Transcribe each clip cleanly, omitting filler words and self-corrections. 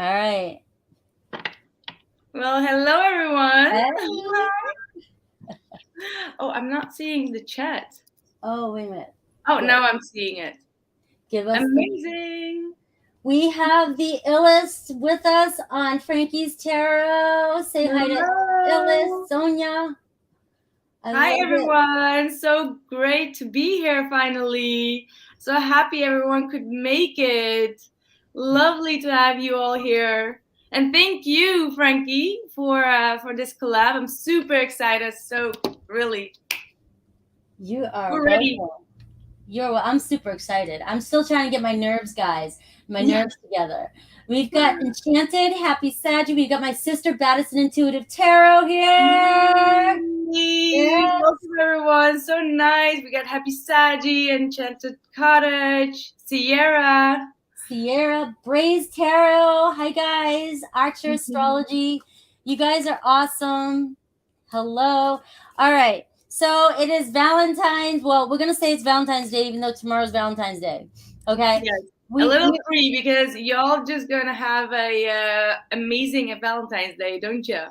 All right. Well, hello everyone. Hey. Oh, I'm not seeing the chat. Oh, wait a minute. Oh, Wait. now I'm seeing it. Give us Amazing. We have the Illest with us on Frankie's Tarot. Say hi to Illest, Sonia. Hi everyone. So great to be here finally. So happy everyone could make it. Lovely to have you all here. And thank you, Frankie, for this collab. I'm super excited. So really, You are we're ready. I'm super excited. I'm still trying to get my nerves, guys. My nerves together. We've got Enchanted, Happy Saggy. We've got my sister, Baddison Intuitive Tarot here. Yes. Welcome everyone. So nice. We got Happy Saggy, Enchanted Cottage, Sierra, Braze Tarot. Hi guys. Archer Astrology. You guys are awesome. Hello. All right. So it is Valentine's. Well, we're gonna say it's Valentine's Day, even though tomorrow's Valentine's Day. Okay. Yes. A little free because y'all just gonna have a amazing Valentine's Day, don't you?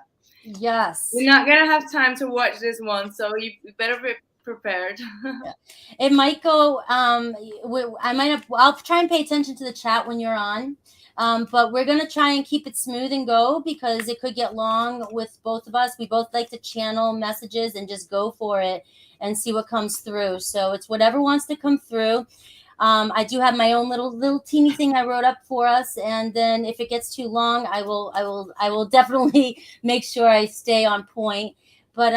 Yes. We're not gonna have time to watch this one, so you better be prepared. Yeah. It might go. I'll try and pay attention to the chat when you're on. But we're gonna try and keep it smooth and go because it could get long with both of us. We both like to channel messages and just go for it and see what comes through. So it's whatever wants to come through. I do have my own little teeny thing I wrote up for us, and then if it gets too long, I will definitely make sure I stay on point. But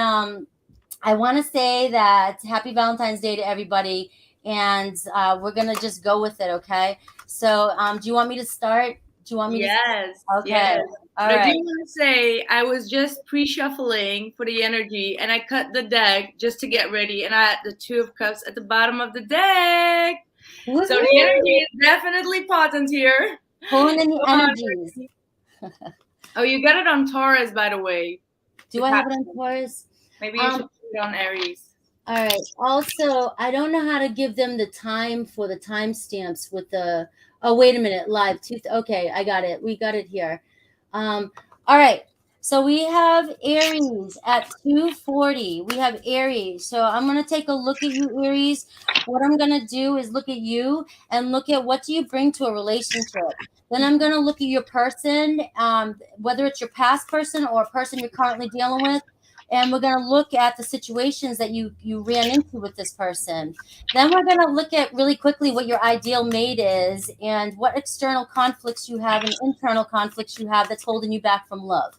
I want to say that happy Valentine's Day to everybody, and we're gonna just go with it, okay? So, do you want me to start? Do you want me to? Yes. Okay. Yes. All but right. I do want to say I was just pre-shuffling for the energy, and I cut the deck just to get ready, and I had the Two of Cups at the bottom of the deck. Woo-hoo! So the energy is definitely potent here. Pulling in the energies. Oh, you got it on Taurus, by the way. Do I have it on Taurus? Maybe you should put it on Aries. All right. Also, I don't know how to give them the time for the timestamps with the. Oh, wait a minute. Live. Okay, I got it. We got it here. All right. So we have Aries at 2:40. We have Aries. So I'm going to take a look at you, Aries. What I'm going to do is look at you and look at what do you bring to a relationship. Then I'm going to look at your person, whether it's your past person or a person you're currently dealing with. And we're going to look at the situations that you ran into with this person. Then we're going to look at really quickly what your ideal mate is and what external conflicts you have and internal conflicts you have that's holding you back from love.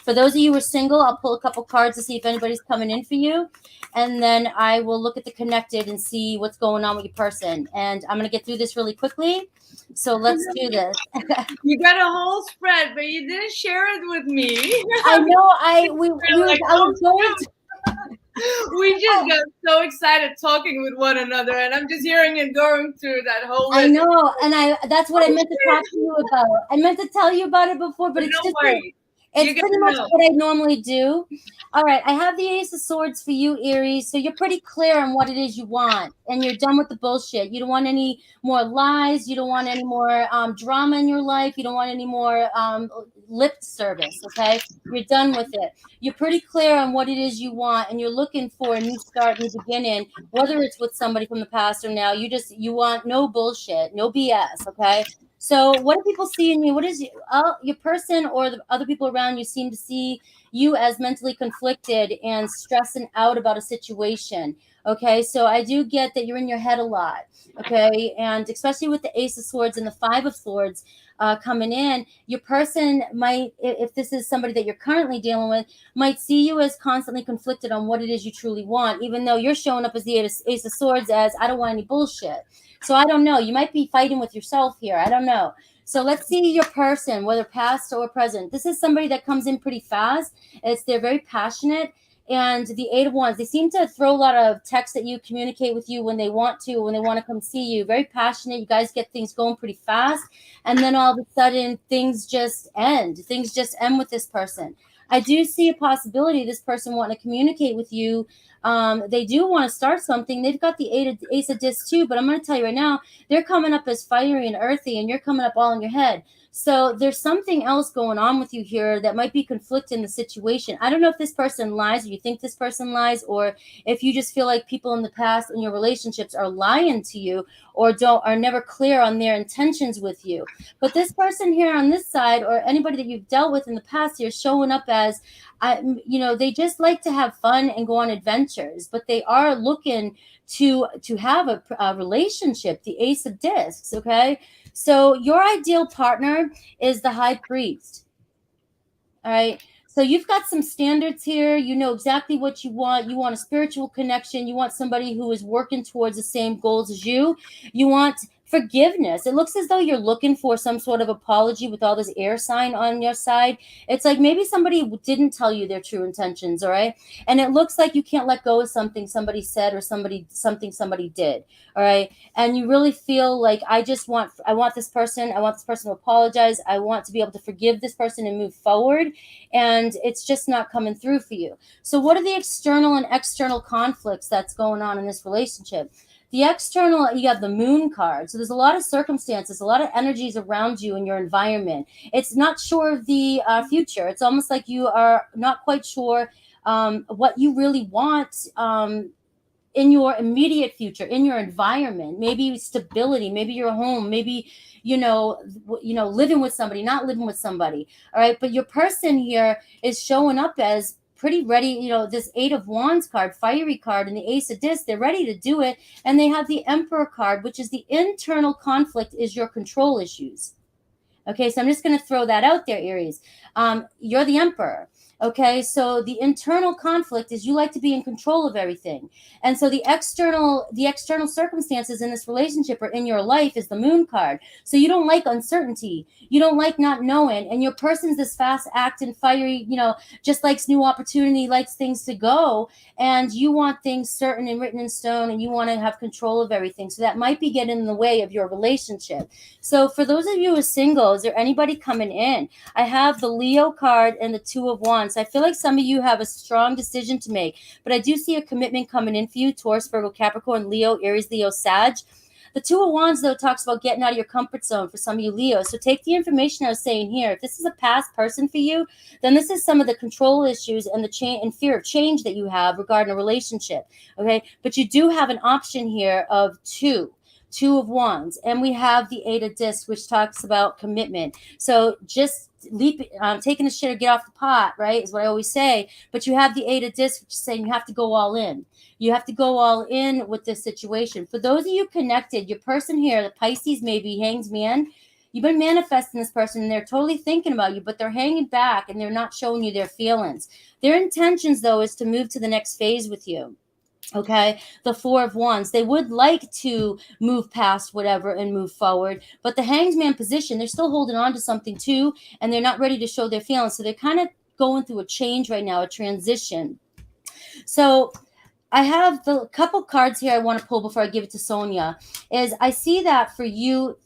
For those of you who are single, I'll pull a couple cards to see if anybody's coming in for you. And then I will look at the connected and see what's going on with your person. And I'm going to get through this really quickly. So let's do this. You got a whole spread, but you didn't share it with me. I know. We just got so excited talking with one another, and I'm just hearing it going through that whole list. I know, and that's what I meant to talk to you about. I meant to tell you about it before, but it's just it's pretty much what I normally do. All right, I have the Ace of Swords for you, Aries. So you're pretty clear on what it is you want, and you're done with the bullshit. You don't want any more lies. You don't want any more drama in your life. You don't want any more lip service, okay? You're done with it. You're pretty clear on what it is you want, and you're looking for a new start, new beginning, whether it's with somebody from the past or now. You want no bullshit, no BS, okay? So what do people see in you? What is your person or the other people around you seem to see you as mentally conflicted and stressing out about a situation? Okay, so I do get that you're in your head a lot. Okay, and especially with the Ace of Swords and the Five of Swords coming in, your person might, if this is somebody that you're currently dealing with, might see you as constantly conflicted on what it is you truly want, even though you're showing up as the Ace of Swords as I don't want any bullshit. So I don't know. You might be fighting with yourself here. I don't know. So let's see your person, whether past or present. This is somebody that comes in pretty fast. They're very passionate. And the Eight of Wands, they seem to throw a lot of text at you, communicate with you when they want to come see you. Very passionate. You guys get things going pretty fast. And then all of a sudden, things just end. Things just end with this person. I do see a possibility of this person wanting to communicate with you They do want to start something. They've got the Ace of Discs too, but I'm going to tell you right now, they're coming up as fiery and earthy, and you're coming up all in your head. So there's something else going on with you here that might be conflicting the situation. I don't know if this person lies, or you think this person lies, or if you just feel like people in the past in your relationships are lying to you, or are never clear on their intentions with you. But this person here on this side, or anybody that you've dealt with in the past here, showing up as, they just like to have fun and go on adventures, but they are looking to have a relationship. The Ace of Discs, okay? So your ideal partner is the High Priest. All right. So you've got some standards here. You know exactly what you want. You want a spiritual connection. You want somebody who is working towards the same goals as you. You want forgiveness. It looks as though you're looking for some sort of apology with all this air sign on your side. It's like maybe somebody didn't tell you their true intentions, all right? And it looks like you can't let go of something somebody said or something somebody did, all right? And you really feel like I want this person to apologize. I want to be able to forgive this person and move forward, and it's just not coming through for you. So what are the external and external conflicts that's going on in this relationship? The external, you have the Moon card. So there's a lot of circumstances, a lot of energies around you in your environment. It's not sure of the future. It's almost like you are not quite sure what you really want in your immediate future, in your environment. Maybe stability, maybe your home, maybe living with somebody, not living with somebody. All right, but your person here is showing up as pretty ready. This Eight of Wands card, fiery card, and the Ace of Discs, they're ready to do it. And they have the Emperor card, which is the internal conflict, is your control issues. Okay, so I'm just going to throw that out there, Aries. You're the Emperor. Okay, so the internal conflict is you like to be in control of everything. And so the external circumstances in this relationship or in your life is the Moon card. So you don't like uncertainty. You don't like not knowing. And your person's this fast acting, fiery, just likes new opportunity, likes things to go. And you want things certain and written in stone, and you want to have control of everything. So that might be getting in the way of your relationship. So for those of you who are single, is there anybody coming in? I have the Leo card and the Two of Wands. I feel like some of you have a strong decision to make, but I do see a commitment coming in for you: Taurus, Virgo, Capricorn, Leo, Aries, Leo, Sag. The Two of Wands, though, talks about getting out of your comfort zone for some of you Leo. So take the information I was saying here. If this is a past person for you, then this is some of the control issues and the and fear of change that you have regarding a relationship. Okay, but you do have an option here of Two of Wands, and we have the Eight of Discs, which talks about commitment. So just taking a shit or get off the pot, right, is what I always say. But you have the Eight of Discs, which is saying you have to go all in. You have to go all in with this situation. For those of you connected, your person here, the Pisces, maybe hangs man. You've been manifesting this person, and they're totally thinking about you, but they're hanging back, and they're not showing you their feelings. Their intentions, though, is to move to the next phase with you. Okay, the Four of Wands, they would like to move past whatever and move forward, but the Hangman position, they're still holding on to something too, and they're not ready to show their feelings. So they're kind of going through a change right now, a transition. So I have the couple cards here I want to pull before I give it to Sonia. Is I see that for you,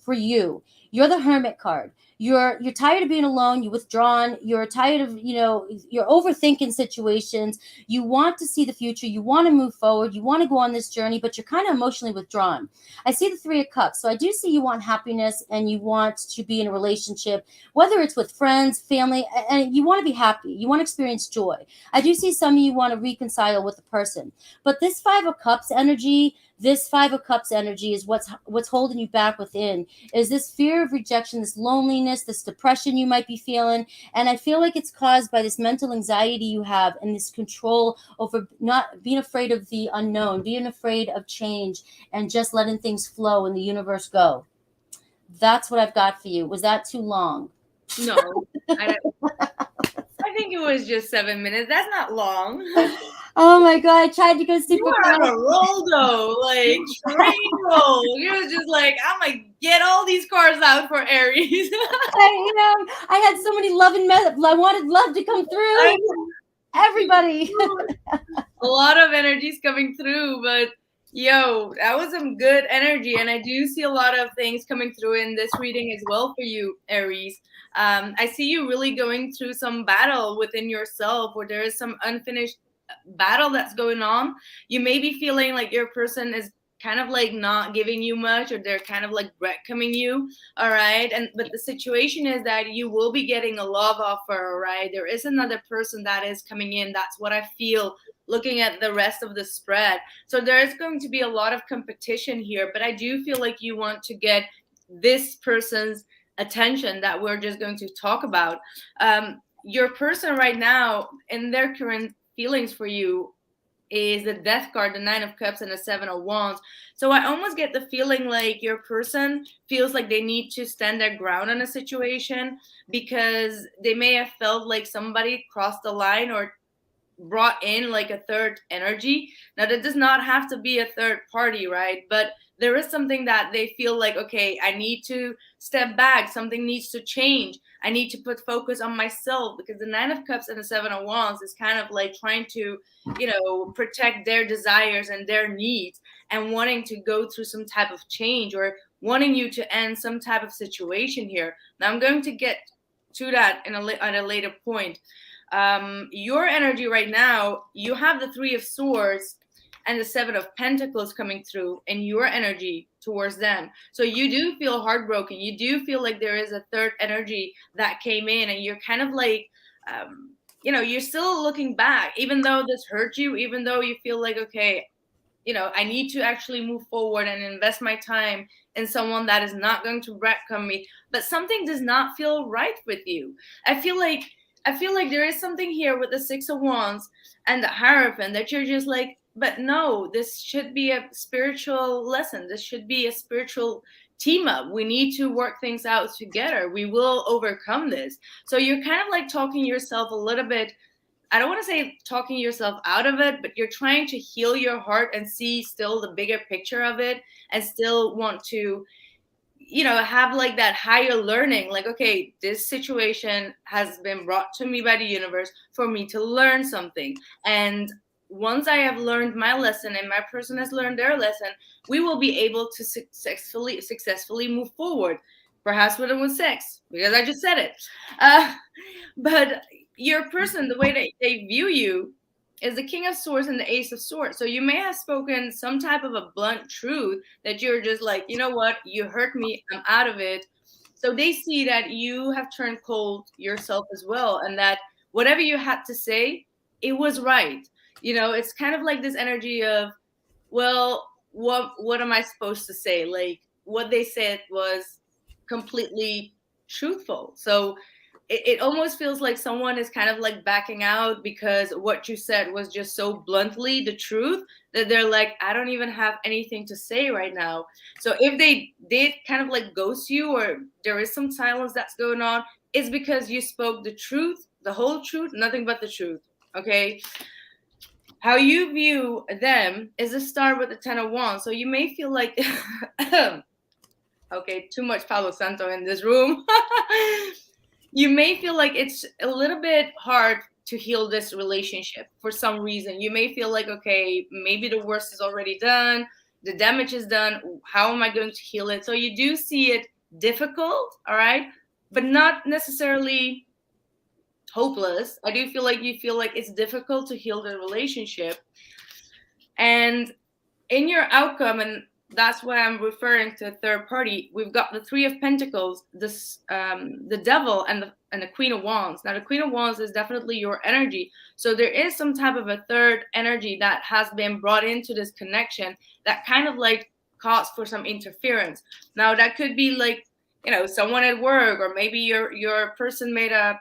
you're the Hermit card. You're tired of being alone. You're withdrawn. You're tired of, you're overthinking situations. You want to see the future. You want to move forward. You want to go on this journey, but you're kind of emotionally withdrawn. I see the Three of Cups. So I do see you want happiness, and you want to be in a relationship, whether it's with friends, family, and you want to be happy. You want to experience joy. I do see some of you want to reconcile with the person. But this Five of Cups energy is what's holding you back within, is this fear of rejection, this loneliness, this depression you might be feeling. And I feel like it's caused by this mental anxiety you have and this control over not being afraid of the unknown, being afraid of change, and just letting things flow and the universe go. That's what I've got for you. Was that too long? No. I think it was just 7 minutes. That's not long. Oh my God, I tried to go super fast. You were on a roll though, like train roll. You was just like, I'm gonna get all these cards out for Aries. I had so many I wanted love to come through. Everybody. A lot of energies coming through, but that was some good energy. And I do see a lot of things coming through in this reading as well for you, Aries. I see you really going through some battle within yourself, where there is some unfinished battle that's going on. You may be feeling like your person is kind of like not giving you much, or they're kind of like breadcrumbing you, all right? But the situation is that you will be getting a love offer, all right? There is another person that is coming in. That's what I feel looking at the rest of the spread. So there is going to be a lot of competition here, but I do feel like you want to get this person's attention that we're just going to talk about. Your person right now, in their current feelings for you, is the Death card, the Nine of Cups, and the Seven of Wands. So I almost get the feeling like your person feels like they need to stand their ground in a situation, because they may have felt like somebody crossed the line or brought in like a third energy. Now, that does not have to be a third party, right? But there is something that they feel like, okay, I need to step back. Something needs to change. I need to put focus on myself, because the Nine of Cups and the Seven of Wands is kind of like trying to, protect their desires and their needs, and wanting to go through some type of change, or wanting you to end some type of situation here. Now, I'm going to get to that at a later point. Your energy right now, you have the Three of Swords and the Seven of Pentacles coming through in your energy towards them. So you do feel heartbroken. You do feel like there is a third energy that came in, and you're kind of like, you're still looking back, even though this hurt you, even though you feel like, okay, I need to actually move forward and invest my time in someone that is not going to breadcrumb me. But something does not feel right with you. I feel like there is something here with the Six of Wands and the Hierophant that you're just like, but no, this should be a spiritual lesson. This should be a spiritual team up. We need to work things out together. We will overcome this. So you're kind of like talking yourself a little bit, I don't want to say talking yourself out of it, but you're trying to heal your heart and see still the bigger picture of it, and still want to have like that higher learning, like, okay, this situation has been brought to me by the universe for me to learn something. And once I have learned my lesson and my person has learned their lesson, we will be able to successfully move forward, perhaps with sex, because I just said it. But your person, the way that they view you, is the King of Swords and the Ace of Swords. So you may have spoken some type of a blunt truth that you're just like, you know what, you hurt me, I'm out of it. So they see that you have turned cold yourself as well, and that whatever you had to say, it was right. It's kind of like this energy of, well, what am I supposed to say? Like, what they said was completely truthful. So it almost feels like someone is kind of like backing out because what you said was just so bluntly the truth, that they're like, I don't even have anything to say right now. So if they did kind of like ghost you, or there is some silence that's going on, it's because you spoke the truth, the whole truth, nothing but the truth. Okay. How you view them is a star with the Ten of Wands. So you may feel like, okay, too much Palo Santo in this room. You may feel like it's a little bit hard to heal this relationship for some reason. You may feel like, okay, maybe the worst is already done. The damage is done. How am I going to heal it? So you do see it difficult, all right, but not necessarily hopeless. I do feel like you feel like it's difficult to heal the relationship. And in your outcome, and that's why I'm referring to a third party, we've got the Three of Pentacles, the Devil, and the Queen of Wands. Now, the Queen of Wands is definitely your energy. So there is some type of a third energy that has been brought into this connection that kind of like caused for some interference. Now, that could be like, someone at work, or maybe your person made a,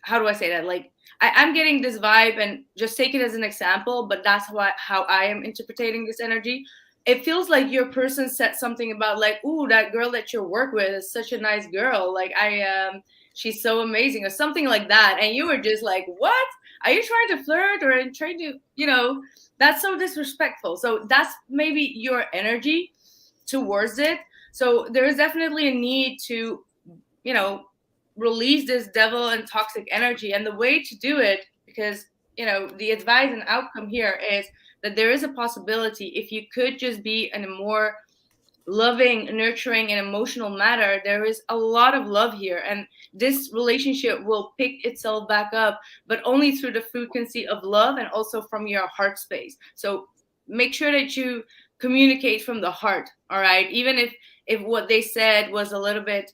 how do I say that? Like, I'm getting this vibe, and just take it as an example, but that's how I am interpreting this energy. It feels like your person said something about like, ooh, that girl that you work with is such a nice girl. Like, she's so amazing, or something like that. And you were just like, what? Are you trying to flirt, or trying to, that's so disrespectful. So that's maybe your energy towards it. So there is definitely a need to, release this devil and toxic energy. And the way to do it, because, the advice and outcome here is that there is a possibility, if you could just be in a more loving, nurturing, and emotional matter, there is a lot of love here. And this relationship will pick itself back up, but only through the frequency of love and also from your heart space. So make sure that you communicate from the heart, all right? Even if what they said was a little bit,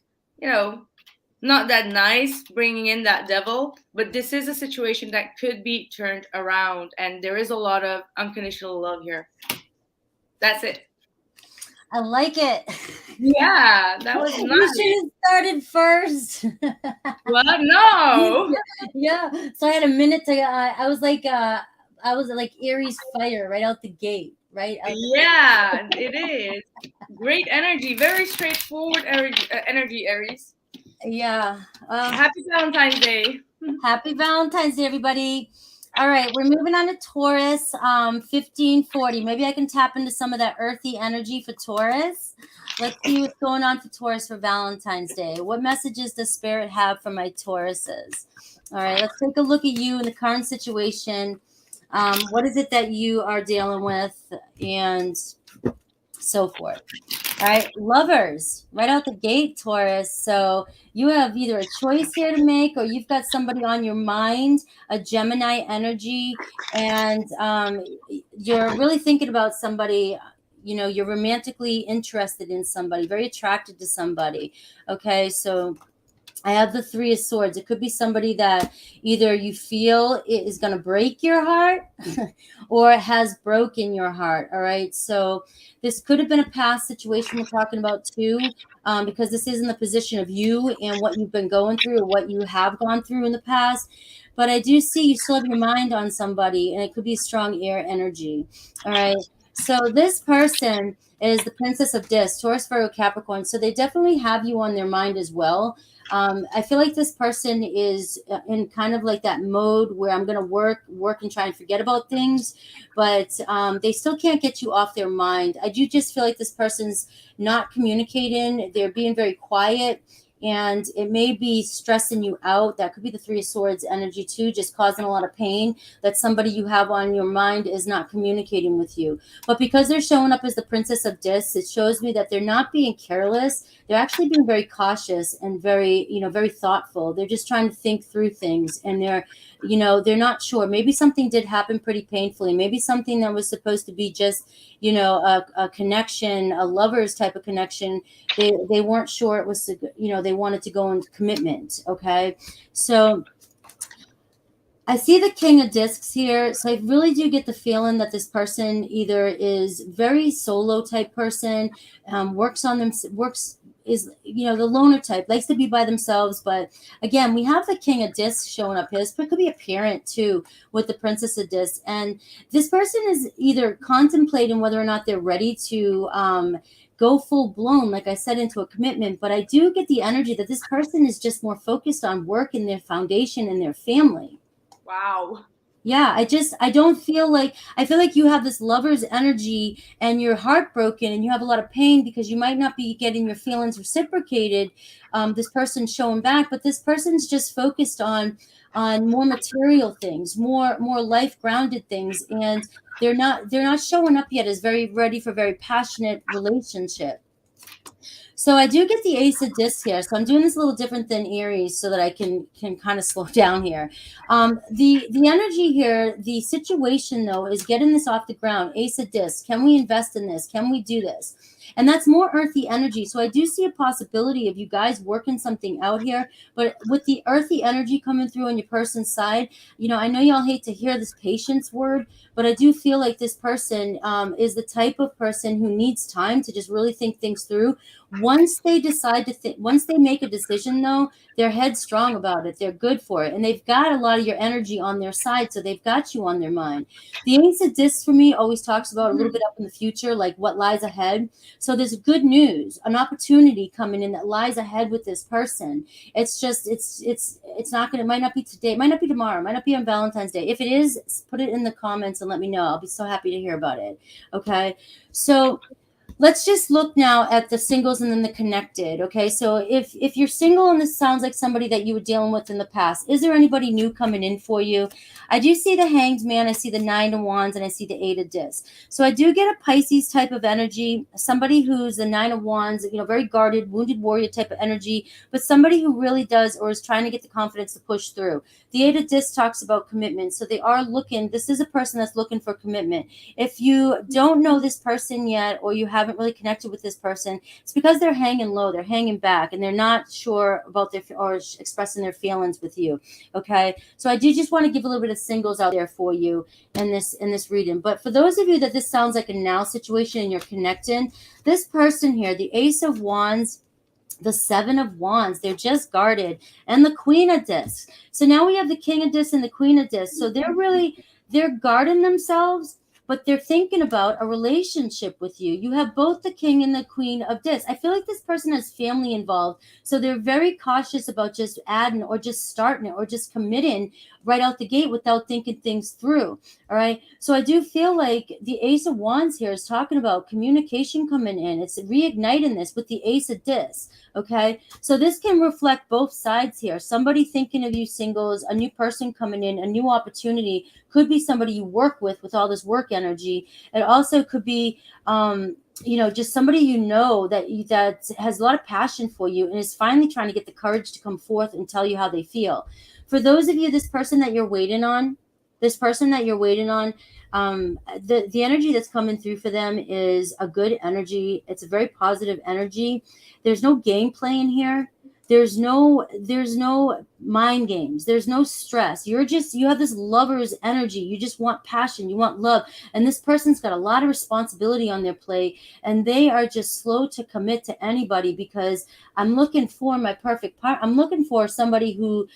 not that nice, bringing in that devil, but this is a situation that could be turned around, and there is a lot of unconditional love here. That's it. I like it. Yeah, that was nice. You should have started first. What? No. Yeah. So I had a minute to. I was like Aries fire right out the gate. Right. Yeah, it is great energy. Very straightforward energy, Aries. Yeah. Happy Valentine's Day. Happy Valentine's Day, everybody. All right, we're moving on to Taurus, 1540. Maybe I can tap into some of that earthy energy for Taurus. Let's see what's going on for Taurus for Valentine's Day. What messages does Spirit have for my Tauruses? All right, let's take a look at you in the current situation. What is it that you are dealing with and so forth? All right, lovers, right out the gate, Taurus. So you have either a choice here to make, or you've got somebody on your mind, a Gemini energy, and you're really thinking about somebody. You're romantically interested in somebody, very attracted to somebody. Okay, so I have the Three of Swords. It could be somebody that either you feel it is going to break your heart or it has broken your heart. All right. So this could have been a past situation we're talking about too, because this is in the position of you and what you've been going through or what you have gone through in the past. But I do see you still have your mind on somebody, and it could be strong air energy. All right. So this person is the Princess of Discs, Taurus, Virgo, Capricorn. So they definitely have you on their mind as well. I feel like this person is in kind of like that mode where I'm going to work and try and forget about things, but they still can't get you off their mind. I do just feel like this person's not communicating. They're being very quiet, and it may be stressing you out. That could be the Three of Swords energy too, just causing a lot of pain that somebody you have on your mind is not communicating with you. But because they're showing up as the Princess of Discs, it shows me that they're not being careless. They're actually being very cautious and very, very thoughtful. They're just trying to think through things, and they're not sure. Maybe something did happen pretty painfully. Maybe something that was supposed to be just, a connection, a lover's type of connection. They weren't sure it was, they wanted to go into commitment. Okay. So I see the King of Discs here. So I really do get the feeling that this person either is very solo type person, is the loner type, likes to be by themselves. But again, we have the King of Discs showing up here. It could be a parent too with the Princess of Discs. And this person is either contemplating whether or not they're ready to go full blown, like I said, into a commitment. But I do get the energy that this person is just more focused on work and their foundation and their family. Wow. Yeah, I feel like you have this lover's energy and you're heartbroken and you have a lot of pain because you might not be getting your feelings reciprocated. This person's showing back, but this person's just focused on more material things, more life grounded things, and they're not showing up yet as very ready for very passionate relationship. So I do get the Ace of Discs here. So I'm doing this a little different than Aries so that I can kind of slow down here. The energy here, the situation though, is getting this off the ground. Ace of Discs. Can we invest in this? Can we do this? And that's more earthy energy. So I do see a possibility of you guys working something out here. But with the earthy energy coming through on your person's side, I know y'all hate to hear this patience word, but I do feel like this person is the type of person who needs time to just really think things through. Once they decide to once they make a decision though, they're headstrong about it. They're good for it. And they've got a lot of your energy on their side. So they've got you on their mind. The Ace of Discs for me always talks about a little bit up in the future, like what lies ahead. So there's good news, an opportunity coming in that lies ahead with this person. It's just, it's not going to, it might not be today. It might not be tomorrow. It might not be on Valentine's Day. If it is, put it in the comments and let me know. I'll be so happy to hear about it. Okay. So let's just look now at the singles and then the connected. Okay, so if you're single and this sounds like somebody that you were dealing with in the past, is there anybody new coming in for you? I do see the Hanged Man, I see the Nine of Wands, and I see the Eight of Discs. So I do get a Pisces type of energy, somebody who's the Nine of Wands, very guarded, wounded warrior type of energy, but somebody who really does or is trying to get the confidence to push through. The Eight of Discs talks about commitment, so they are looking. This is a person that's looking for commitment. If you don't know this person yet, or you haven't really connected with this person, it's because they're hanging low, they're hanging back, and they're not sure about or expressing their feelings with you. Okay, so I do just want to give a little bit of singles out there for you in this reading. But for those of you that this sounds like a now situation and you're connecting, this person here, the Ace of Wands, the Seven of Wands, they're just guarded, and the Queen of Discs. So now we have the King of Discs and the Queen of Discs. So they're guarding themselves, but they're thinking about a relationship with you. You have both the King and the Queen of Discs. I feel like this person has family involved, so they're very cautious about just adding or just starting it or just committing right out the gate without thinking things through. All right, so I do feel like the Ace of Wands here is talking about communication coming in. It's reigniting this with the Ace of Discs. Okay, so this can reflect both sides here. Somebody thinking of you singles, a new person coming in, a new opportunity. Could be somebody you work with all this work energy. It also could be just somebody that has a lot of passion for you and is finally trying to get the courage to come forth and tell you how they feel. For those of you, this person that you're waiting on, the energy that's coming through for them is a good energy. It's a very positive energy. There's no game playing here. There's no mind games. There's no stress. You have this lover's energy. You just want passion. You want love. And this person's got a lot of responsibility on their plate, and they are just slow to commit to anybody because I'm looking for my perfect part. I'm looking for somebody who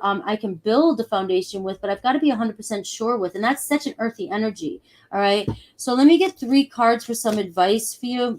I can build a foundation with, but I've got to be 100% sure with. And that's such an earthy energy. All right. So let me get 3 cards for some advice for you.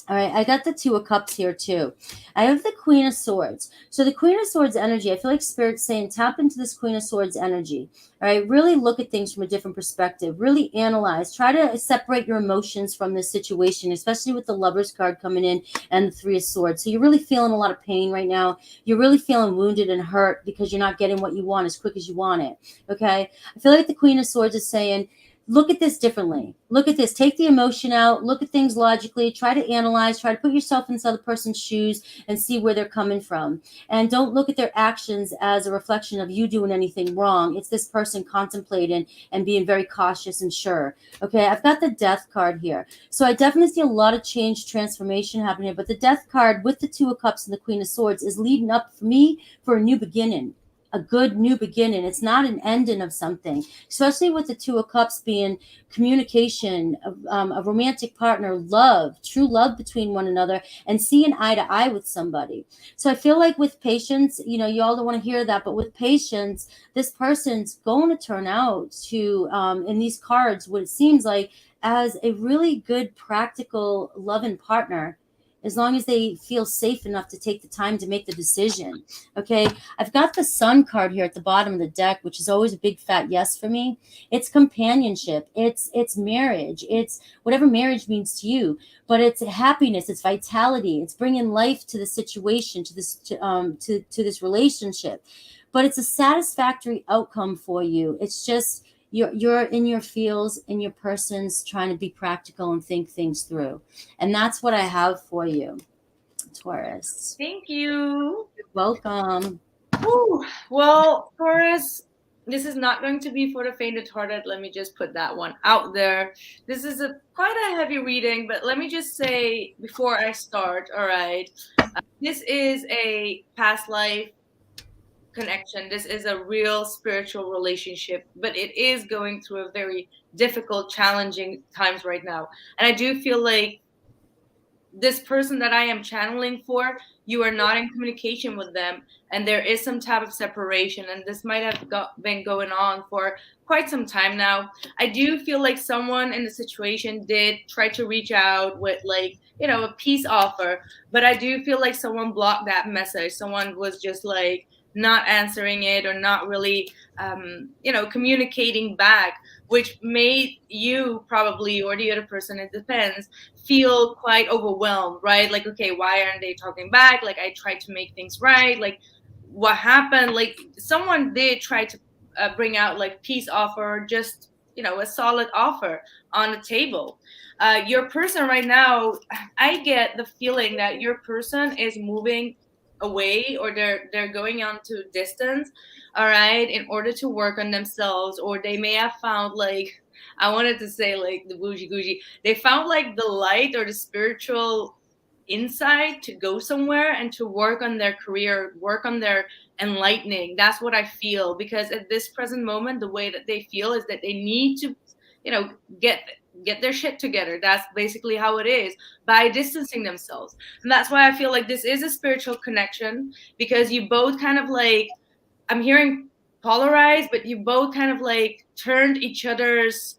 All right, I got the Two of Cups here too. I have the Queen of Swords. So the Queen of Swords energy, I feel like Spirit's saying tap into this Queen of Swords energy. All right, really look at things from a different perspective. Really analyze. Try to separate your emotions from this situation, especially with the Lover's card coming in and the Three of Swords. So you're really feeling a lot of pain right now. You're really feeling wounded and hurt because you're not getting what you want as quick as you want it. Okay, I feel like the Queen of Swords is saying, look at this differently. Look at this. Take the emotion out. Look at things logically. Try to analyze. Try to put yourself in this other person's shoes and see where they're coming from. And don't look at their actions as a reflection of you doing anything wrong. It's this person contemplating and being very cautious and sure. Okay, I've got the Death card here. So I definitely see a lot of change, transformation happening here. But the Death card with the Two of Cups and the Queen of Swords is leading up for me for a new beginning. A good new beginning. It's not an ending of something, especially with the Two of Cups being communication, a romantic partner, love, true love between one another, and seeing eye to eye with somebody. So I feel like with patience, you all don't want to hear that, but with patience, this person's going to turn out to, in these cards, what it seems like as a really good, practical, loving partner, as long as they feel safe enough to take the time to make the decision. Okay, I've got the Sun card here at the bottom of the deck, which is always a big fat yes for me. It's companionship, it's marriage, it's whatever marriage means to you, but it's happiness, it's vitality, it's bringing life to the situation, to this relationship. But it's a satisfactory outcome for you. It's just you're in your feels, in your person's trying to be practical and think things through. And that's what I have for you, Taurus. Thank you. You're welcome. Ooh, well, Taurus, this is not going to be for the faint-hearted. Let me just put that one out there. This is quite a heavy reading, but let me just say before I start, all right, this is a past life connection. This is a real spiritual relationship, but it is going through a very difficult, challenging times right now. And I do feel like this person that I am channeling for, you are not in communication with them, and there is some type of separation, and this might have been going on for quite some time now. I do feel like someone in the situation did try to reach out with a peace offer, but I do feel like someone blocked that message. Someone was just like not answering it or not really, communicating back, which made you probably, or the other person, it depends, feel quite overwhelmed, right? Like, okay, why aren't they talking back? Like, I tried to make things right. Like, what happened? Like, someone did try to bring out like peace offer, just, a solid offer on the table. Your person right now, I get the feeling that your person is moving away, or they're going on to distance, all right, in order to work on themselves. Or they may have found, like, I wanted to say like the bougie googie, they found like the light or the spiritual insight to go somewhere and to work on their career, work on their enlightening. That's what I feel, because at this present moment, the way that they feel is that they need to, get their shit together. That's basically how it is, by distancing themselves. And that's why I feel like this is a spiritual connection, because you both kind of like, I'm hearing polarized, but you both kind of like turned each other's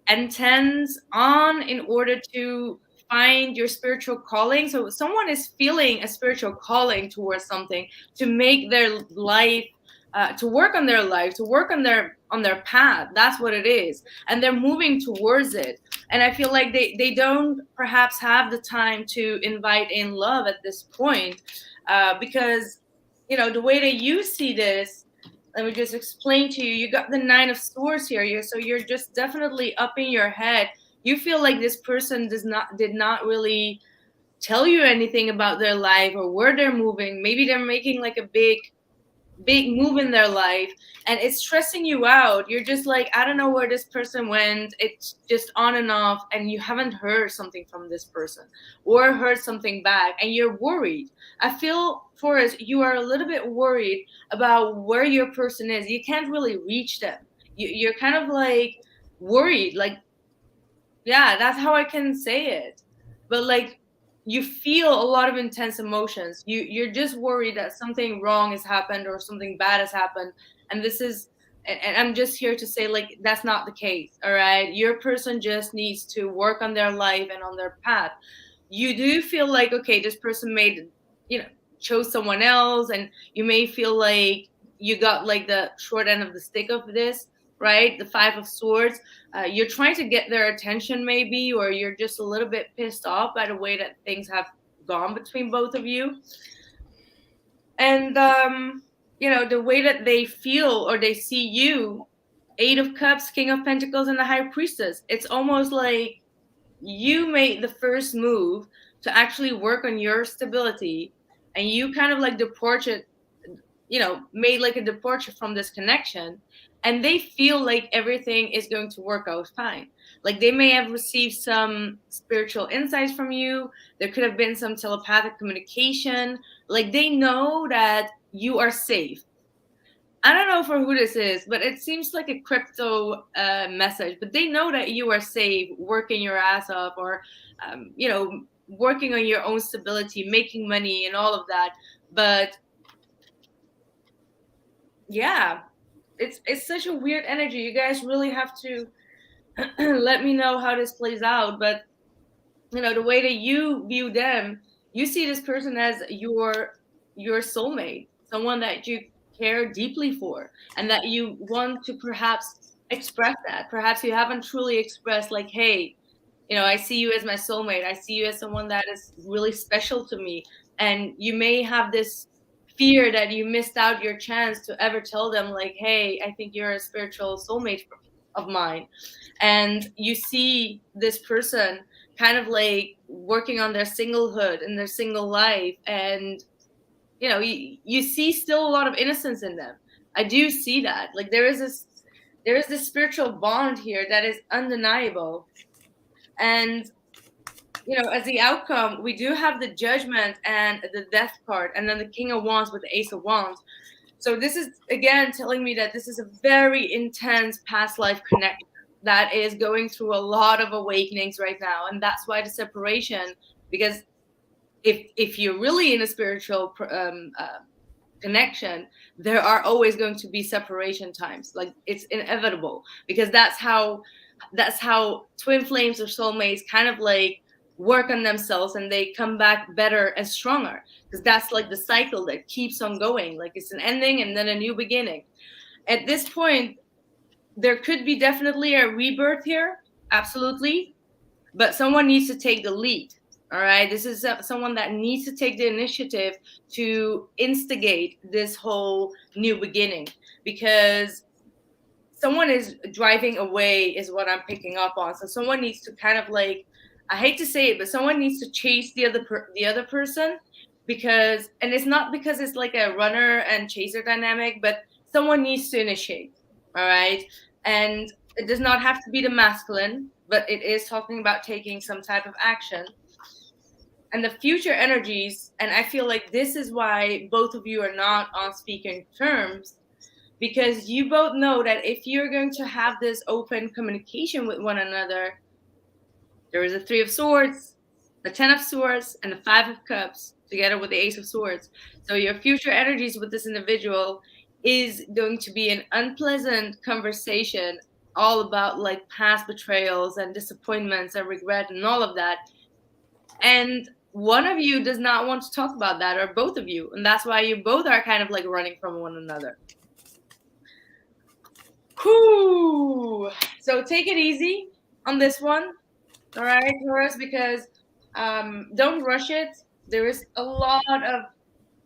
antennas on in order to find your spiritual calling. So someone is feeling a spiritual calling towards something, to make their life, to work on their life, to work on their path. That's what it is, and they're moving towards it. And I feel like they don't perhaps have the time to invite in love at this point, because the way that you see this, let me just explain to you. You got the 9 of Swords here. So you're just definitely up in your head. You feel like this person did not really tell you anything about their life or where they're moving. Maybe they're making like a big move in their life, and it's stressing you out. You're just like, I don't know where this person went. It's just on and off, and you haven't heard something from this person or heard something back, and you're worried. I feel, Forrest, you are a little bit worried about where your person is. You can't really reach them. You're kind of like worried, like, yeah, that's how I can say it. But like, you feel a lot of intense emotions. You're just worried that something wrong has happened or something bad has happened. And I'm just here to say, like, that's not the case. All right. Your person just needs to work on their life and on their path. You do feel like, okay, this person chose someone else, and you may feel like you got like the short end of the stick of this, right? The 5 of Swords. You're trying to get their attention maybe, or you're just a little bit pissed off by the way that things have gone between both of you. And, the way that they feel or they see you, 8 of Cups, King of Pentacles, and the High Priestess. It's almost like you made the first move to actually work on your stability, and you kind of like made like a departure from this connection. And they feel like everything is going to work out fine. Like, they may have received some spiritual insights from you. There could have been some telepathic communication. Like, they know that you are safe. I don't know for who this is, but it seems like a crypto message. But they know that you are safe, working your ass off, or, working on your own stability, making money, and all of that. But yeah, it's such a weird energy. You guys really have to let me know how this plays out. But the way that you view them, you see this person as your soulmate, someone that you care deeply for, and that you want to perhaps express that. Perhaps you haven't truly expressed, like, hey, I see you as my soulmate. I see you as someone that is really special to me. And you may have this fear that you missed out your chance to ever tell them, like, hey, I think you're a spiritual soulmate of mine. And you see this person kind of like working on their singlehood and their single life. And, you see still a lot of innocence in them. I do see that. Like, there is this spiritual bond here that is undeniable. And, as the outcome, we do have the Judgment and the Death card, and then the King of Wands with the Ace of Wands. So this is, again, telling me that this is a very intense past life connection that is going through a lot of awakenings right now. And that's why the separation, because if you're really in a spiritual connection, there are always going to be separation times. Like, it's inevitable, because that's how twin flames or soulmates kind of like work on themselves and they come back better and stronger, because that's like the cycle that keeps on going. Like it's an ending and then a new beginning. At this point, there could be definitely a rebirth here, absolutely, but someone needs to take the lead. All right, this is someone that needs to take the initiative to instigate this whole new beginning, because someone is driving away is what I'm picking up on. So someone needs to kind of like, I hate to say it, but someone needs to chase the other person, because, and it's not because it's like a runner and chaser dynamic, but someone needs to initiate. All right, and it does not have to be the masculine, but it is talking about taking some type of action. And the future energies, and I feel like this is why both of you are not on speaking terms, because you both know that if you're going to have this open communication with one another, there is a 3 of Swords, the 10 of Swords, and the 5 of Cups together with the Ace of Swords. So your future energies with this individual is going to be an unpleasant conversation, all about like past betrayals and disappointments and regret and all of that. And one of you does not want to talk about that, or both of you. And that's why you both are kind of like running from one another. Whew. So take it easy on this one. All right, Taurus, because don't rush it. There is a lot of,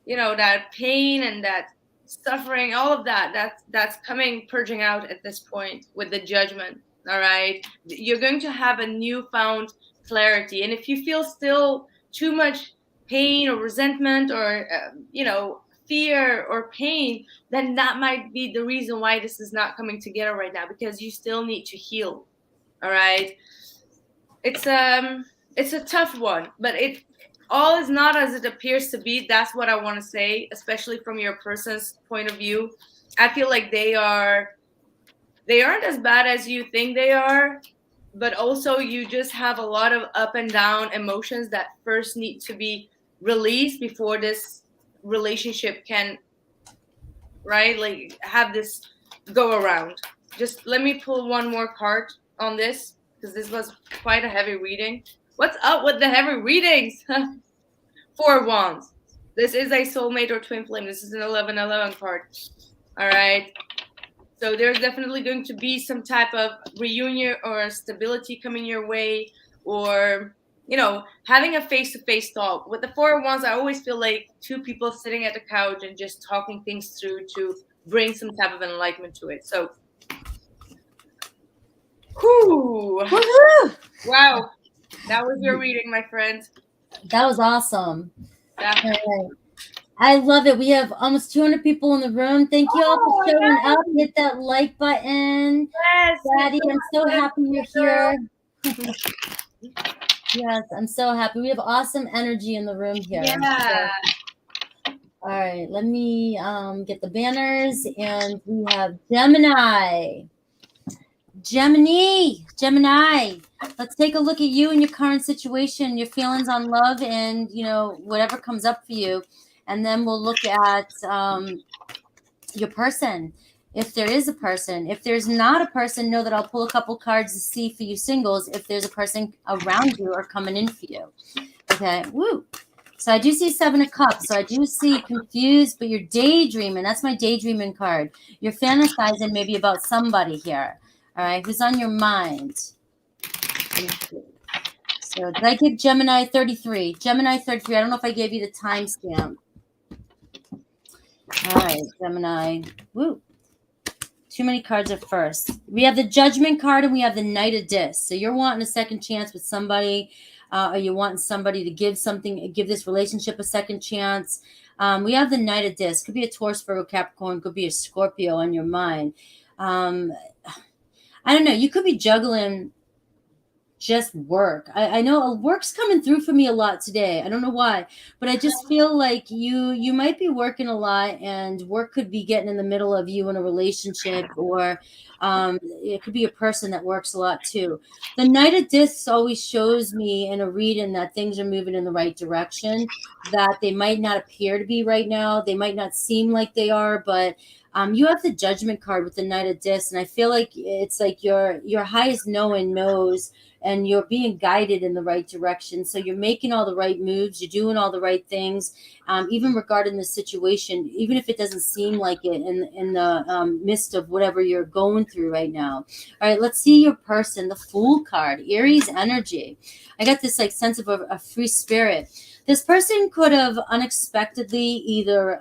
that pain and that suffering, all of that's coming, purging out at this point with the Judgment. All right, you're going to have a newfound clarity. And if you feel still too much pain or resentment or, fear or pain, then that might be the reason why this is not coming together right now, because you still need to heal. All right. It's a tough one, but it all is not as it appears to be. That's what I want to say, especially from your person's point of view. I feel like they aren't as bad as you think they are, but also you just have a lot of up and down emotions that first need to be released before this relationship can, right, like have this go around. Just let me pull one more card on this, because this was quite a heavy reading. What's up with the heavy readings? 4 of Wands. This is a soulmate or twin flame. This is an 11-11 card. All right. So there's definitely going to be some type of reunion or stability coming your way, or, having a face-to-face talk. With the 4 of Wands, I always feel like 2 people sitting at the couch and just talking things through to bring some type of enlightenment to it. So, whoo! Wow. That was your reading, my friend. That was awesome. Yeah. I love it. We have almost 200 people in the room. Thank you all for showing up. Hit that like button. Yes. Daddy, I'm so happy you're here. Yes, I'm so happy. We have awesome energy in the room here. Yeah. So, all right, let me get the banners. And we have Gemini. Let's take a look at you and your current situation, your feelings on love, and whatever comes up for you, and then we'll look at your person, if there is a person. If there's not a person, know that I'll pull a couple cards to see for you singles if there's a person around you or coming in for you. Okay. Woo. So I do see 7 of Cups. So I do see confused, but you're daydreaming. That's my daydreaming card. You're fantasizing maybe about somebody here. All right, who's on your mind? So did I give Gemini 33? Gemini 33. I don't know if I gave you the timestamp. All right, Gemini. Woo. Too many cards at first. We have the Judgment card and we have the Knight of Discs. So you're wanting a second chance with somebody, or you're wanting somebody to give this relationship a second chance. We have the Knight of Discs. Could be a Taurus, Virgo, Capricorn. Could be a Scorpio on your mind. I don't know. You could be juggling just work. I know work's coming through for me a lot today. I don't know why, but I just feel like you might be working a lot, and work could be getting in the middle of you in a relationship, or it could be a person that works a lot too. The Knight of Discs always shows me in a reading that things are moving in the right direction, that they might not appear to be right now. They might not seem like they are, but You have the Judgment card with the Knight of Discs, and I feel like it's like your highest knowing knows, and you're being guided in the right direction. So you're making all the right moves, you're doing all the right things, even regarding the situation, even if it doesn't seem like it in the midst of whatever you're going through right now. All right, let's see your person, the Fool card, Aries energy. I got this like sense of a free spirit. This person could have unexpectedly either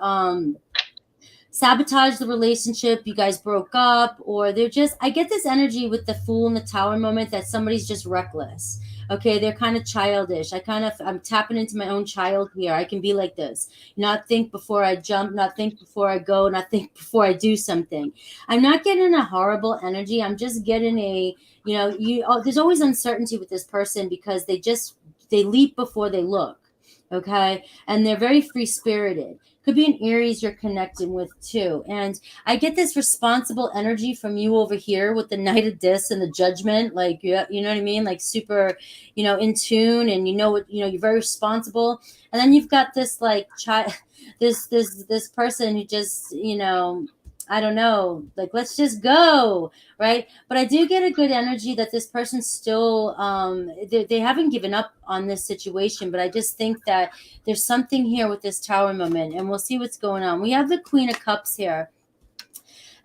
sabotage the relationship, you guys broke up, or they're just, I get this energy with the Fool and the Tower moment that somebody's just reckless. Okay, they're kind of childish. I'm tapping into my own child here. I can be like this, not think before I jump, not think before I go, not think before I do something. I'm not getting a horrible energy. I'm just getting a, there's always uncertainty with this person because they leap before they look. Okay, and they're very free spirited. Could be an Aries you're connecting with too. And I get this responsible energy from you over here with the Knight of Discs and the Judgment. Like, you know what I mean? Like super, in tune, and you're very responsible. And then you've got this like child, this person who just, I don't know, like, let's just go, right? But I do get a good energy that this person still, they haven't given up on this situation, but I just think that there's something here with this Tower moment, and we'll see what's going on. We have the Queen of Cups here.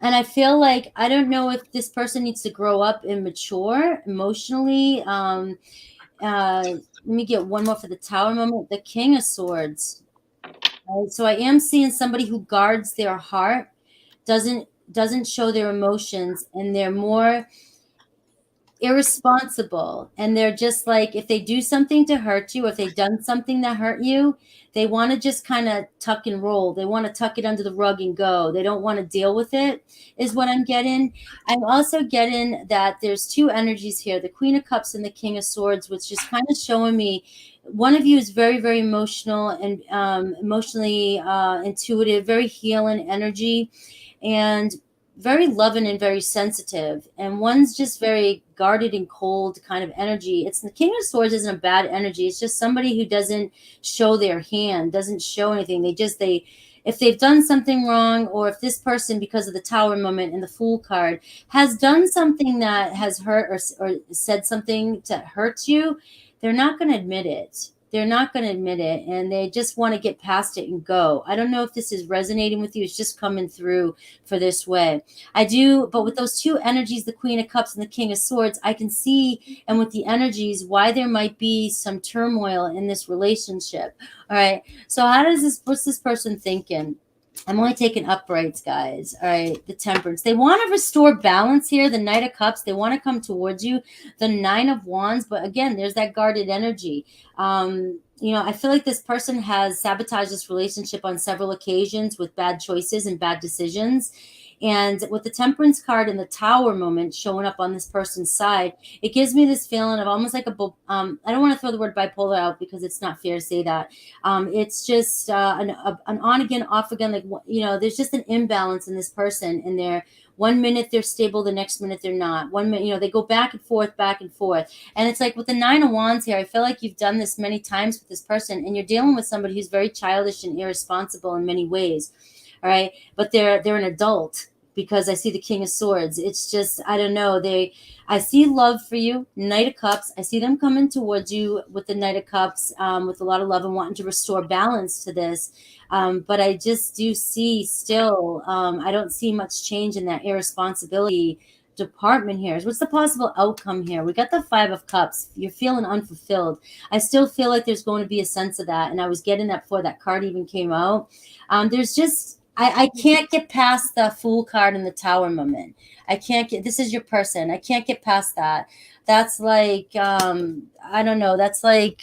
And I feel like, I don't know if this person needs to grow up and mature emotionally. Let me get one more for the Tower moment, the King of Swords. Right? So I am seeing somebody who guards their heart, doesn't show their emotions, and they're more irresponsible, and they're just like, if they do something to hurt you, if they've done something that hurt you, they want to just kind of tuck and roll. They want to tuck it under the rug and go. They don't want to deal with it, is what I'm getting. I'm also getting that there's two energies here, the Queen of Cups and the King of Swords, which is kind of showing me one of you is very, very emotional and emotionally intuitive, very healing energy, and very loving and very sensitive, and one's just very guarded and cold kind of energy. It's the King of Swords isn't a bad energy. It's just somebody who doesn't show their hand, doesn't show anything. If they've done something wrong, or if this person, because of the Tower moment and the Fool card, has done something that has hurt, or said something to hurt you, they're not going to admit it. They're not going to admit it, and they just want to get past it and go. I don't know if this is resonating with you. It's just coming through for this way. I do, but with those two energies, the Queen of Cups and the King of Swords, I can see, and with the energies, why there might be some turmoil in this relationship. All right. So what's this person thinking? I'm only taking uprights, guys. All right. The Temperance. They want to restore balance here. The Knight of Cups. They want to come towards you. The Nine of Wands. But again, there's that guarded energy. I feel like this person has sabotaged this relationship on several occasions with bad choices and bad decisions. And with the Temperance card and the Tower moment showing up on this person's side, it gives me this feeling of almost like I don't want to throw the word bipolar out because it's not fair to say that. It's just an on again, off again, like, there's just an imbalance in this person, and they're 1 minute they're stable, the next minute they're not. 1 minute, they go back and forth. And it's like with the Nine of Wands here, I feel like you've done this many times with this person, and you're dealing with somebody who's very childish and irresponsible in many ways. All right. But they're an adult, because I see the King of Swords. It's just, I don't know. I see love for you, Knight of Cups. I see them coming towards you with the Knight of Cups, with a lot of love and wanting to restore balance to this. But I just do see still, I don't see much change in that irresponsibility department here. What's the possible outcome here? We got the Five of Cups. You're feeling unfulfilled. I still feel like there's going to be a sense of that. And I was getting that before that card even came out. There's just, I can't get past the Fool card and the Tower moment. This is your person. I can't get past that. That's like, I don't know. That's like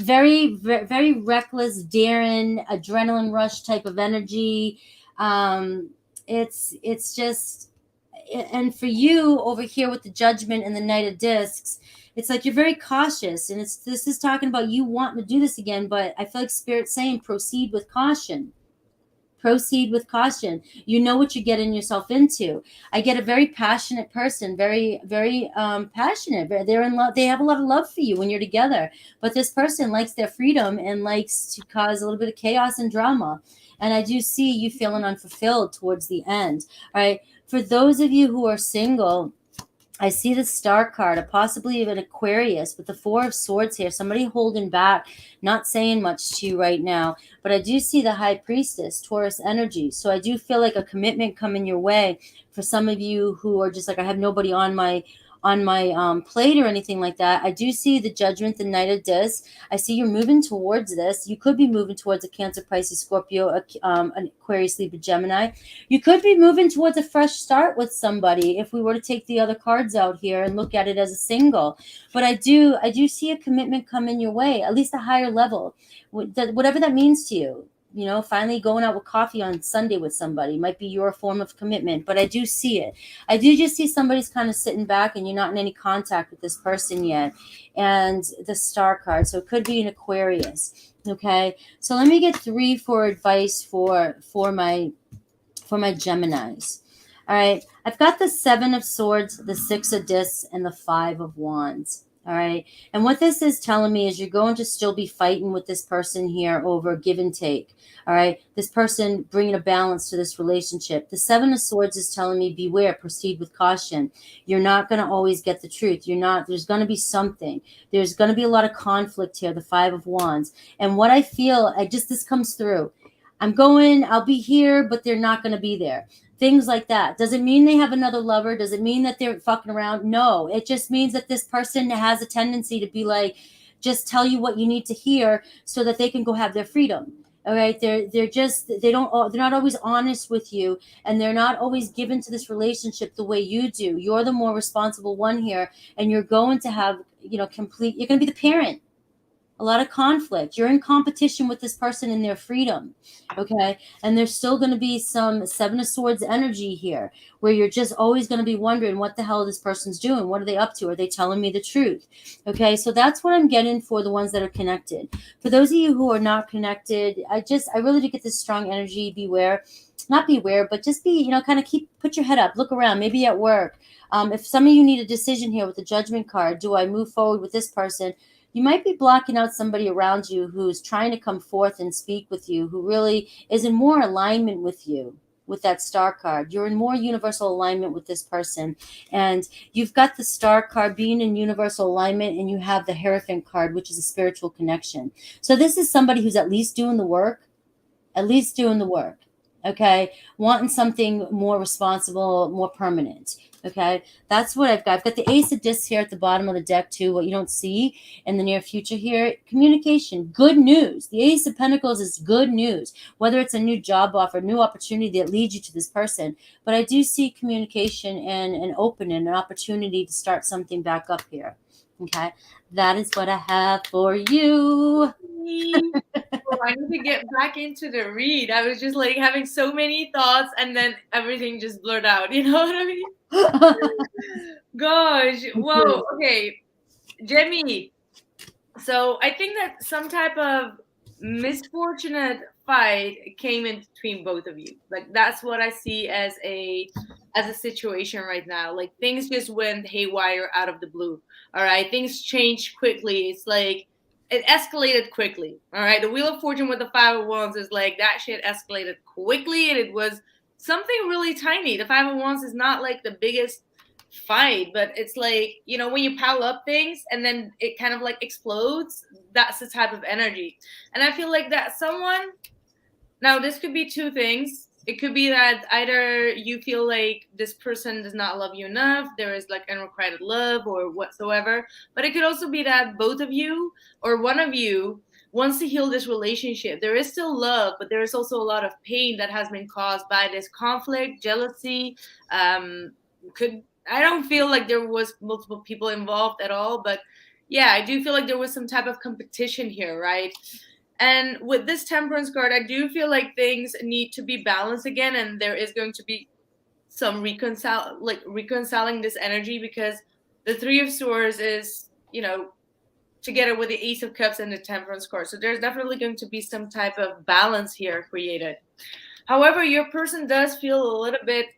very, very reckless, daring, adrenaline rush type of energy. It's just, and for you over here with the Judgment and the Knight of Discs, it's like you're very cautious, and this is talking about you wanting to do this again, but I feel like Spirit's saying proceed with caution. Proceed with caution. You know what you're getting yourself into. I get a very passionate person, very, very passionate. They're in love. They have a lot of love for you when you're together. But this person likes their freedom and likes to cause a little bit of chaos and drama. And I do see you feeling unfulfilled towards the end. All right. For those of you who are single, I see the Star card, possibly even Aquarius with the Four of Swords here. Somebody holding back, not saying much to you right now. But I do see the High Priestess, Taurus energy. So I do feel like a commitment coming your way for some of you who are just like, I have nobody on my plate or anything like that. I do see the Judgment, the Knight of Discs. I see you're moving towards this. You could be moving towards a Cancer, Pisces, Scorpio, an Aquarius, Libra, Gemini. You could be moving towards a fresh start with somebody if we were to take the other cards out here and look at it as a single. But I do see a commitment coming your way, at least a higher level, whatever that means to you. You know, finally going out with coffee on Sunday with somebody might be your form of commitment, but I do see it. I do just see somebody's kind of sitting back and you're not in any contact with this person yet. And the Star card, so it could be an Aquarius. Okay, so let me get 3 for advice for my Geminis. All right, I've got the 7 of Swords, the 6 of Discs, and the 5 of Wands. All right, and what this is telling me is you're going to still be fighting with this person here over give and take. All right, this person bringing a balance to this relationship. The 7 of Swords is telling me beware, proceed with caution. You're not going to always get the truth. There's going to be something. There's going to be a lot of conflict here, the 5 of Wands. And what I feel, this comes through. I'll be here, but they're not going to be there. Things like that. Does it mean they have another lover? Does it mean that they're fucking around? No, it just means that this person has a tendency to be like, just tell you what you need to hear so that they can go have their freedom. All right. They're not always honest with you, and they're not always given to this relationship the way you do. You're the more responsible one here, and you're going to have, you're going to be the parent. A lot of conflict. You're in competition with this person in their freedom. Okay. And there's still going to be some 7 of Swords energy here where you're just always going to be wondering what the hell this person's doing. What are they up to? Are they telling me the truth? Okay. So that's what I'm getting for the ones that are connected. For those of you who are not connected, I really do get this strong energy. Beware, not beware, but just be, kind of put your head up, look around, maybe at work. If some of you need a decision here with the Judgment card, do I move forward with this person? You might be blocking out somebody around you who's trying to come forth and speak with you, who really is in more alignment with you with that Star card. You're in more universal alignment with this person. And you've got the Star card being in universal alignment, and you have the Hierophant card, which is a spiritual connection. So this is somebody who's at least doing the work. Okay. Wanting something more responsible, more permanent. Okay. That's what I've got. I've got the Ace of Discs here at the bottom of the deck too. What you don't see in the near future here, communication, good news. The Ace of Pentacles is good news, whether it's a new job offer, new opportunity that leads you to this person. But I do see communication and an opening, an opportunity to start something back up here. Okay. That is what I have for you. I need to get back into the read. I was just like having so many thoughts, and then everything just blurred out. You know what I mean? Gosh. Whoa. Okay. Jemmy. So I think that some type of misfortunate fight came in between both of you. Like that's what I see as a situation right now. Like things just went haywire out of the blue. All right. Things changed quickly. It's like it escalated quickly. All right. The Wheel of Fortune with the 5 of Wands is like that shit escalated quickly, and it was something really tiny. The 5 of Wands is not like the biggest fight, but it's like, when you pile up things and then it kind of like explodes, that's the type of energy. And I feel like that someone, now this could be 2 things. It could be that either you feel like this person does not love you enough, there is like unrequited love or whatsoever, but it could also be that both of you or one of you wants to heal this relationship. There is still love, but there is also a lot of pain that has been caused by this conflict, jealousy. I don't feel like there was multiple people involved at all, but yeah, I do feel like there was some type of competition here, right? And with this Temperance card, I do feel like things need to be balanced again, and there is going to be some reconciling this energy, because the 3 of Swords is, together with the Ace of Cups and the Temperance card. So there's definitely going to be some type of balance here created. However, your person does feel a little bit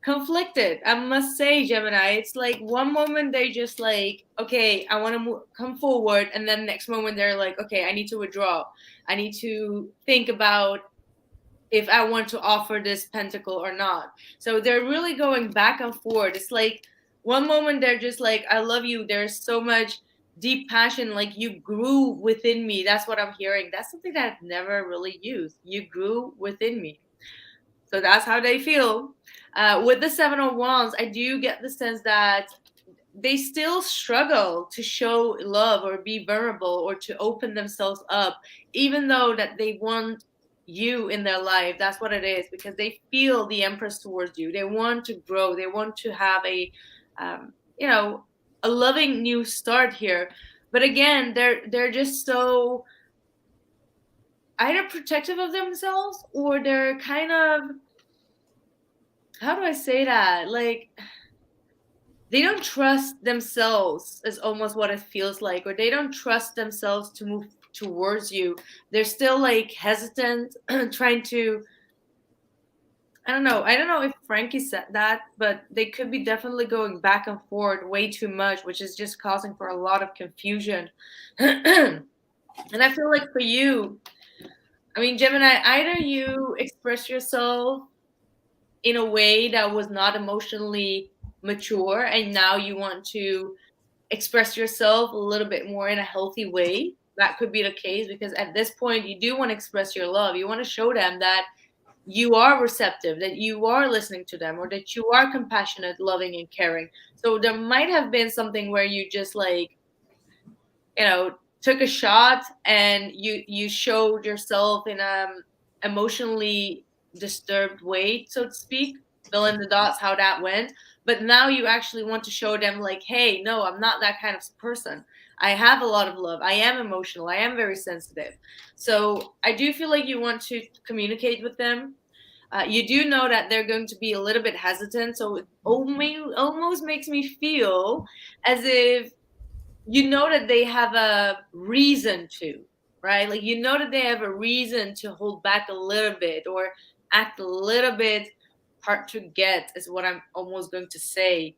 conflicted, I must say, Gemini. It's like one moment they just like, okay, I want to come forward, and then next moment they're like, okay, I need to withdraw. I need to think about if I want to offer this pentacle or not. So they're really going back and forth. It's like one moment they're just like, I love you. There's so much deep passion, like you grew within me. That's what I'm hearing. That's something that I've never really used. You grew within me. So that's how they feel. With the Seven of Wands, I do get the sense that they still struggle to show love or be vulnerable or to open themselves up, even though that they want you in their life. That's what it is, because they feel the Empress towards you. They want to grow. They want to have a, you know, a loving new start here. But again, they're just so either protective of themselves, or they're kind of, how do I say that? Like, they don't trust themselves is almost what it feels like, or they don't trust themselves to move towards you. They're still like hesitant, trying to, I don't know if Frankie said that, but they could be definitely going back and forth way too much, which is just causing for a lot of confusion. And I feel like for you, I mean, Gemini, either you express yourself in a way that was not emotionally mature, and now you want to express yourself a little bit more in a healthy way. That could be the case, because at this point you do want to express your love. You want to show them that you are receptive, that you are listening to them, or that you are compassionate, loving, and caring. So there might have been something where you just like, you know, took a shot and you showed yourself in a emotionally disturbed way, so to speak. Fill in the dots how that went. But now you actually want to show them like, hey, no, I'm not that kind of person. I have a lot of love. I am emotional. I am very sensitive. So I do feel like you want to communicate with them. You do know that they're going to be a little bit hesitant. So it almost makes me feel as if you know that they have a reason to, right? Like, you know that they have a reason to hold back a little bit or act a little bit hard to get, is what I'm almost going to say.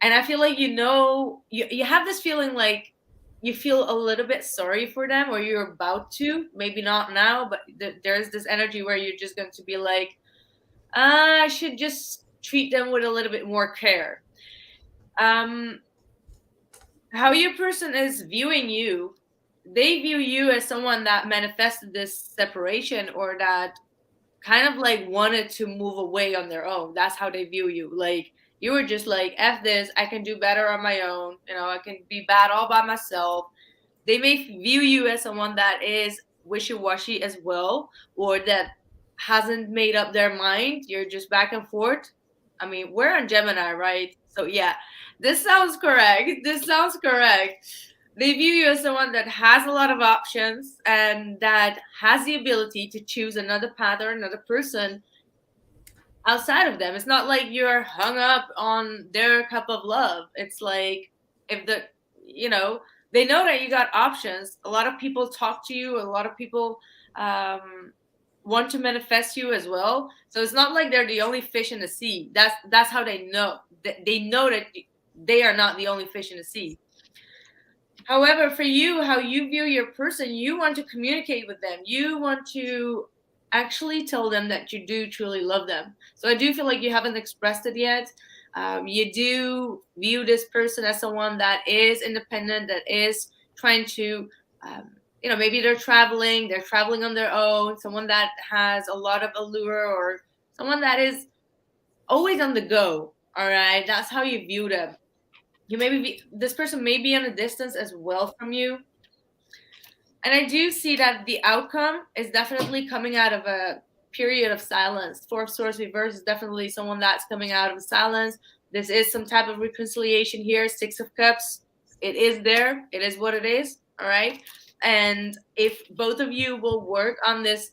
And I feel like, you know, you have this feeling like you feel a little bit sorry for them, or you're about to, maybe not now, but there's this energy where you're just going to be like, I should just treat them with a little bit more care. How your person is viewing you, they view you as someone that manifested this separation, or that kind of like wanted to move away on their own. That's how they view you. Like, you were just like, F this, I can do better on my own. You know, I can be bad all by myself. They may view you as someone that is wishy-washy as well, or that hasn't made up their mind. You're just back and forth. I mean, we're on Gemini, right? So yeah, this sounds correct. This sounds correct. They view you as someone that has a lot of options and that has the ability to choose another path or another person outside of them. It's not like you're hung up on their cup of love. It's like, if the, you know, they know that you got options. A lot of people talk to you. A lot of people want to manifest you as well. So it's not like they're the only fish in the sea. That's how they know. They know that they are not the only fish in the sea. However, for you, how you view your person, you want to communicate with them. You want to actually tell them that you do truly love them. So I do feel like you haven't expressed it yet. You do view this person as someone that is independent, that is trying to, you know, maybe they're traveling on their own, someone that has a lot of allure, or someone that is always on the go. All right, that's how you view them. You this person may be on a distance as well from you. And I do see that the outcome is definitely coming out of a period of silence. Four of Swords reverse is definitely someone that's coming out of silence. This is some type of reconciliation here. Six of Cups, it is there. It is what it is. All right. And if both of you will work on this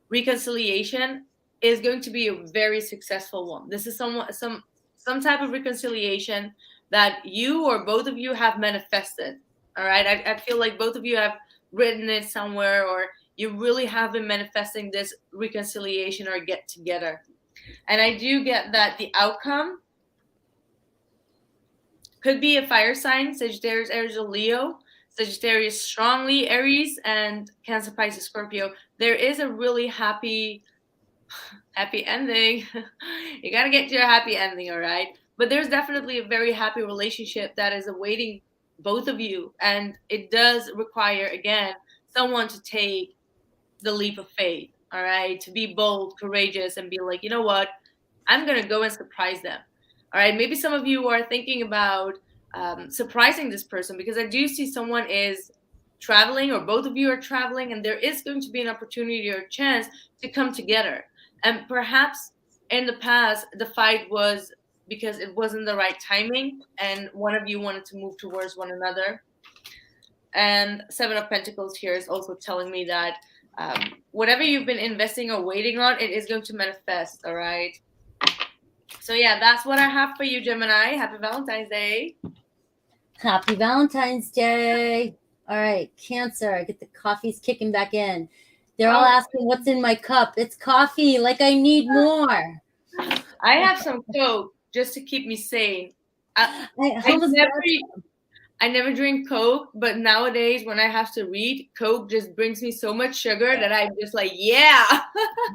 reconciliation, is going to be a very successful one. This is some type of reconciliation that you or both of you have manifested. All right. I feel like both of you have written it somewhere, or you really have been manifesting this reconciliation or get together. And I do get that the outcome could be a fire sign, Sagittarius, Aries, or Leo. Sagittarius strongly Aries, and Cancer, Pisces, Scorpio. There is a really happy ending. You gotta get to your happy ending, all right? But there's definitely a very happy relationship that is awaiting both of you. And it does require, again, someone to take the leap of faith, all right? To be bold, courageous, and be like, you know what? I'm gonna go and surprise them. All right, maybe some of you are thinking about surprising this person, because I do see someone is traveling, or both of you are traveling, and there is going to be an opportunity or a chance to come together. And perhaps in the past, the fight was because it wasn't the right timing, and one of you wanted to move towards one another. And Seven of Pentacles here is also telling me that whatever you've been investing or waiting on, it is going to manifest, all right? So yeah, that's what I have for you, Gemini. Happy Valentine's Day. Happy Valentine's Day. All right, Cancer, get the coffee's kicking back in. They're all asking what's in my cup. It's coffee, like I need more. I have some Coke just to keep me sane. I never drink Coke, but nowadays when I have to read, Coke just brings me so much sugar that I'm just like, yeah.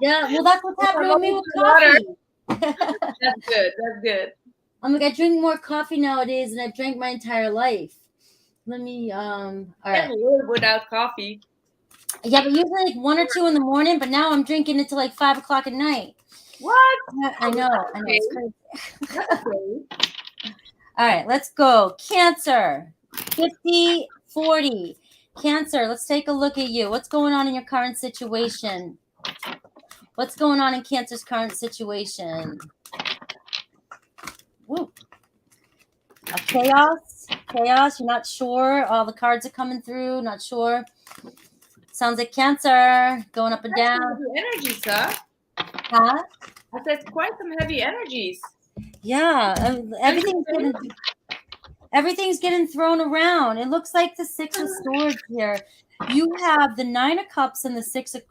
Yeah, well, that's what's happening with me with coffee. That's good. That's good. I'm like, I drink more coffee nowadays than I've drank my entire life. Let me, all right. Can't live without coffee. Yeah, but usually like 1 or 2 in the morning, but now I'm drinking it till like 5 o'clock at night. What? I know. It's crazy. All right, let's go. Cancer, 50-40. Cancer, let's take a look at you. What's going on in your current situation? What's going on in Cancer's current situation? Woo. Chaos. You're not sure. All the cards are coming through. Not sure. Sounds like Cancer going up and down. Heavy energies, huh? Huh? I said quite some heavy energies. Yeah, everything's getting thrown around. It looks like the Six of Swords here. You have the Nine of Cups and the Six of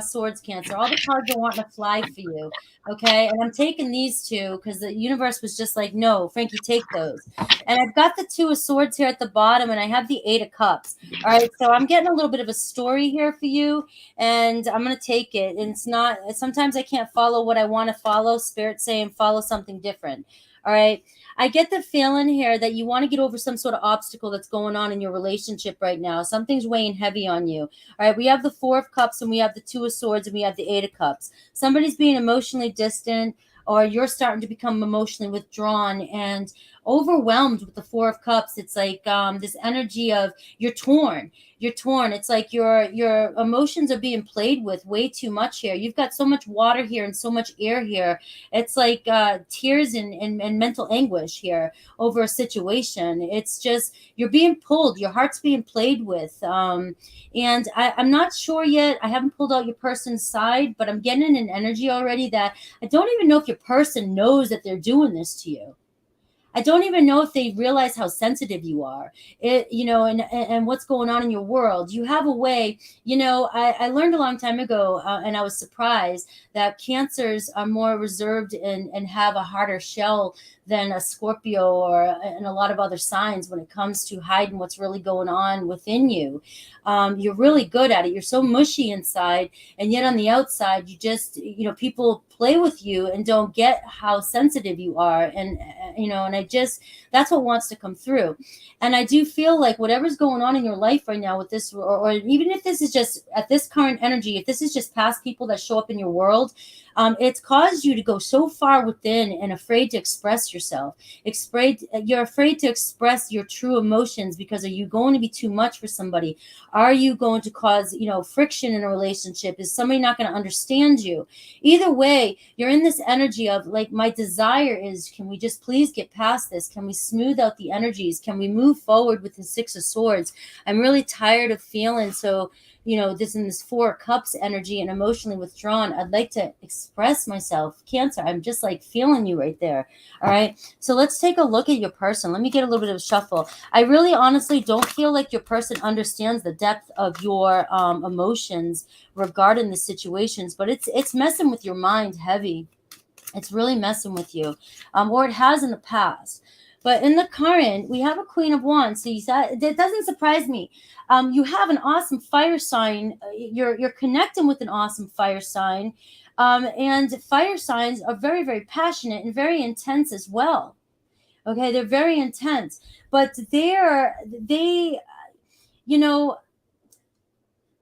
Swords, Cancer. All the cards are wanting to fly for you, okay? And I'm taking these two because the universe was just like, no, Frankie, take those. And I've got the Two of Swords here at the bottom, and I have the Eight of Cups. All right, so I'm getting a little bit of a story here for you, and I'm going to take it. And it's not – sometimes I can't follow what I want to follow. Spirit's saying follow something different, all right? I get the feeling here that you want to get over some sort of obstacle that's going on in your relationship right now. Something's weighing heavy on you. All right, we have the Four of Cups, and we have the Two of Swords, and we have the Eight of Cups. Somebody's being emotionally distant, or you're starting to become emotionally withdrawn and overwhelmed with the Four of Cups. It's like this energy of you're torn. It's like your emotions are being played with way too much here. You've got so much water here and so much air here. It's like tears and mental anguish here over a situation. It's just you're being pulled. Your heart's being played with. And I'm not sure yet. I haven't pulled out your person's side, but I'm getting an energy already that I don't even know if your person knows that they're doing this to you. I don't even know if they realize how sensitive you are, and what's going on in your world. You have a way, I learned a long time ago, and I was surprised that Cancers are more reserved and have a harder shell than a Scorpio and a lot of other signs when it comes to hiding what's really going on within you. You're really good at it. You're so mushy inside, and yet on the outside, you just, people play with you and don't get how sensitive you are. And that's what wants to come through. And I do feel like whatever's going on in your life right now with this, or even if this is just at this current energy, if this is just past people that show up in your world, it's caused you to go so far within and afraid to express yourself. You're afraid to express your true emotions because are you going to be too much for somebody? Are you going to cause, friction in a relationship? Is somebody not going to understand you? Either way, you're in this energy of like, my desire is, can we just please get past this? Can we smooth out the energies? Can we move forward with the Six of Swords? I'm really tired of feeling so this in this 4 of Cups energy and emotionally withdrawn. I'd like to express myself. Cancer, I'm just like feeling you right there. All right. So let's take a look at your person. Let me get a little bit of a shuffle. I really honestly don't feel like your person understands the depth of your emotions regarding the situations, but it's messing with your mind heavy. It's really messing with you, or it has in the past. But in the current, we have a Queen of Wands. So that doesn't surprise me. You have an awesome fire sign. You're connecting with an awesome fire sign, and fire signs are very, very passionate and very intense as well. Okay, they're very intense, but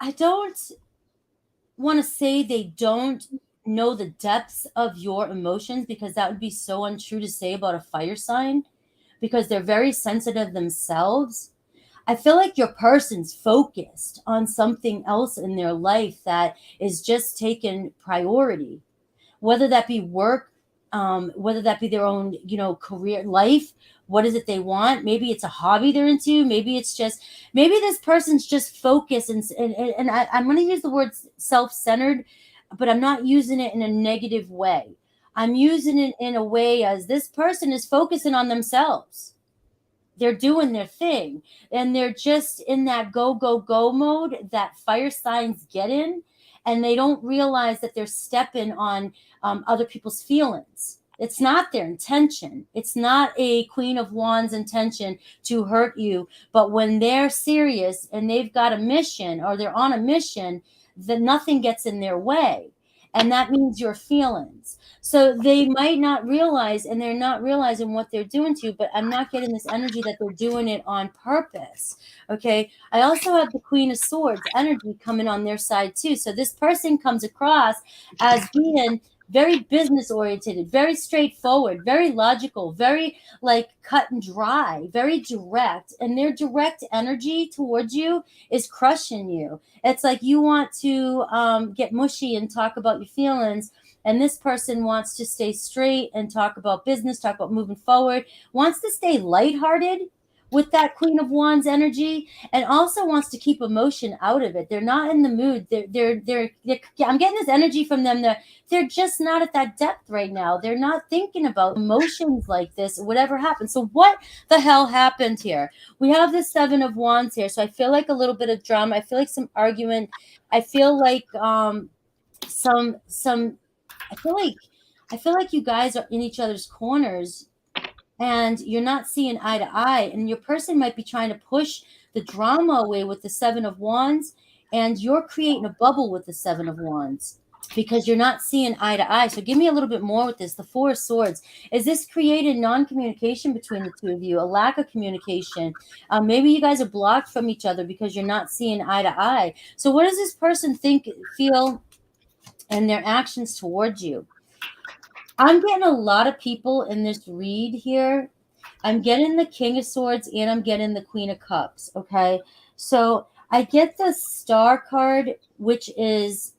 I don't want to say they don't know the depths of your emotions, because that would be so untrue to say about a fire sign, because they're very sensitive themselves. I feel like your person's focused on something else in their life that is just taking priority, whether that be work, whether that be their own, career life. What is it they want? Maybe it's a hobby they're into. Maybe this person's just focused. And I'm going to use the word self-centered, but I'm not using it in a negative way. I'm using it in a way as this person is focusing on themselves. They're doing their thing, and they're just in that go, go, go mode that fire signs get in, and they don't realize that they're stepping on other people's feelings. It's not their intention. It's not a Queen of Wands intention to hurt you. But when they're serious and they've got a mission, or they're on a mission, then nothing gets in their way. And that means your feelings. So they might not realize, and they're not realizing what they're doing to you, but I'm not getting this energy that they're doing it on purpose. Okay. I also have the Queen of Swords energy coming on their side too. So this person comes across as being very business oriented, very straightforward, very logical, very like cut and dry, very direct. And their direct energy towards you is crushing you. It's like you want to get mushy and talk about your feelings, and this person wants to stay straight and talk about business, talk about moving forward, wants to stay lighthearted with that Queen of Wands energy, and also wants to keep emotion out of it. They're not in the mood. I'm getting this energy from them that they're just not at that depth right now. They're not thinking about emotions like this, whatever happened. So what the hell happened here? We have the 7 of Wands here. So I feel like a little bit of drama. I feel like some argument. I feel like I feel like you guys are in each other's corners, and you're not seeing eye to eye, and your person might be trying to push the drama away with the 7 of Wands, and you're creating a bubble with the 7 of Wands because you're not seeing eye to eye. So give me a little bit more with this. The 4 of Swords. Is this created non-communication between the two of you? A lack of communication? Maybe you guys are blocked from each other because you're not seeing eye to eye. So what does this person feel, and their actions towards you? I'm getting a lot of people in this read here. I'm getting the King of Swords, and I'm getting the Queen of Cups. Okay. So I get the Star card, which is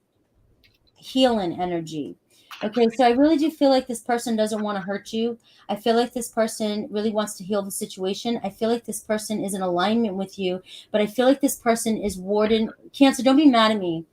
healing energy. Okay. So I really do feel like this person doesn't want to hurt you. I feel like this person really wants to heal the situation. I feel like this person is in alignment with you, but I feel like this person is warding. Cancer, don't be mad at me.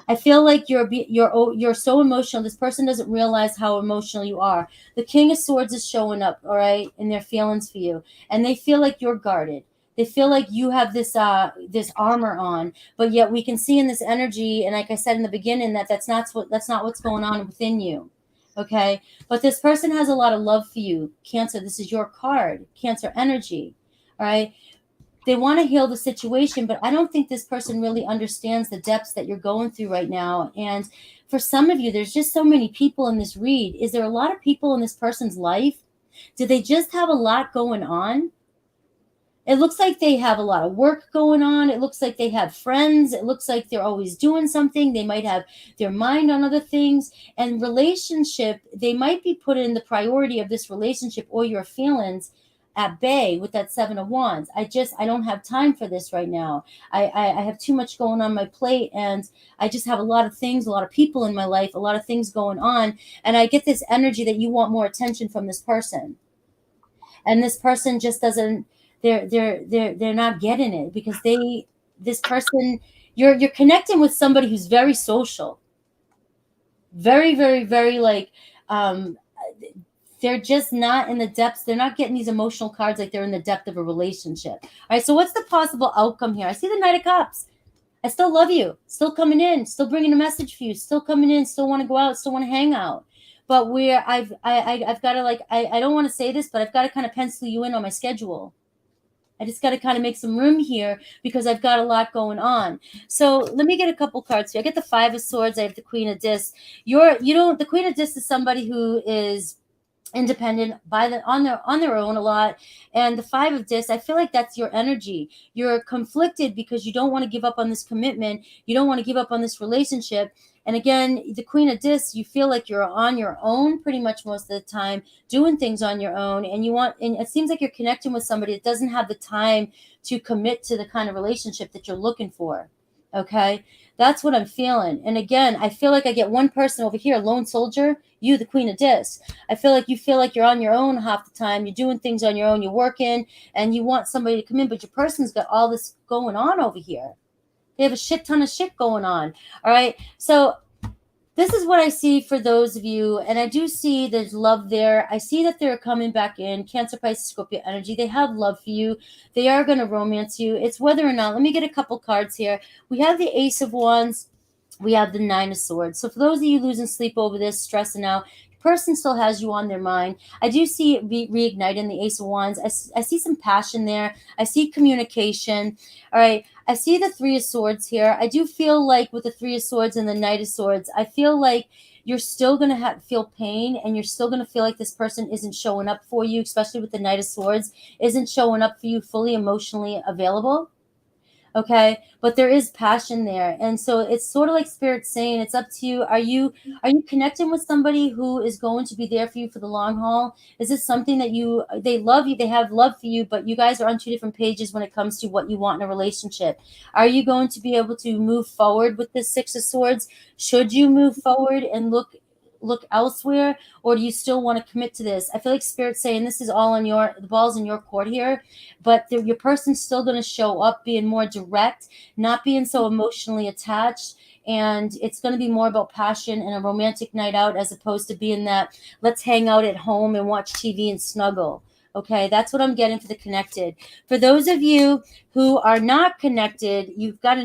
I feel like you're so emotional. This person doesn't realize how emotional you are. The King of Swords is showing up, all right, in their feelings for you, and they feel like you're guarded. They feel like you have this armor on, but yet we can see in this energy, and like I said in the beginning, that's not what's going on within you. Okay, but this person has a lot of love for you, Cancer. This is your card, Cancer energy. All right. They want to heal the situation, but I don't think this person really understands the depths that you're going through right now. And for some of you, there's just so many people in this read. Is there a lot of people in this person's life? Do they just have a lot going on? It looks like they have a lot of work going on. It looks like they have friends. It looks like they're always doing something. They might have their mind on other things. And relationship, they might be putting the priority of this relationship or your feelings at bay with that 7 of Wands. I don't have time for this right now. I have too much going on my plate, and I just have a lot of things, a lot of people in my life, a lot of things going on. And I get this energy that you want more attention from this person. And this person just doesn't, they're not getting it, because this person you're connecting with somebody who's very social, very, very, very like, they're just not in the depths. They're not getting these emotional cards like they're in the depth of a relationship. All right. So what's the possible outcome here? I see the Knight of Cups. I still love you. Still coming in. Still bringing a message for you. Still coming in. Still want to go out. Still want to hang out. But I've got to like, I don't want to say this, but I've got to kind of pencil you in on my schedule. I just got to kind of make some room here because I've got a lot going on. So let me get a couple cards here. I get the Five of Swords. I have the Queen of Discs. The Queen of Discs is somebody who is independent on their own a lot, and the Five of Discs, I feel like that's your energy. You're conflicted because you don't want to give up on this commitment, you don't want to give up on this relationship. And again, the Queen of Discs, you feel like you're on your own pretty much most of the time, doing things on your own, and it seems like you're connecting with somebody that doesn't have the time to commit to the kind of relationship that you're looking for. Okay, that's what I'm feeling. And again, I feel like I get one person over here, lone soldier, you, the Queen of Discs. I feel like you feel like you're on your own half the time. You're doing things on your own. You're working and you want somebody to come in, but your person's got all this going on over here. They have a shit ton of shit going on. All right. So this is what I see for those of you. And I do see there's love there. I see that they're coming back in. Cancer, Pisces, Scorpio energy. They have love for you. They are going to romance you. It's whether or not. Let me get a couple cards here. We have the Ace of Wands. We have the Nine of Swords. So for those of you losing sleep over this, stressing out, person still has you on their mind. I do see it reigniting the Ace of Wands. I see some passion there. I see communication. All right. I see the Three of Swords here. I do feel like with the Three of Swords and the Knight of Swords, I feel like you're still going to feel pain, and you're still going to feel like this person isn't showing up for you, especially with the Knight of Swords, isn't showing up for you fully emotionally available. Okay, but there is passion there, and so it's sort of like Spirit saying it's up to you. Are you connecting with somebody who is going to be there for you for the long haul? Is this something that they love you, they have love for you, but you guys are on two different pages when it comes to what you want in a relationship? Are you going to be able to move forward with this Six of Swords? Should you move forward and look elsewhere, or do you still want to commit to this? I feel like Spirit's saying this is all on the ball's in your court here, but your person's still going to show up being more direct, not being so emotionally attached, and it's going to be more about passion and a romantic night out as opposed to being that let's hang out at home and watch TV and snuggle. Okay, that's what I'm getting for the connected. For those of you who are not connected, you've got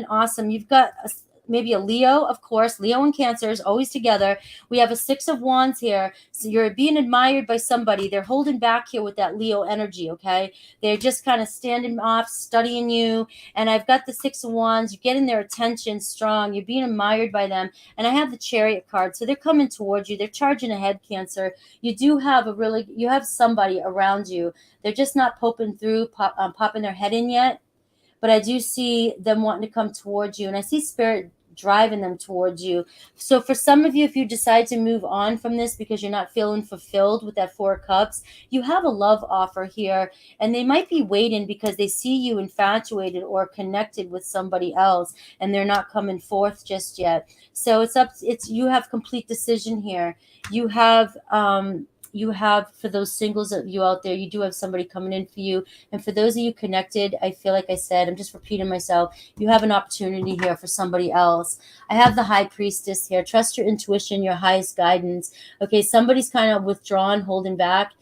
maybe a Leo, of course. Leo and Cancer is always together. We have a Six of Wands here. So you're being admired by somebody. They're holding back here with that Leo energy, okay? They're just kind of standing off, studying you. And I've got the Six of Wands. You're getting their attention strong. You're being admired by them. And I have the Chariot card. So they're coming towards you. They're charging ahead, Cancer. You do have you have somebody around you. They're just not popping their head in yet. But I do see them wanting to come towards you. And I see Spirit driving them towards you. So for some of you, if you decide to move on from this because you're not feeling fulfilled with that Four of Cups, you have a love offer here, and they might be waiting because they see you infatuated or connected with somebody else, and they're not coming forth just yet. So you have complete decision here. You have for those singles of you out there, you do have somebody coming in for you. And for those of you connected, I feel like I said, I'm just repeating myself, you have an opportunity here for somebody else. I have the High Priestess here. Trust your intuition, your highest guidance. Okay, somebody's kind of withdrawn, holding back.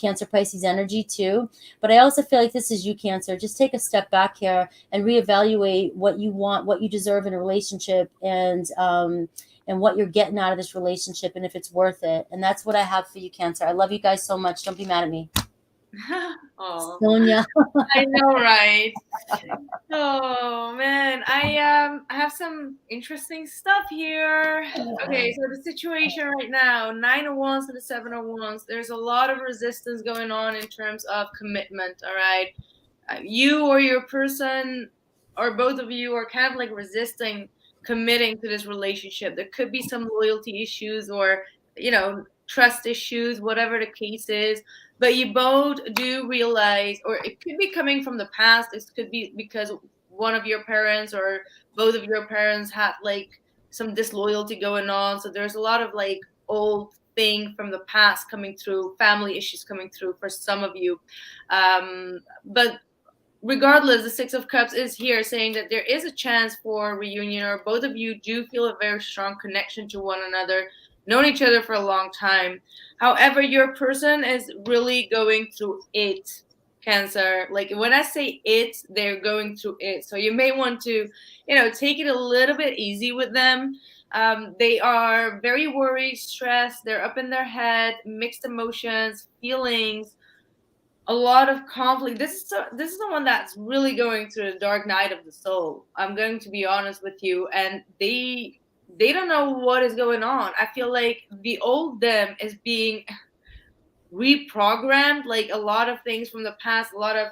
Cancer, Pisces energy too. But I also feel like this is you, Cancer. Just take a step back here and reevaluate what you want, what you deserve in a relationship, and what you're getting out of this relationship, and if it's worth it. And that's what I have for you, Cancer. I love you guys so much. Don't be mad at me. Oh, Sonia. I know, right? Oh man, I have some interesting stuff here. Okay, so the situation right now, Nine of Wands and the Seven of Wands. There's a lot of resistance going on in terms of commitment. All right, you or your person, or both of you, are kind of like resisting committing to this relationship. There could be some loyalty issues, or trust issues, whatever the case is. But you both do realize, or it could be coming from the past. This could be because one of your parents or both of your parents had like some disloyalty going on. So there's a lot of like old thing from the past coming through, family issues coming through for some of you. But regardless, the Six of Cups is here saying that there is a chance for reunion, or both of you do feel a very strong connection to one another, known each other for a long time. However, your person is really going through it, Cancer. Like when I say it, they're going through it. So you may want to, take it a little bit easy with them. They are very worried, stressed. They're up in their head, mixed emotions, feelings, a lot of conflict. This is the one that's really going through the dark night of the soul. I'm going to be honest with you, and they don't know what is going on. I feel like the old them is being reprogrammed, like a lot of things from the past, a lot of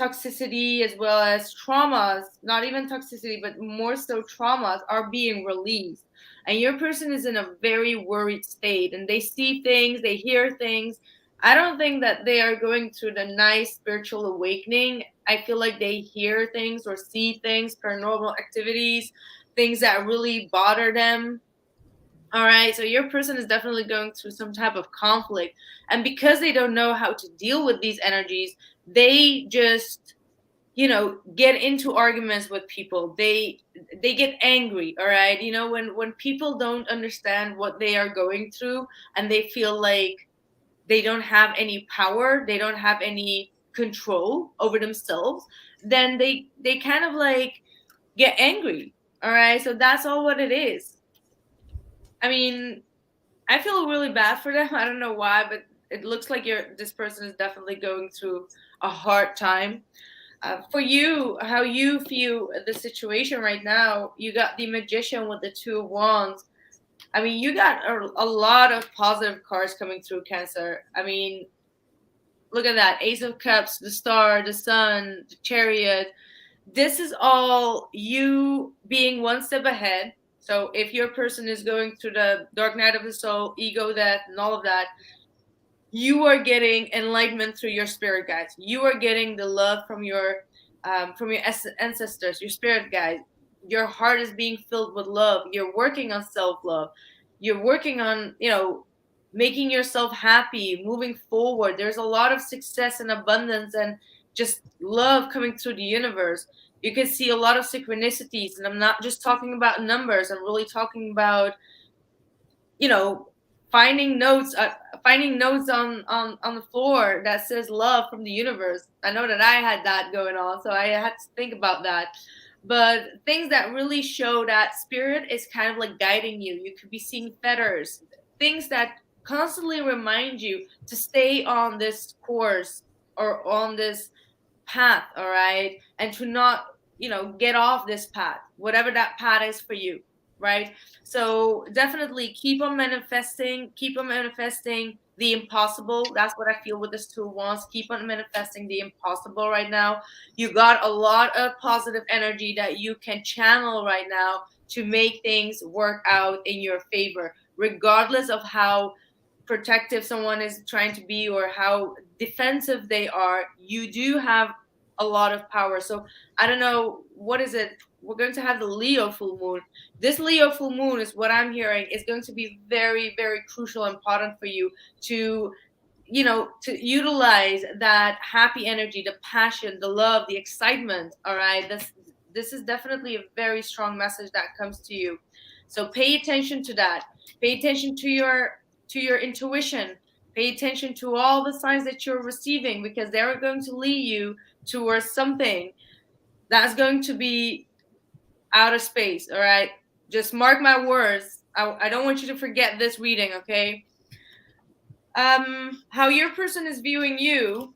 toxicity as well as traumas, not even toxicity, but more so traumas are being released. And your person is in a very worried state, and they see things, they hear things. I don't think that they are going through the nice spiritual awakening. I feel like they hear things or see things, paranormal activities, things that really bother them. All right, so your person is definitely going through some type of conflict. And because they don't know how to deal with these energies, they just, get into arguments with people. They get angry, all right? When people don't understand what they are going through and they feel like they don't have any power, they don't have any control over themselves, then they kind of like get angry, all right? So that's all what it is. I mean, I feel really bad for them. I don't know why, but it looks like this person is definitely going through a hard time. For you, how you feel the situation right now, you got the Magician with the Two of Wands. I mean, you got a lot of positive cards coming through, Cancer. I mean, look at that. Ace of Cups, the Star, the Sun, the Chariot. This is all you being one step ahead. So if your person is going through the dark night of the soul, ego death, and all of that, you are getting enlightenment through your spirit guides. You are getting the love from your ancestors, your spirit guides. Your heart is being filled with love. You're working on self-love. You're working on, making yourself happy, moving forward. There's a lot of success and abundance and just love coming through the universe. You can see a lot of synchronicities, and I'm not just talking about numbers. I'm really talking about, finding notes on the floor that says love from the universe. I know that I had that going on, so I had to think about that. But things that really show that spirit is kind of like guiding you. You could be seeing feathers, things that constantly remind you to stay on this course or on this path, all right? And to not, get off this path, whatever that path is for you, right? So definitely keep on manifesting the impossible. That's what I feel with this Two of Wands. Keep on manifesting the impossible right now. You got a lot of positive energy that you can channel right now to make things work out in your favor, regardless of how protective someone is trying to be or how defensive they are. You do have a lot of power. So I don't know, what is it? We're going to have the Leo full moon. This Leo full moon is what I'm hearing is going to be very, very crucial and important for you to, to utilize that happy energy, the passion, the love, the excitement. All right. This is definitely a very strong message that comes to you. So pay attention to that. Pay attention to your intuition. Pay attention to all the signs that you're receiving, because they're going to lead you towards something that's going to be out of space. All right, just mark my words. I don't want you to forget this reading, okay? How your person is viewing you,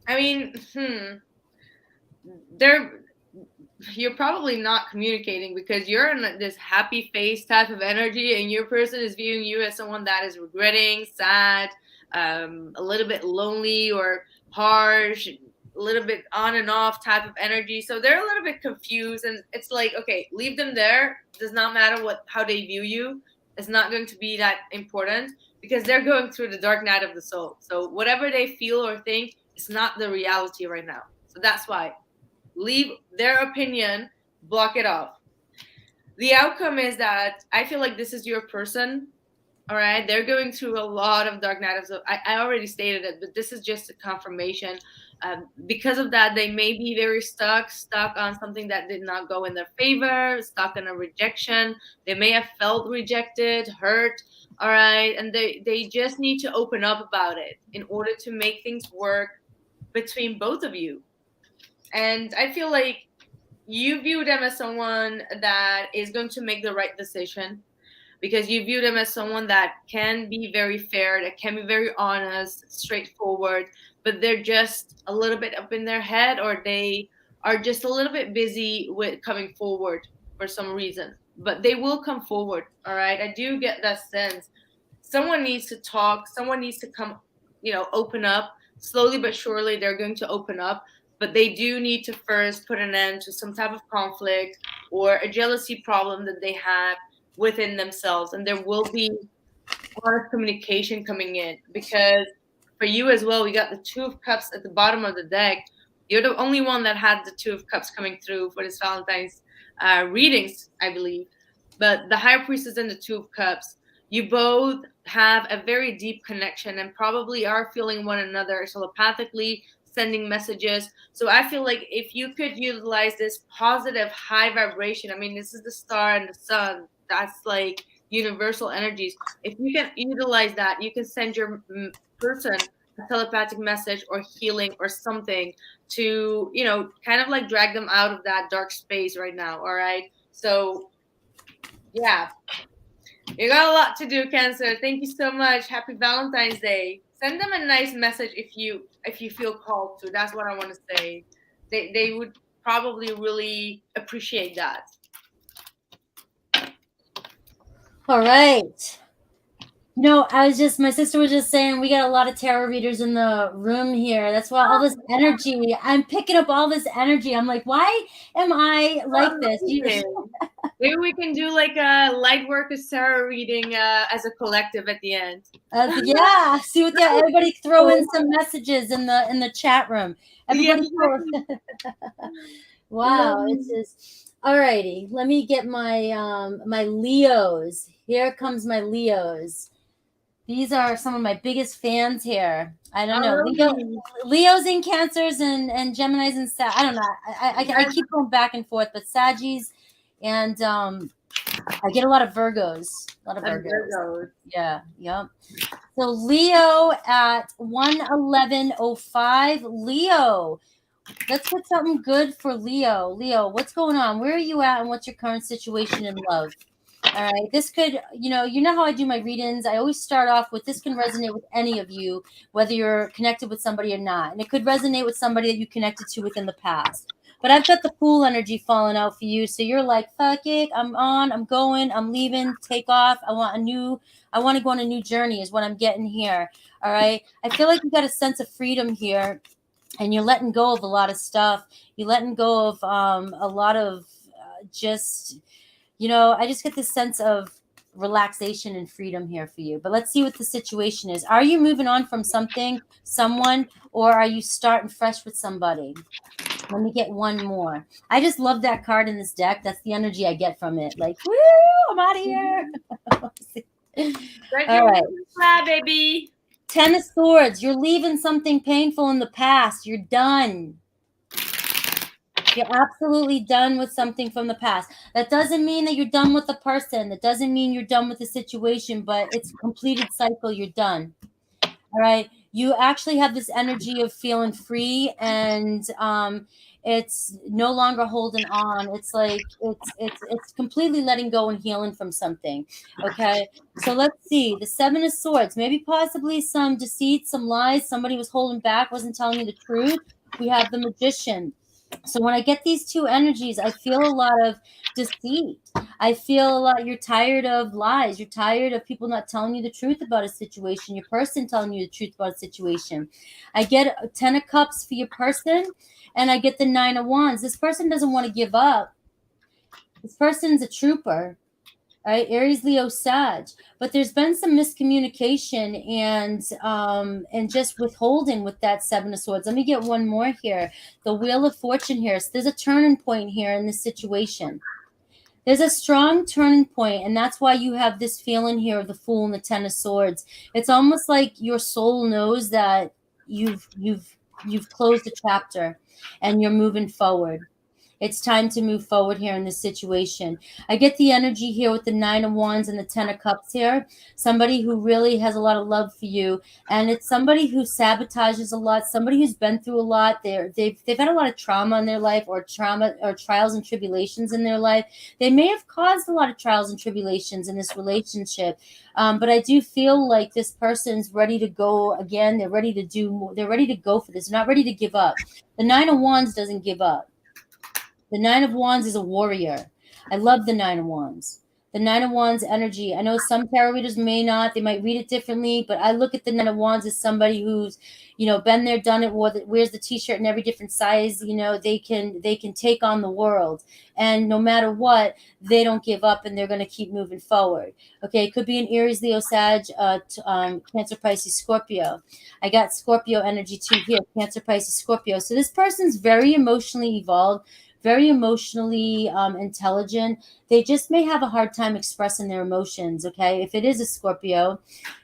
I mean, you're probably not communicating because you're in this happy face type of energy, and your person is viewing you as someone that is regretting, sad, a little bit lonely or harsh, a little bit on and off type of energy. So they're a little bit confused, and it's like, okay, leave them there. Does not matter how they view you. It's not going to be that important because they're going through the dark night of the soul. So whatever they feel or think is not the reality right now. So that's why. Leave their opinion, block it off. The outcome is that I feel like this is your person. All right, they're going through a lot of dark night. So I already stated it, but this is just a confirmation. Because of that, they may be very stuck on something that did not go in their favor, stuck in a rejection. They may have felt rejected, hurt, all right, and they just need to open up about it in order to make things work between both of you. And I feel like you view them as someone that is going to make the right decision, because you view them as someone that can be very fair, that can be very honest, straightforward, but they're just a little bit up in their head, or they are just a little bit busy with coming forward for some reason. But they will come forward, all right? I do get that sense. Someone needs to talk, someone needs to come, open up. Slowly but surely, they're going to open up, but they do need to first put an end to some type of conflict or a jealousy problem that they have within themselves. And there will be a lot of communication coming in, because for you as well, we got the Two of Cups at the bottom of the deck. You're the only one that had the Two of Cups coming through for this Valentine's readings, I believe. But the High Priestess and the Two of Cups, you both have a very deep connection and probably are feeling one another telepathically, sending messages. So I feel like if you could utilize this positive high vibration, I mean, this is the star and the sun, that's like universal energies. If you can utilize that, you can send your person a telepathic message or healing or something to, kind of like drag them out of that dark space right now. All right. So yeah, you got a lot to do, Cancer. Thank you so much. Happy Valentine's Day. Send them a nice message if you feel called to. That's what I want to say. They would probably really appreciate that. All right. My sister was just saying we got a lot of tarot readers in the room here. That's why all this energy, I'm picking up all this energy. I'm like, why am I like this? Maybe we can do like a light work of tarot reading as a collective at the end. Yeah, see what everybody throw in some messages in the chat room. Everybody Wow, it's just alrighty. Let me get my my Leos. Here comes my Leos. These are some of my biggest fans here. I don't know. Leos and Cancers and Geminis and I don't know. I keep going back and forth, but Saggies and I get a lot of Virgos. A lot of Virgos. Yeah, yep. So Leo at 111.05. Leo. Let's put something good for Leo. Leo, what's going on? Where are you at and what's your current situation in love? All right. This could, you know how I do my readings. I always start off with this can resonate with any of you, whether you're connected with somebody or not. And it could resonate with somebody that you connected to within the past. But I've got the Fool energy falling out for you. So you're like, fuck it. I'm on. I'm going. I'm leaving. Take off. I want to go on a new journey is what I'm getting here. All right. I feel like you got a sense of freedom here. And you're letting go of a lot of stuff. You're letting go of a lot of just, I just get this sense of relaxation and freedom here for you. But let's see what the situation is. Are you moving on from someone, or are you starting fresh with somebody? Let me get one more. I just love that card in this deck. That's the energy I get from it. Like, woo, I'm out of here. All right. Bye, baby. 10 of Swords. You're leaving something painful in the past. You're done. You're absolutely done with something from the past. That doesn't mean that you're done with the person. That doesn't mean you're done with the situation, but it's a completed cycle. You're done. All right. You actually have this energy of feeling free, and it's no longer holding on. It's like it's completely letting go and healing from something. Okay. So let's see. The 7 of Swords, maybe possibly some deceit, some lies. Somebody was holding back, wasn't telling you the truth. We have the Magician. So when I get these two energies, I feel a lot of deceit. I feel a lot, you're tired of lies. You're tired of people not telling you the truth about a situation. Your person telling you the truth about a situation. I get a 10 of Cups for your person, and I get the 9 of Wands. This person doesn't want to give up. This person's a trooper. Right, Aries, Leo, Sag, but there's been some miscommunication and just withholding with that 7 of Swords. Let me get one more here. The Wheel of Fortune here. So there's a turning point here in this situation. There's a strong turning point, and that's why you have this feeling here of the Fool and the 10 of Swords. It's almost like your soul knows that you've you've closed a chapter and you're moving forward. It's time to move forward here in this situation. I get the energy here with the 9 of Wands and the 10 of Cups here. Somebody who really has a lot of love for you. And it's somebody who sabotages a lot, somebody who's been through a lot. They've had a lot of trauma in their life, or trials and tribulations in their life. They may have caused a lot of trials and tribulations in this relationship. But I do feel like this person's ready to go again. They're ready to do more. They're ready to go for this. They're not ready to give up. The 9 of Wands doesn't give up. The 9 of Wands is a warrior. I love the 9 of Wands. The 9 of Wands energy. I know some tarot readers may not. They might read it differently, but I look at the 9 of Wands as somebody who's, been there, done it, wears the t-shirt in every different size. They can take on the world. And no matter what, they don't give up, and they're going to keep moving forward. Okay, it could be an Aries, Leo, Sag, Cancer, Pisces, Scorpio. I got Scorpio energy too here, Cancer, Pisces, Scorpio. So this person's very emotionally evolved, very emotionally intelligent. They just may have a hard time expressing their emotions. Okay, if it is a Scorpio,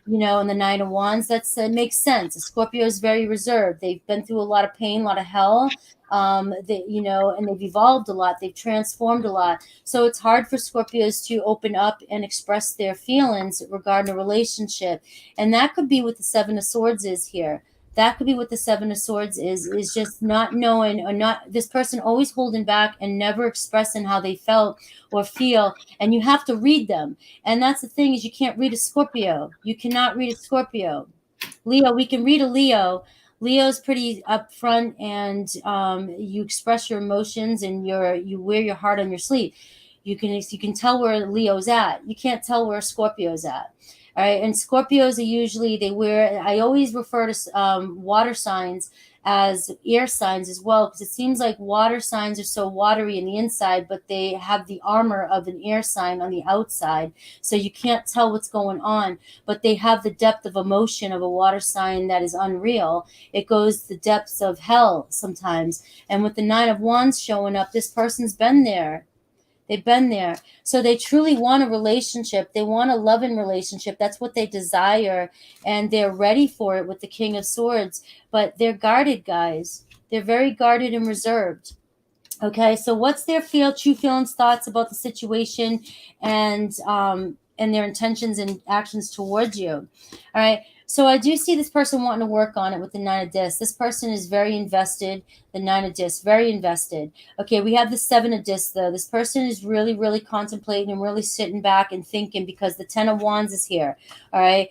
and the 9 of Wands, it makes sense. A Scorpio is very reserved. They've been through a lot of pain, a lot of hell. And they've evolved a lot. They've transformed a lot. So it's hard for Scorpios to open up and express their feelings regarding a relationship. And that could be what the 7 of Swords is here. That could be what the 7 of Swords is just not knowing, or not, this person always holding back and never expressing how they felt or feel. And you have to read them. And that's the thing, is you can't read a Scorpio. You cannot read a Scorpio. Leo, we can read a Leo. Leo's pretty upfront, and you express your emotions, and you wear your heart on your sleeve. You can tell where Leo's at. You can't tell where Scorpio's at. All right, and Scorpios are usually, I always refer to water signs as air signs as well, because it seems like water signs are so watery in the inside, but they have the armor of an air sign on the outside, so you can't tell what's going on, but they have the depth of emotion of a water sign that is unreal. It goes to the depths of hell sometimes. And with the 9 of Wands showing up, this person's been there. They've been there. So they truly want a relationship. They want a loving relationship. That's what they desire. And they're ready for it with the King of Swords. But they're guarded, guys. They're very guarded and reserved. Okay, so what's their true feelings, thoughts about the situation, and their intentions and actions towards you? All right. So I do see this person wanting to work on it with the 9 of Discs. This person is very invested. The 9 of Discs, very invested. Okay, we have the 7 of Discs, though. This person is really, really contemplating and really sitting back and thinking, because the 10 of Wands is here. All right.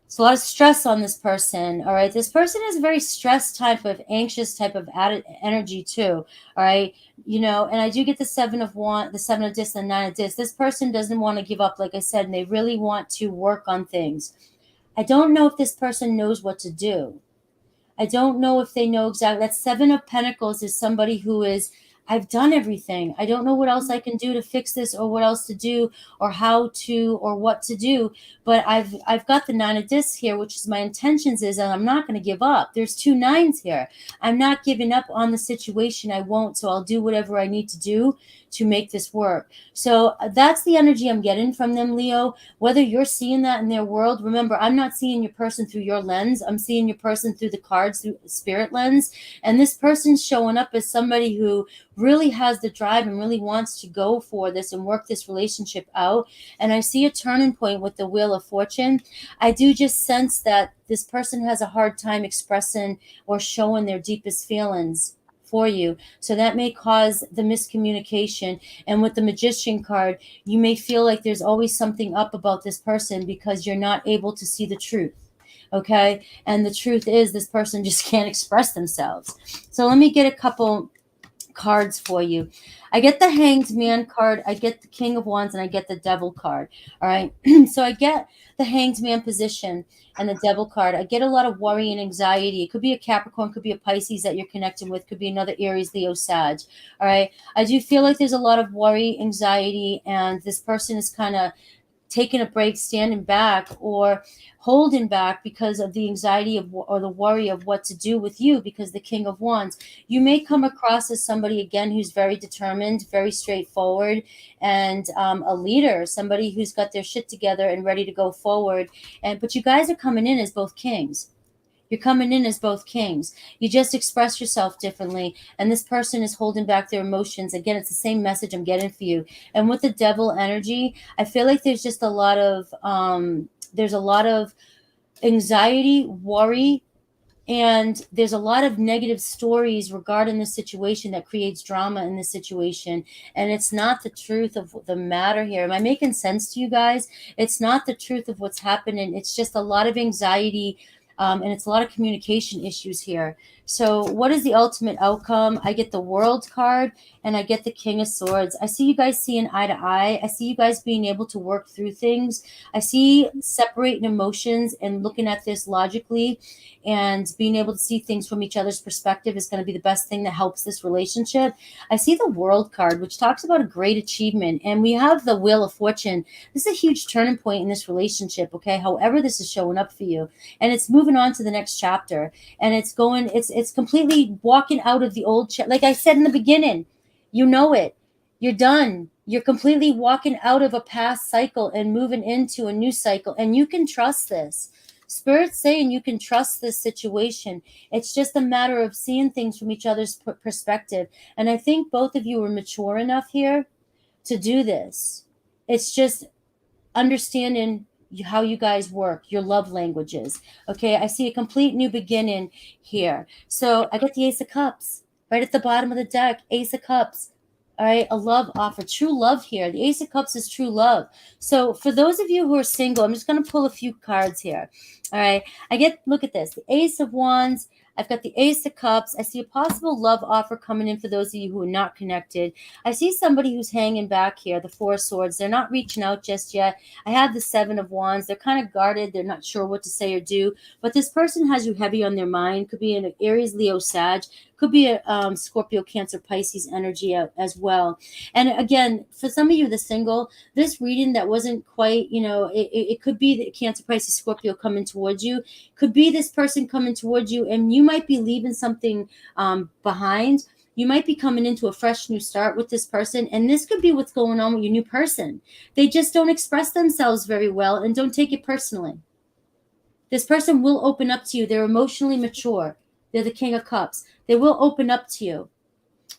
It's a lot of stress on this person. All right. This person is a very stressed type of, anxious type of energy too. All right. And I do get the 7 of Discs and the 9 of Discs. This person doesn't want to give up, like I said, and they really want to work on things. I don't know if this person knows what to do. I don't know if they know exactly. That 7 of Pentacles is somebody who is, I've done everything. I don't know what else I can do to fix this, or what else to do, or how to, or what to do. But I've got the 9 of Discs here, which is my intentions is, and I'm not going to give up. There's 2 9s here. I'm not giving up on the situation. I won't. So I'll do whatever I need to do to make this work. So that's the energy I'm getting from them, Leo. Whether you're seeing that in their world, remember, I'm not seeing your person through your lens. I'm seeing your person through the cards, through the spirit lens. And this person's showing up as somebody who really has the drive and really wants to go for this and work this relationship out. And I see a turning point with the Wheel of Fortune. I do just sense that this person has a hard time expressing or showing their deepest feelings for you. So that may cause the miscommunication. And with the Magician card, you may feel like there's always something up about this person because you're not able to see the truth. Okay. And the truth is, this person just can't express themselves. So let me get a couple cards for you. I get the Hanged Man card, I get the King of Wands, and I get the Devil card. All right. So I get the Hanged Man position and the Devil card. I get a lot of worry and anxiety. It could be a Capricorn, could be a Pisces that you're connecting with, could be another Aries, Leo, Sag. All right. I do feel like there's a lot of worry, anxiety, and this person is kind of taking a break, standing back, or holding back because of the anxiety of, or the worry of what to do with you, because the King of Wands, you may come across as somebody, again, who's very determined, very straightforward, and a leader, somebody who's got their shit together and ready to go forward. But you guys are coming in as both kings. You're coming in as both kings. You just express yourself differently, and this person is holding back their emotions. Again, it's the same message I'm getting for you. And with the devil energy, I feel like there's just a lot of anxiety, worry, and there's a lot of negative stories regarding the situation that creates drama in this situation. And it's not the truth of the matter here. Am I making sense to you guys? It's not the truth of what's happening. It's just a lot of anxiety, and it's a lot of communication issues here. So what is the ultimate outcome? I get the World card, and I get the King of Swords. I see you guys seeing eye to eye. I see you guys being able to work through things. I see separating emotions and looking at this logically, and being able to see things from each other's perspective is going to be the best thing that helps this relationship. I see the World card, which talks about a great achievement, and we have the Wheel of Fortune. This is a huge turning point in this relationship, okay? However this is showing up for you, and it's moving on to the next chapter, and it's completely walking out of the old like I said in the beginning. You know it. You're done. You're completely walking out of a past cycle and moving into a new cycle, and you can trust this. Spirit's saying you can trust this situation. It's just a matter of seeing things from each other's perspective. And I think both of you are mature enough here to do this. It's just understanding how you guys work, your love languages. Okay, I see a complete new beginning here. So I got the Ace of Cups right at the bottom of the deck. Ace of Cups. All right, a love offer, true love here. The Ace of Cups is true love. So for those of you who are single, I'm just going to pull a few cards here. All right, look at this, the Ace of Wands. I've got the Ace of Cups. I see a possible love offer coming in for those of you who are not connected. I see somebody who's hanging back here, the Four of Swords. They're not reaching out just yet. I have the Seven of Wands. They're kind of guarded. They're not sure what to say or do. But this person has you heavy on their mind. Could be an Aries, Leo, Sag. Could be a Scorpio, Cancer, Pisces energy as well. And again, for some of you, the single, this reading that wasn't quite, it could be the Cancer, Pisces, Scorpio coming towards you. Could be this person coming towards you, and you might be leaving something behind. You might be coming into a fresh new start with this person, and this could be what's going on with your new person. They just don't express themselves very well, and don't take it personally. This person will open up to you. They're emotionally mature. They're the King of Cups. They will open up to you.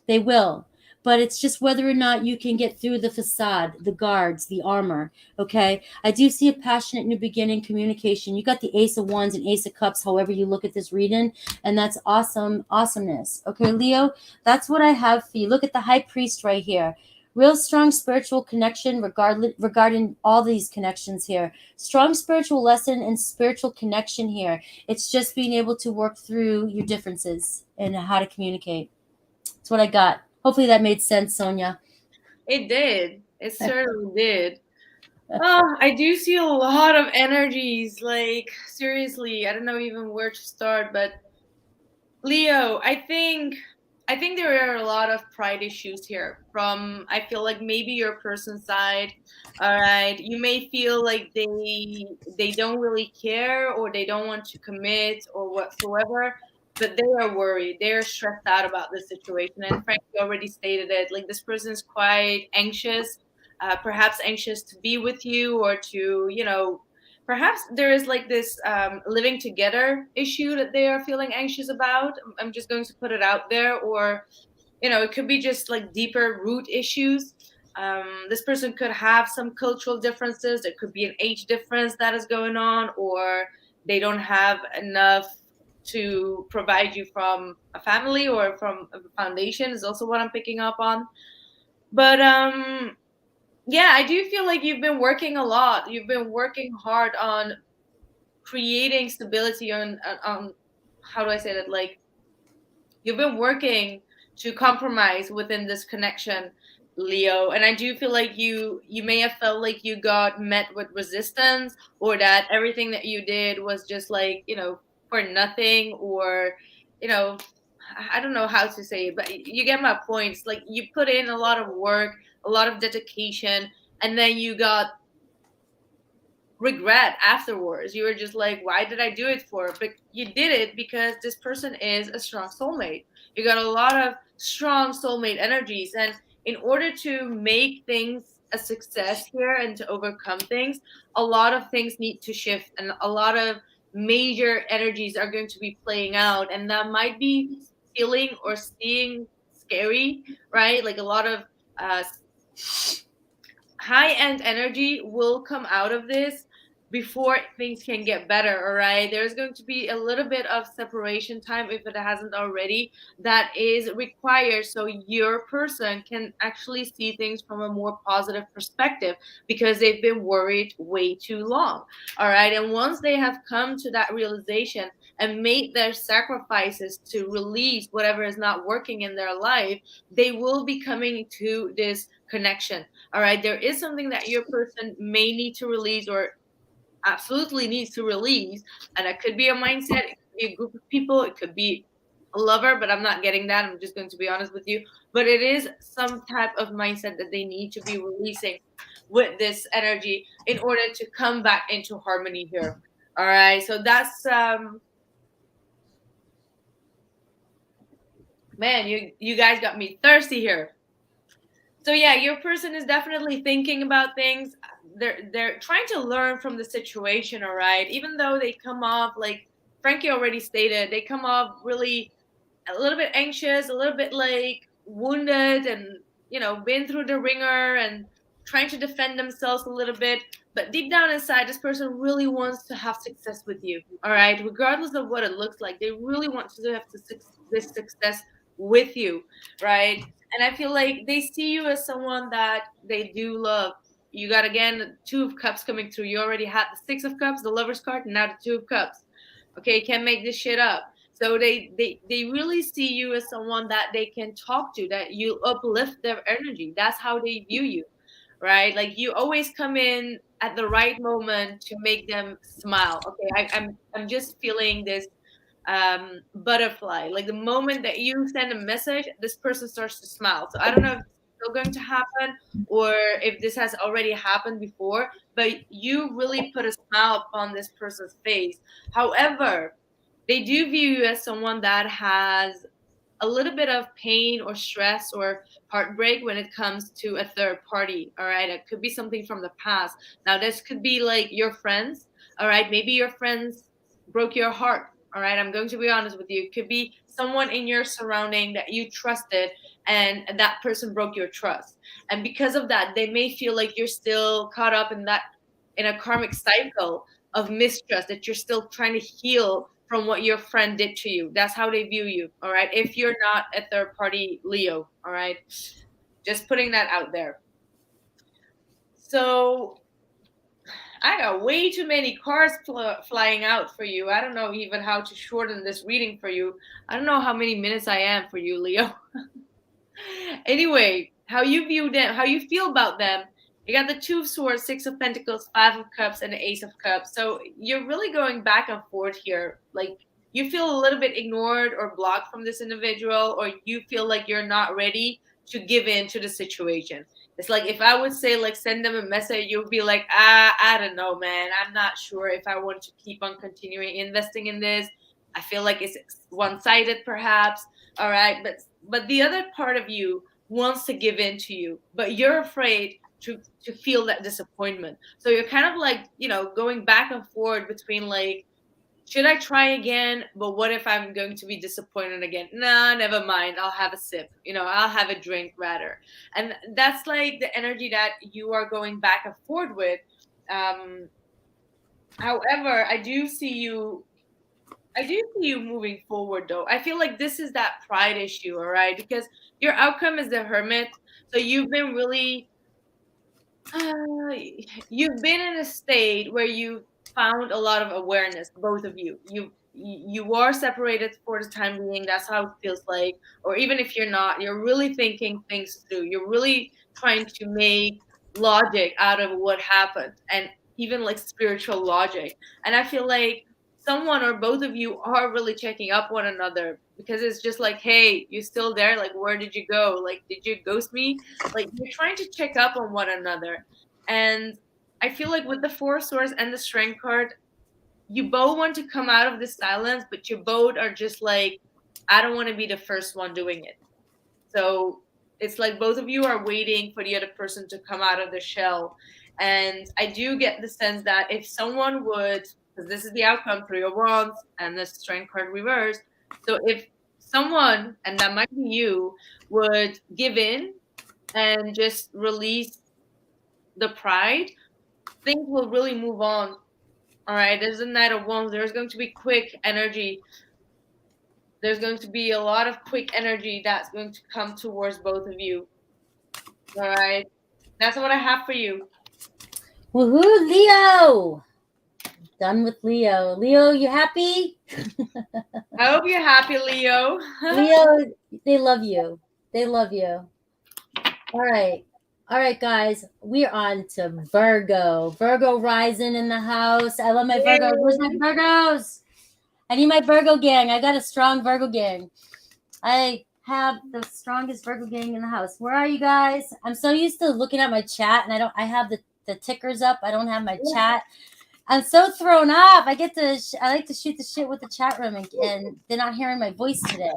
They will. But it's just whether or not you can get through the facade, the guards, the armor, okay? I do see a passionate new beginning, communication. You got the Ace of Wands and Ace of Cups, however you look at this reading, and that's awesomeness. Okay, Leo, that's what I have for you. Look at the High Priest right here. Real strong spiritual connection regarding all these connections here. Strong spiritual lesson and spiritual connection here. It's just being able to work through your differences and how to communicate. That's what I got. Hopefully that made sense, Sonia. It did. It certainly did. Oh, I do see a lot of energies. Like, seriously, I don't know even where to start. But Leo, I think there are a lot of pride issues here. I feel like maybe your person's side. All right, you may feel like they don't really care, or they don't want to commit or whatsoever. But they are worried. They're stressed out about the situation. And Frank already stated it. Like, this person is quite anxious, perhaps anxious to be with you, or to, perhaps there is like this living together issue that they are feeling anxious about. I'm just going to put it out there. Or, it could be just like deeper root issues. This person could have some cultural differences. There could be an age difference that is going on, or they don't have enough to provide you from a family or from a foundation, is also what I'm picking up on. But yeah, I do feel like you've been working a lot. You've been working hard on creating stability, on how do I say that? Like, you've been working to compromise within this connection, Leo. And I do feel like you may have felt like you got met with resistance, or that everything that you did was just like, for nothing, or, I don't know how to say it, but you get my points. Like, you put in a lot of work, a lot of dedication, and then you got regret afterwards. You were just like, why did I do it for? But you did it because this person is a strong soulmate. You got a lot of strong soulmate energies, and in order to make things a success here and to overcome things, a lot of things need to shift, and a lot of major energies are going to be playing out, and that might be feeling or seeing scary, right? Like a lot of high-end energy will come out of this before things can get better. All right, there's going to be a little bit of separation time, if it hasn't already, that is required so your person can actually see things from a more positive perspective, because they've been worried way too long. All right, and once they have come to that realization and made their sacrifices to release whatever is not working in their life, they will be coming to this connection. All right, there is something that your person may need to release, or absolutely needs to release, and it could be a mindset, it could be a group of people, it could be a lover, but I'm not getting that. I'm just going to be honest with you. But it is some type of mindset that they need to be releasing with this energy in order to come back into harmony here. All right, so that's man, you guys got me thirsty here. So yeah, your person is definitely thinking about things. They're trying to learn from the situation, all right? Even though they come off, like Frankie already stated, they come off really a little bit anxious, a little bit like wounded, and been through the ringer and trying to defend themselves a little bit. But deep down inside, this person really wants to have success with you, all right? Regardless of what it looks like, they really want to have this success with you, right? And I feel like they see you as someone that they do love. You got, again, Two of Cups coming through. You already had the Six of Cups, the Lover's card, and now the Two of Cups. Okay, can't make this shit up. So they really see you as someone that they can talk to, that you uplift their energy. That's how they view you, right? Like, you always come in at the right moment to make them smile. Okay, I'm just feeling this butterfly. Like, the moment that you send a message, this person starts to smile. So I don't know if it's still going to happen or if this has already happened before, but you really put a smile upon this person's face. However, they do view you as someone that has a little bit of pain or stress or heartbreak when it comes to a third party. All right, it could be something from the past. Now, this could be like your friends. All right, maybe your friends broke your heart. All right, I'm going to be honest with you. It could be someone in your surrounding that you trusted, and that person broke your trust, and because of that, they may feel like you're still caught up in a karmic cycle of mistrust, that you're still trying to heal from what your friend did to you. That's how they view you, all right? If you're not a third party Leo, all right? Just putting that out there. So I got way too many cards flying out for you. I don't know even how to shorten this reading for you. I don't know how many minutes I am for you, Leo. Anyway, how you view them, how you feel about them. You got the Two of Swords, Six of Pentacles, Five of Cups, and the Ace of Cups. So you're really going back and forth here. Like, you feel a little bit ignored or blocked from this individual, or you feel like you're not ready to give in to the situation. It's like, if I would say, like, send them a message, you'll be like, I don't know, man. I'm not sure if I want to keep on continuing investing in this. I feel like it's one-sided, perhaps. All right. But the other part of you wants to give in to you, but you're afraid to feel that disappointment. So you're kind of like, going back and forth between, like, should I try again? But what if I'm going to be disappointed again? Nah, never mind. I'll have a sip. I'll have a drink rather. And that's like the energy that you are going back and forth with. However, I do see you moving forward, though. I feel like this is that pride issue, all right? Because your outcome is the Hermit. So you've been really, you've been in a state where you found a lot of awareness, both of you. You are separated for the time being. That's how it feels like. Or even if you're not, you're really thinking things through. You're really trying to make logic out of what happened, and even like spiritual logic. And I feel like someone or both of you are really checking up one another, because it's just like, hey, you still there? Like, where did you go? Like, did you ghost me? Like, you're trying to check up on one another. And I feel like with the Four of Swords and the Strength card, you both want to come out of this silence, but you both are just like, I don't want to be the first one doing it. So it's like both of you are waiting for the other person to come out of the shell. And I do get the sense that if someone would because this is the outcome, 3 of Wands and the Strength card reversed. So if someone, and that might be you, would give in and just release the pride, things will really move on. All right, there's a Knight of Wands. There's going to be quick energy. There's going to be a lot of quick energy that's going to come towards both of you. All right, that's what I have for you. Woohoo, Leo! Done with Leo. Leo, you happy? I hope you're happy, Leo. Leo, they love you. They love you. All right. All right, guys. We're on to Virgo. Virgo rising in the house. I love my Virgos. Where's my Virgos? I need my Virgo gang. I got a strong Virgo gang. I have the strongest Virgo gang in the house. Where are you guys? I'm so used to looking at my chat, and I have the tickers up. I don't have my chat. I'm so thrown off. I like to shoot the shit with the chat room, and they're not hearing my voice today.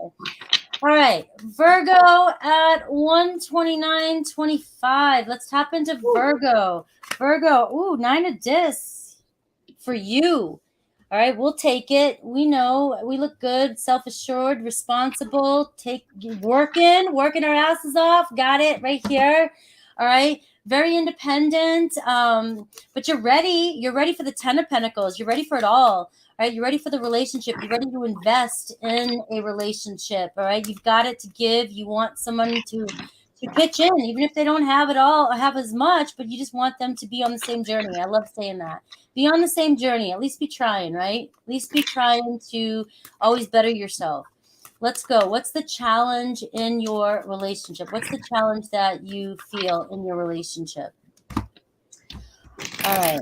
All right, Virgo at 129.25. Let's tap into Virgo. Virgo, ooh, 9 of discs for you. All right, we'll take it. We know we look good, self-assured, responsible, working our asses off. Got it right here. All right, very independent, but you're ready. You're ready for the 10 of Pentacles. You're ready for it all. All right, you're ready for the relationship. You're ready to invest in a relationship. All right, you've got it to give. You want someone to pitch in, even if they don't have it all or have as much, but you just want them to be on the same journey. I love saying that. Be on the same journey. At least be trying, right? At least be trying to always better yourself. Let's go. What's the challenge in your relationship? What's the challenge that you feel in your relationship? All right.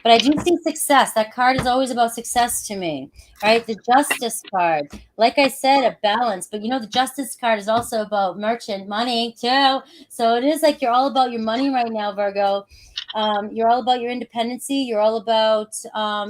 But I do see success. That card is always about success to me, right? The Justice card. Like I said, a balance. But, the Justice card is also about merchant money, too. So it is like you're all about your money right now, Virgo. You're all about your independency. You're all about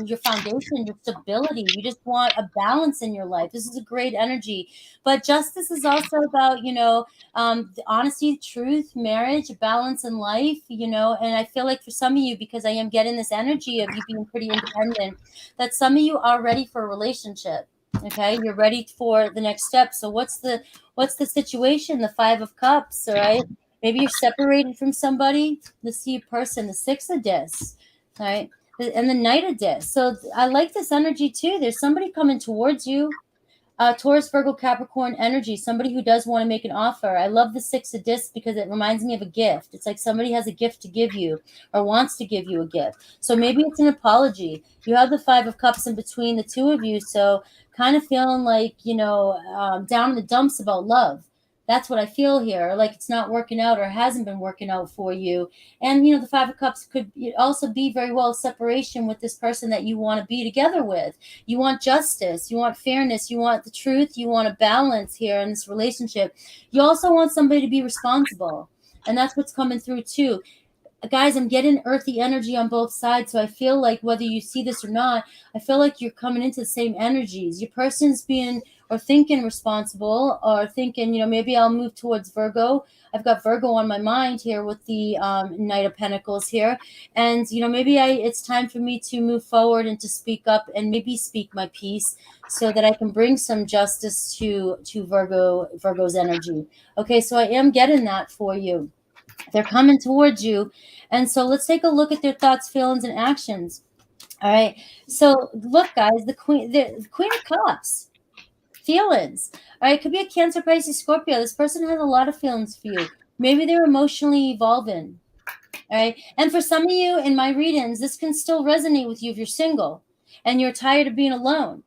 your foundation, your stability. You just want a balance in your life. This is a great energy. But justice is also about, the honesty, truth, marriage, balance in life, and I feel like for some of you, because I am getting this energy of you being pretty independent, that some of you are ready for a relationship. Okay, you're ready for the next step. So what's the situation? The 5 of Cups, all right? Maybe you're separated from somebody. The sea person, the 6 of discs, right? And the Knight of discs. So I like this energy too. There's somebody coming towards you. Taurus, Virgo, Capricorn energy. Somebody who does want to make an offer. I love the 6 of discs because it reminds me of a gift. It's like somebody has a gift to give you or wants to give you a gift. So maybe it's an apology. You have the 5 of Cups in between the two of you. So kind of feeling like, down in the dumps about love. That's what I feel here. Like it's not working out or hasn't been working out for you. And, the 5 of Cups could also be very well separation with this person that you want to be together with. You want justice. You want fairness. You want the truth. You want a balance here in this relationship. You also want somebody to be responsible. And that's what's coming through too. Guys, I'm getting earthy energy on both sides. So I feel like whether you see this or not, I feel like you're coming into the same energies. Your person's being or thinking responsible or thinking, maybe I'll move towards Virgo. I've got Virgo on my mind here with the Knight of Pentacles here. And, maybe it's time for me to move forward and to speak up and maybe speak my piece so that I can bring some justice to Virgo's energy. Okay, so I am getting that for you. They're coming towards you. And so let's take a look at their thoughts, feelings, and actions. All right. So look, guys, the Queen of Cups. Feelings. All right. It could be a Cancer, Pisces, Scorpio. This person has a lot of feelings for you. Maybe they're emotionally evolving. All right. And for some of you in my readings, this can still resonate with you if you're single and you're tired of being alone.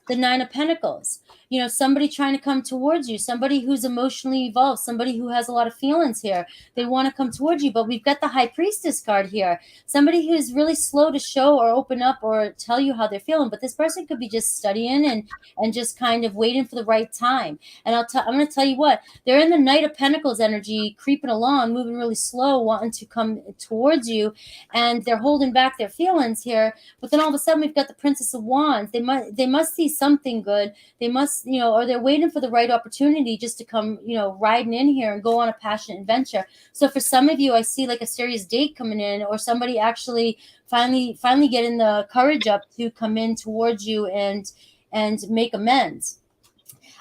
The 9 of Pentacles. Somebody trying to come towards you, somebody who's emotionally evolved, somebody who has a lot of feelings here. They want to come towards you, but we've got the High Priestess card here. Somebody who's really slow to show or open up or tell you how they're feeling, but this person could be just studying and just kind of waiting for the right time. And I'm going to tell you what, they're in the Knight of Pentacles energy, creeping along, moving really slow, wanting to come towards you, and they're holding back their feelings here. But then all of a sudden, we've got the Princess of Wands. They must see something good. They must wants, or they're waiting for the right opportunity just to come, riding in here and go on a passionate adventure. So for some of you, I see like a serious date coming in, or somebody actually finally getting the courage up to come in towards you and make amends.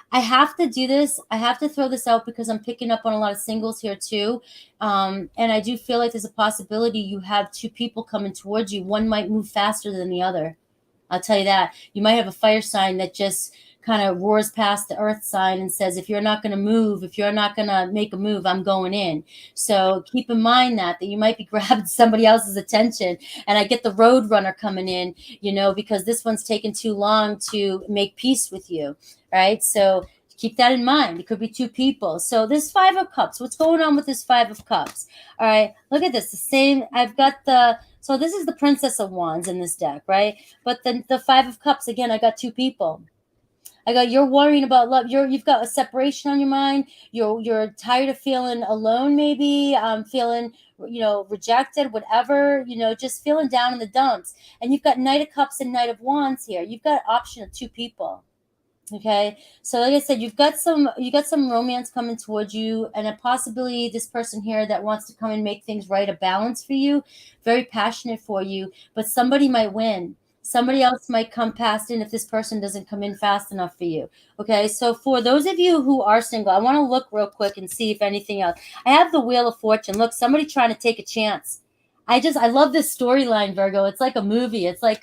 I have to do this. I have to throw this out because I'm picking up on a lot of singles here too. And I do feel like there's a possibility you have two people coming towards you. One might move faster than the other. I'll tell you that. You might have a fire sign that just kind of roars past the earth sign and says, if you're not going to move, if you're not going to make a move, I'm going in. So keep in mind that you might be grabbing somebody else's attention. And I get the road runner coming in, because this one's taken too long to make peace with you, right? So keep that in mind. It could be two people. So this Five of Cups, what's going on with this Five of Cups? All right, look at this. The same, I've got so this is the Princess of Wands in this deck, right? But the Five of Cups, again, I got two people. I got, you're worrying about love. You've got a separation on your mind. You're tired of feeling alone, maybe feeling, rejected, whatever, just feeling down in the dumps. And you've got Knight of Cups and Knight of Wands here. You've got an option of two people. Okay, so like I said, you got some romance coming towards you, and a possibility this person here that wants to come and make things right, a balance for you, very passionate for you, but somebody might win. Somebody else might come past in if this person doesn't come in fast enough for you. Okay, so for those of you who are single, I want to look real quick and see if anything else. I have the Wheel of Fortune. Look, somebody trying to take a chance. I love this storyline, Virgo. It's like a movie. It's like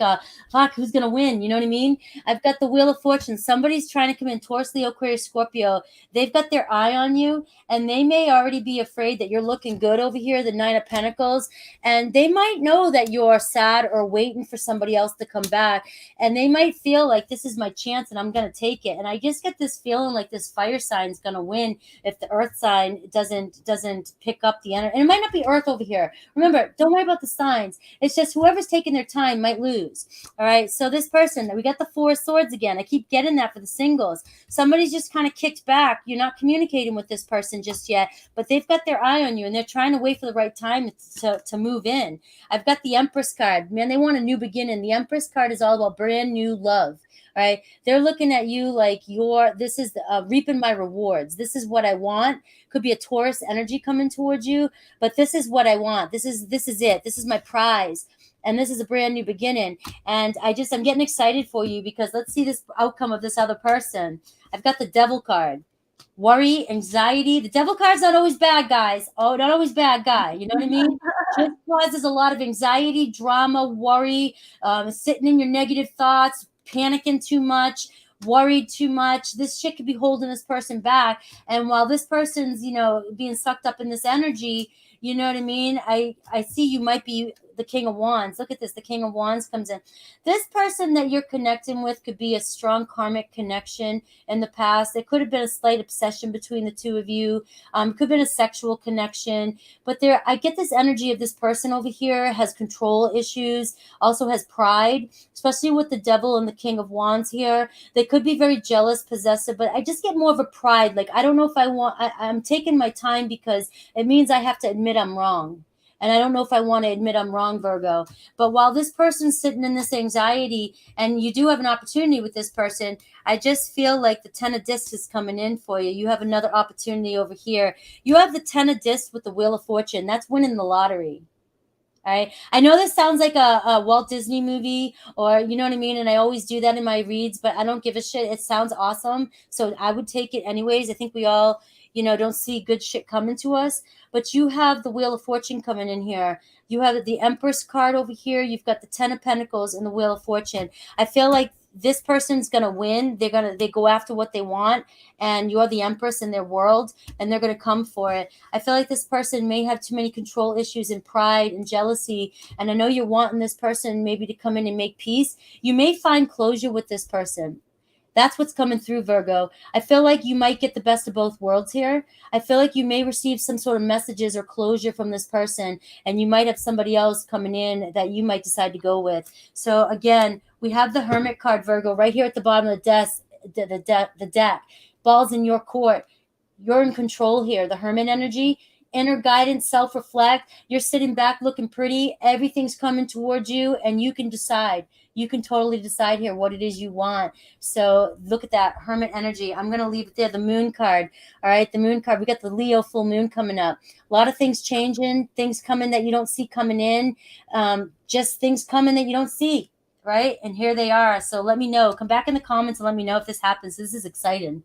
fuck, who's gonna win? You know what I mean? I've got the Wheel of Fortune. Somebody's trying to come in, Taurus, Leo, Aquarius, Scorpio. They've got their eye on you, and they may already be afraid that you're looking good over here, the Nine of Pentacles, and they might know that you're sad or waiting for somebody else to come back, and they might feel like this is my chance and I'm gonna take it. And I just get this feeling like this fire sign is gonna win if the earth sign doesn't pick up the energy. And it might not be earth over here. Remember, don't worry about the signs. It's just whoever's taking their time might lose. All right. So this person, we got the Four of Swords again. I keep getting that for the singles. Somebody's just kind of kicked back. You're not communicating with this person just yet, but they've got their eye on you and they're trying to wait for the right time to move in. I've got the Empress card. Man, they want a new beginning. The Empress card is all about brand new love. Right? They're looking at you like this is reaping my rewards. This is what I want. Could be a Taurus energy coming towards you, but this is what I want. This is it. This is my prize. And this is a brand new beginning. And I'm getting excited for you because let's see this outcome of this other person. I've got the Devil card. Worry, anxiety. The Devil card's not always bad, guys. Oh, not always bad guy. You know what I mean? Just causes a lot of anxiety, drama, worry, sitting in your negative thoughts, panicking too much, worried too much. This shit could be holding this person back. And while this person's, being sucked up in this energy, you know what I mean? I see you might be the King of Wands. Look at this. The King of Wands comes in. This person that you're connecting with could be a strong karmic connection in the past. There could have been a slight obsession between the two of you. Could have been a sexual connection. But I get this energy of this person over here has control issues, also has pride, especially with the Devil and the King of Wands here. They could be very jealous, possessive, but I just get more of a pride. Like, I don't know if I'm taking my time because it means I have to admit I'm wrong. And I don't know if I want to admit I'm wrong, Virgo. But while this person's sitting in this anxiety, and you do have an opportunity with this person, I just feel like the Ten of Discs is coming in for you. You have another opportunity over here. You have the Ten of Discs with the Wheel of Fortune. That's winning the lottery. All right. I know this sounds like a Walt Disney movie, or you know what I mean? And I always do that in my reads, but I don't give a shit. It sounds awesome. So I would take it anyways. I think we all, don't see good shit coming to us. But you have the Wheel of Fortune coming in here. You have the Empress card over here. You've got the Ten of Pentacles and the Wheel of Fortune. I feel like this person's going to win. They go after what they want, and you're the Empress in their world, and they're going to come for it. I feel like this person may have too many control issues and pride and jealousy, and I know you're wanting this person maybe to come in and make peace. You may find closure with this person. That's what's coming through, Virgo. I feel like you might get the best of both worlds here. I feel like you may receive some sort of messages or closure from this person, and you might have somebody else coming in that you might decide to go with. So again, we have the Hermit card, Virgo, right here at the bottom of the desk, the deck. Ball's in your court. You're in control here. The Hermit energy. inner guidance, self-reflect. You're sitting back looking pretty. Everything's coming towards you, and you can decide. You can totally decide here what it is you want. So look at that Hermit energy. I'm going to leave it there. The moon card. All right, the moon card. We got the Leo full moon coming up. A lot of things changing, things coming that you don't see coming in, just things coming that you don't see, right? And here they are. So let me know. Come back in the comments and let me know if this happens. This is exciting.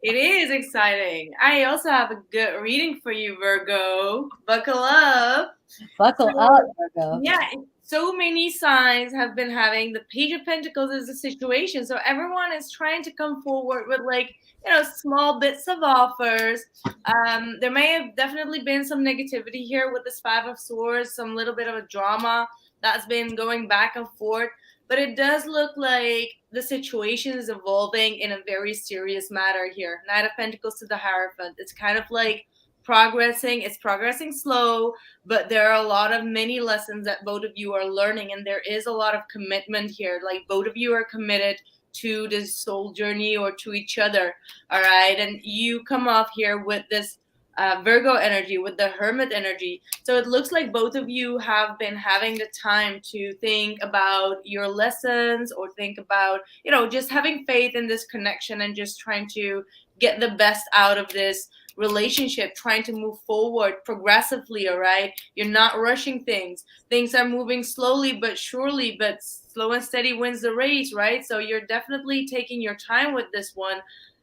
It is exciting. I also have a good reading for you, Virgo. Buckle up. Buckle up, Virgo. Yeah, so many signs have been having the Page of Pentacles as a situation. So everyone is trying to come forward with, like, you know, small bits of offers. There may have definitely been some negativity here with this Five of Swords, some little bit of a drama that's been going back and forth. But it does look like the situation is evolving in a very serious matter here. Knight of Pentacles to the Hierophant. It's kind of like progressing. It's progressing slow, but there are a lot of many lessons that both of you are learning, and there is a lot of commitment here. Like, both of you are committed to this soul journey or to each other. All right. And you come off here with this Virgo energy, with the Hermit energy. So it looks like both of you have been having the time to think about your lessons, or think about, you know, just having faith in this connection and just trying to get the best out of this relationship, trying to move forward progressively. All right. You're not rushing things. Things are moving slowly but surely, but slow and steady wins the race, right? So you're definitely taking your time with this one.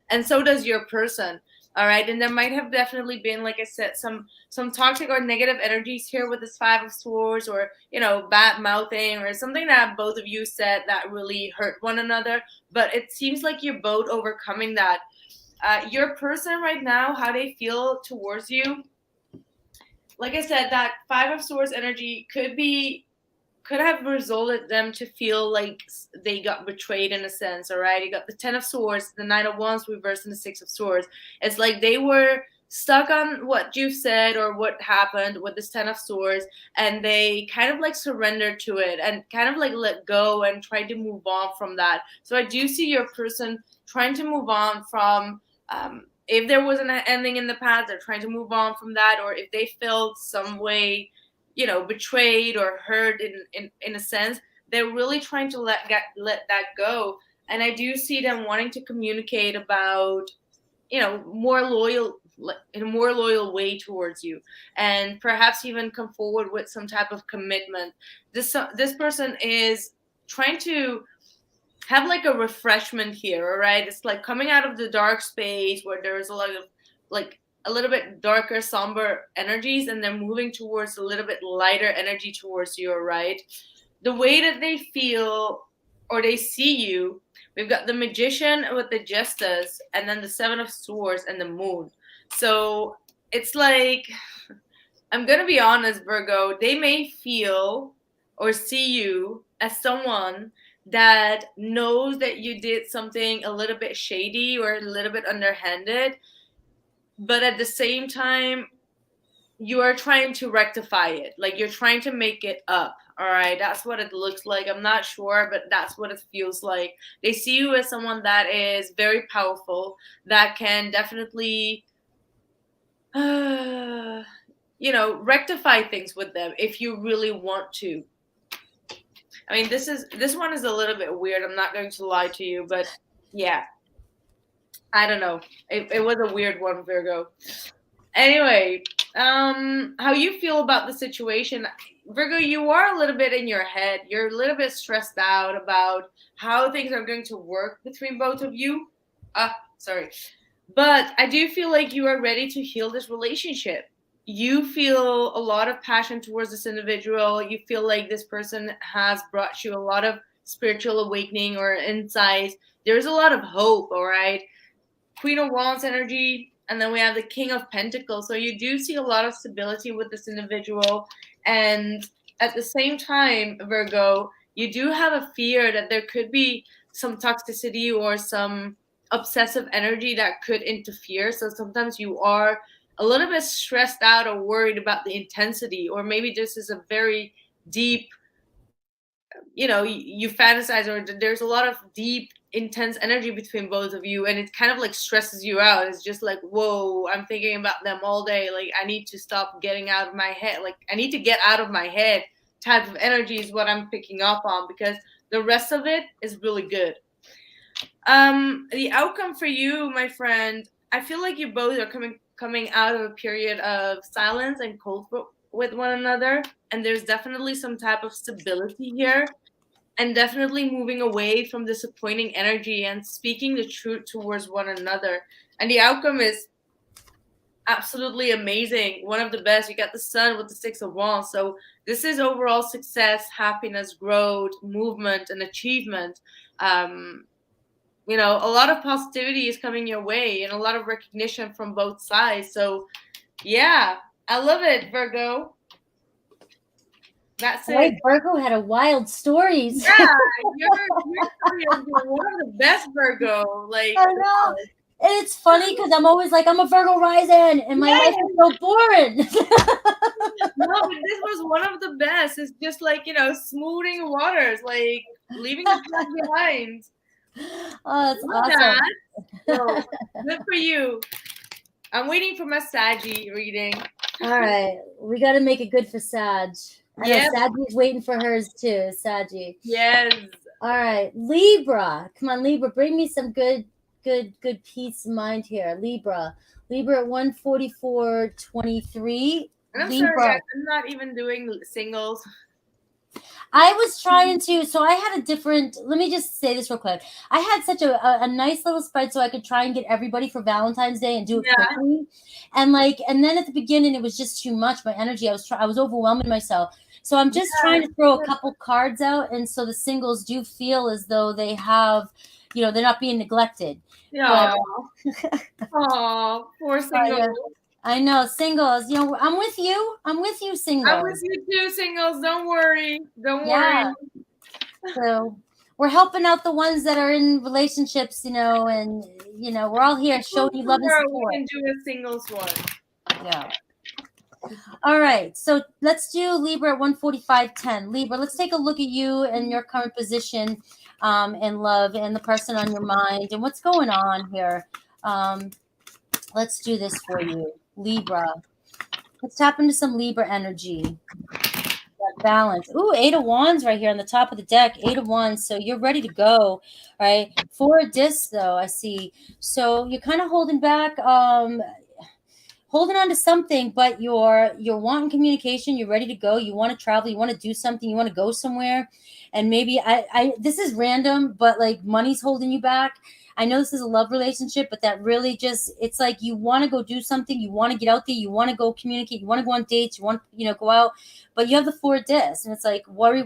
And so does your person. All right. And there might have definitely been, like I said, some toxic or negative energies here with this Five of Swords, or, you know, bad mouthing or something that both of you said that really hurt one another. But it seems like you're both overcoming that. Your person right now, how they feel towards you, like I said, that Five of Swords energy could have resulted them to feel like they got betrayed in a sense. All right, you got the Ten of Swords, the Nine of Wands reversed, and the Six of Swords. It's like they were stuck on what you've said or what happened with this Ten of Swords, and they kind of like surrendered to it and kind of like let go and tried to move on from that. So I do see your person trying to move on from, if there was an ending in the past, they're trying to move on from that, or if they felt some way, you know, betrayed or hurt in a sense, they're really trying to let that go. And I do see them wanting to communicate about, you know, in a more loyal way towards you, and perhaps even come forward with some type of commitment. This person is trying to have like a refreshment here. All right, it's like coming out of the dark space where there's a lot of like a little bit darker, somber energies, and they're moving towards a little bit lighter energy towards you. Right, the way that they feel or they see you, we've got the Magician with the Justice, and then the Seven of Swords and the Moon. So it's like, I'm gonna be honest, Virgo, they may feel or see you as someone that knows that you did something a little bit shady or a little bit underhanded, but at the same time, you are trying to rectify it. Like, you're trying to make it up. All right, that's what it looks like. I'm not sure, but that's what it feels like. They see you as someone that is very powerful, that can definitely, you know, rectify things with them if you really want to. I mean, this one is a little bit weird. I'm not going to lie to you, but yeah, I don't know. It was a weird one, Virgo. Anyway, how you feel about the situation, Virgo? You are a little bit in your head. You're a little bit stressed out about how things are going to work between both of you. Sorry, but I do feel like you are ready to heal this relationship. You feel a lot of passion towards this individual. You feel like this person has brought you a lot of spiritual awakening or insights. There's a lot of hope. All right, Queen of Wands energy. And then we have the King of Pentacles. So you do see a lot of stability with this individual. And at the same time, Virgo, you do have a fear that there could be some toxicity or some obsessive energy that could interfere. So sometimes you are a little bit stressed out or worried about the intensity, or maybe this is a very deep, you know, you fantasize, or there's a lot of deep intense energy between both of you, and it kind of like stresses you out. It's just like, whoa, I'm thinking about them all day. Like, I need to stop getting out of my head. Like, I need to get out of my head type of energy is what I'm picking up on, because the rest of it is really good. The outcome for you, my friend, I feel like you both are coming out of a period of silence and cold with one another, and there's definitely some type of stability here, and definitely moving away from disappointing energy and speaking the truth towards one another. And the outcome is absolutely amazing. One of the best. You got the Sun with the Six of Wands. So this is overall success, happiness, growth, movement, and achievement. You know, a lot of positivity is coming your way and a lot of recognition from both sides. So yeah, I love it, Virgo. That's it. Virgo had a wild stories. Yeah, your story is one of the best, Virgo. Like, I know. And it's funny because I'm always like, I'm a Virgo rising, and my life is so boring. No, but this was one of the best. It's just like, you know, smoothing waters, like leaving the past behind. Oh, that's awesome. So, good for you. I'm waiting for my Saggy reading. All right. We got to make it good for Sag. I know Saggy's waiting for hers too. Saggy. Yes. All right. Libra. Come on, Libra. Bring me some good peace of mind here. Libra at 144.23. I'm sorry, I'm not even doing singles. I was trying to, so I had a different, let me just say this real quick. I had such a nice little spread so I could try and get everybody for Valentine's Day and do it quickly. And then at the beginning, it was just too much. My energy, I was overwhelming myself. So I'm just trying to throw a couple cards out. And so the singles do feel as though they have, you know, they're not being neglected. Yeah. Oh, poor singles. I know, singles. You know, I'm with you. Singles. I'm with you too, singles. Don't worry. Worry. So we're helping out the ones that are in relationships, you know, and you know, we're all here showing you love and support. We can do a singles one. Yeah. All right. So let's do Libra at 145.10. Libra, let's take a look at you and your current position in love and the person on your mind and what's going on here. Let's do this for you. Libra. Let's tap into some Libra energy. That balance. Ooh, 8 of Wands right here on the top of the deck. 8 of Wands. So you're ready to go. Right. 4 of Discs, though, I see. So you're kind of holding back, holding on to something, but you're wanting communication. You're ready to go. You want to travel. You want to do something. You want to go somewhere. And maybe this is random, but like money's holding you back. I know this is a love relationship, but that really just, it's like you want to go do something. You want to get out there. You want to go communicate. You want to go on dates. You want, you know, go out, but you have the 4 of Discs and it's like worry.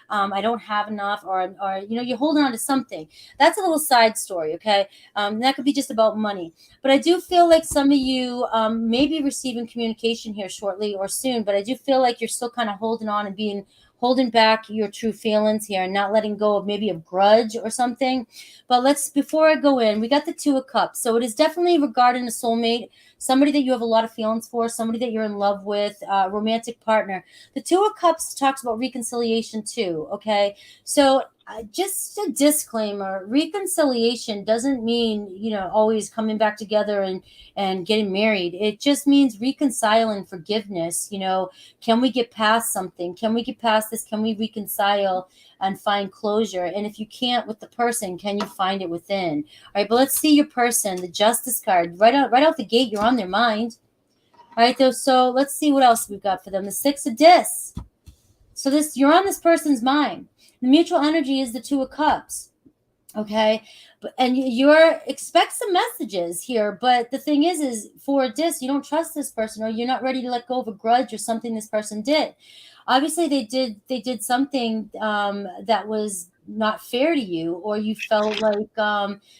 I don't have enough or, you know, you're holding on to something. That's a little side story. Okay. That could be just about money, but I do feel like some of you may be receiving communication here shortly or soon, but I do feel like you're still kind of holding on and holding back your true feelings here and not letting go of maybe a grudge or something. But before I go in, we got the 2 of Cups. So it is definitely regarding a soulmate, somebody that you have a lot of feelings for, somebody that you're in love with, a romantic partner. The 2 of Cups talks about reconciliation too, okay? So just a disclaimer, reconciliation doesn't mean, you know, always coming back together and getting married. It just means reconciling, forgiveness. You know, can we get past something? Can we get past this? Can we reconcile and find closure? And if you can't with the person, can you find it within? All right, but let's see your person, the Justice card. Right out the gate, you're on their mind. All right, though, so let's see what else we've got for them. The 6 of Discs. So you're on this person's mind. The mutual energy is the 2 of Cups. Okay. And you're expect some messages here. But the thing is 4 of Discs, you don't trust this person or you're not ready to let go of a grudge or something this person did. Obviously they did something that was not fair to you, or you felt like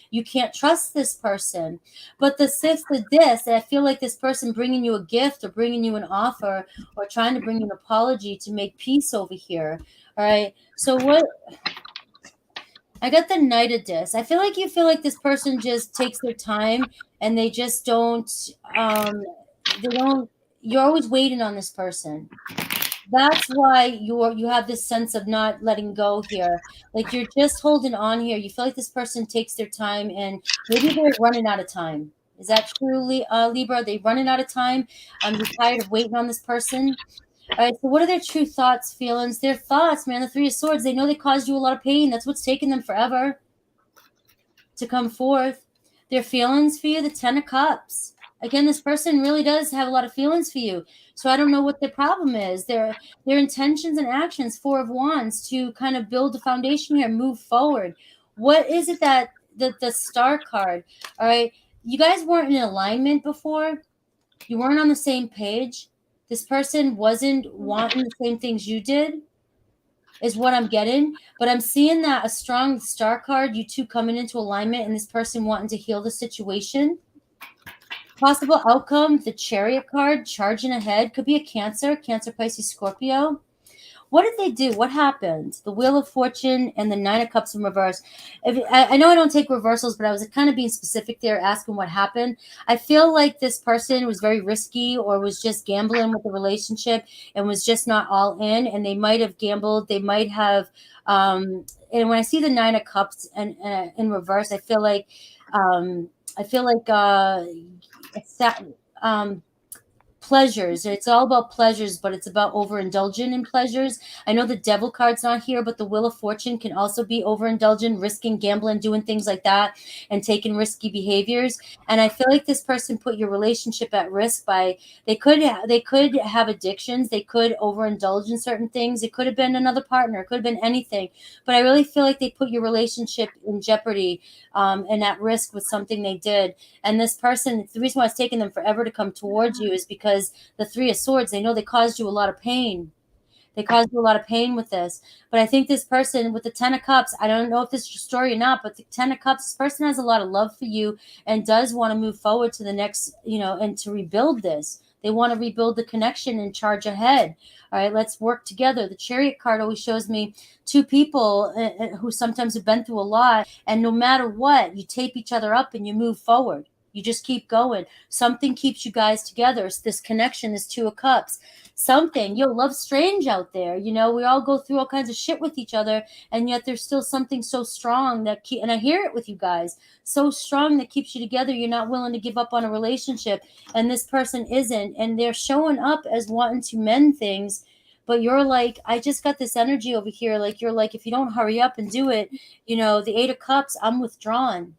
you can't trust this person. But the 6 of Discs, I feel like this person bringing you a gift or bringing you an offer or trying to bring you an apology to make peace over here. All right. So what I got the Knight of Discs. I feel like this person just takes their time and they just don't, you're always waiting on this person. That's why you have this sense of not letting go here. Like you're just holding on here. You feel like this person takes their time, and maybe they're running out of time. Is that true, Libra? Are they running out of time? You're tired of waiting on this person. All right. So, what are their true thoughts, feelings? Their thoughts, man. The Three of Swords. They know they caused you a lot of pain. That's what's taken them forever to come forth. Their feelings for you. The Ten of Cups. Again, this person really does have a lot of feelings for you. So I don't know what their problem is. Their intentions and actions. Four of Wands to kind of build a foundation here, move forward. What is it that the Star card? All right, you guys weren't in alignment before. You weren't on the same page. This person wasn't wanting the same things you did, is what I'm getting. But I'm seeing that a strong Star card, you two coming into alignment, and this person wanting to heal the situation. Possible outcome, the Chariot card, charging ahead. Could be a Cancer, Pisces, Scorpio. What did they do? What happened? The Wheel of Fortune and the Nine of Cups in reverse. I know I don't take reversals, but I was kind of being specific there, asking what happened. I feel like this person was very risky or was just gambling with the relationship and was just not all in. And they might have gambled. They might have. And when I see the Nine of Cups and in reverse, I feel like pleasures. It's all about pleasures, but it's about overindulging in pleasures. I know the Devil card's not here, but the Wheel of Fortune can also be overindulging, risking, gambling, doing things like that, and taking risky behaviors. And I feel like this person put your relationship at risk by they could have addictions, they could overindulge in certain things. It could have been another partner, it could have been anything. But I really feel like they put your relationship in jeopardy and at risk with something they did. And this person, the reason why it's taken them forever to come towards you is because the Three of Swords, they know they caused you a lot of pain. They caused you a lot of pain with this. But I think this person with the Ten of Cups, I don't know if this is your story or not, but the Ten of Cups, this person has a lot of love for you and does want to move forward to the next, and to rebuild this. They want to rebuild the connection and charge ahead. All right, let's work together. The Chariot card always shows me two people who sometimes have been through a lot. And no matter what, you tape each other up and you move forward. You just keep going. Something keeps you guys together. It's this connection, this Two of Cups. Something, love's strange out there. We all go through all kinds of shit with each other, and yet there's still something so strong and I hear it with you guys, so strong that keeps you together. You're not willing to give up on a relationship, and this person isn't, and they're showing up as wanting to mend things. But you're like, I just got this energy over here. Like, you're like, if you don't hurry up and do it, the Eight of Cups, I'm withdrawn.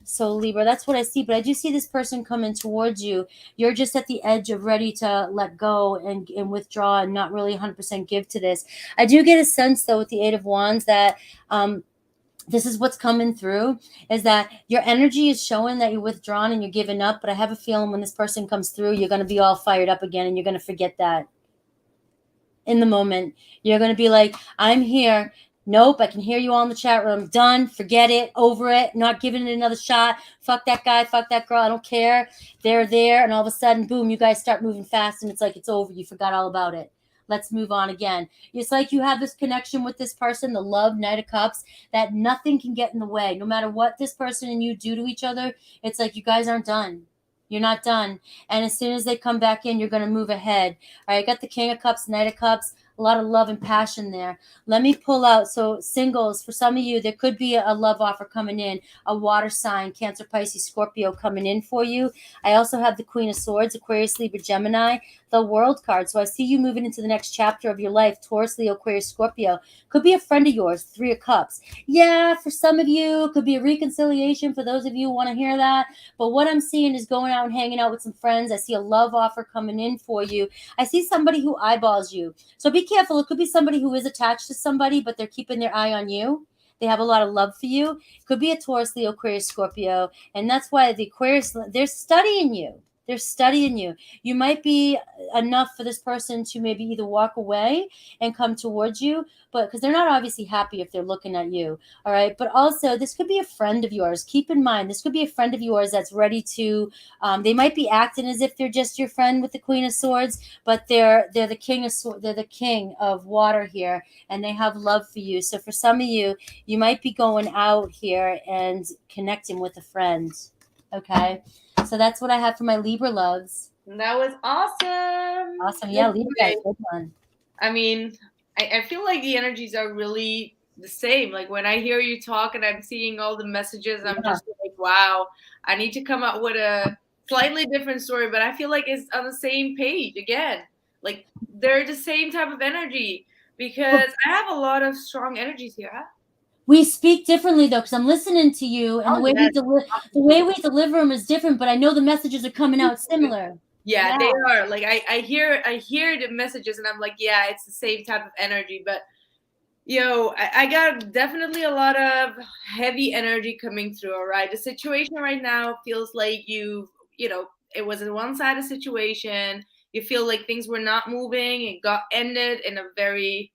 So Libra, that's what I see. But I do see this person coming towards you. You're just at the edge of ready to let go and withdraw and not really 100% give to this. I do get a sense, though, with the Eight of Wands that this is what's coming through, is that your energy is showing that you're withdrawn and you're giving up. But I have a feeling when this person comes through, you're going to be all fired up again, and you're going to forget that in the moment. You're going to be like, I'm here. Nope, I can hear you all in the chat room. Done. Forget it. Over it. Not giving it another shot. Fuck that guy. Fuck that girl. I don't care. They're there. And all of a sudden, boom, you guys start moving fast. And it's like, it's over. You forgot all about it. Let's move on again. It's like you have this connection with this person, the love, Knight of Cups, that nothing can get in the way. No matter what this person and you do to each other, it's like you guys aren't done. You're not done. And as soon as they come back in, you're going to move ahead. All right, I got the King of Cups, Knight of Cups. A lot of love and passion there. Let me pull out. So singles, for some of you, there could be a love offer coming in, a water sign, Cancer, Pisces, Scorpio coming in for you. I also have the Queen of Swords, Aquarius, Libra, Gemini, the World card. So I see you moving into the next chapter of your life, Taurus, Leo, Aquarius, Scorpio. Could be a friend of yours, Three of Cups. Yeah, for some of you, it could be a reconciliation for those of you who want to hear that. But what I'm seeing is going out and hanging out with some friends. I see a love offer coming in for you. I see somebody who eyeballs you. So be careful. It could be somebody who is attached to somebody, but they're keeping their eye on you. They have a lot of love for you. It could be a Taurus, Leo, Aquarius, Scorpio. And that's why the Aquarius, they're studying you. They're studying you. You might be enough for this person to maybe either walk away and come towards you, but because they're not obviously happy if they're looking at you. All right. But also, this could be a friend of yours. Keep in mind, this could be a friend of yours that's ready to, they might be acting as if they're just your friend with the Queen of Swords, but they're the King of Swords. They're the King of Water here, and they have love for you. So for some of you, you might be going out here and connecting with a friend. Okay. So that's what I have for my Libra loves. That was awesome. Awesome. Yeah, Libra, good one. I mean, I feel like the energies are really the same. Like when I hear you talk and I'm seeing all the messages, I'm just like, wow, I need to come up with a slightly different story, but I feel like it's on the same page again. Like they're the same type of energy because I have a lot of strong energies here. Huh? We speak differently though, because I'm listening to you, and the way we deliver them is different. But I know the messages are coming out similar. Yeah, they are. Like I hear the messages, and I'm like, yeah, it's the same type of energy. But I got definitely a lot of heavy energy coming through. All right, the situation right now feels like it was a one-sided situation. You feel like things were not moving. It got ended in a very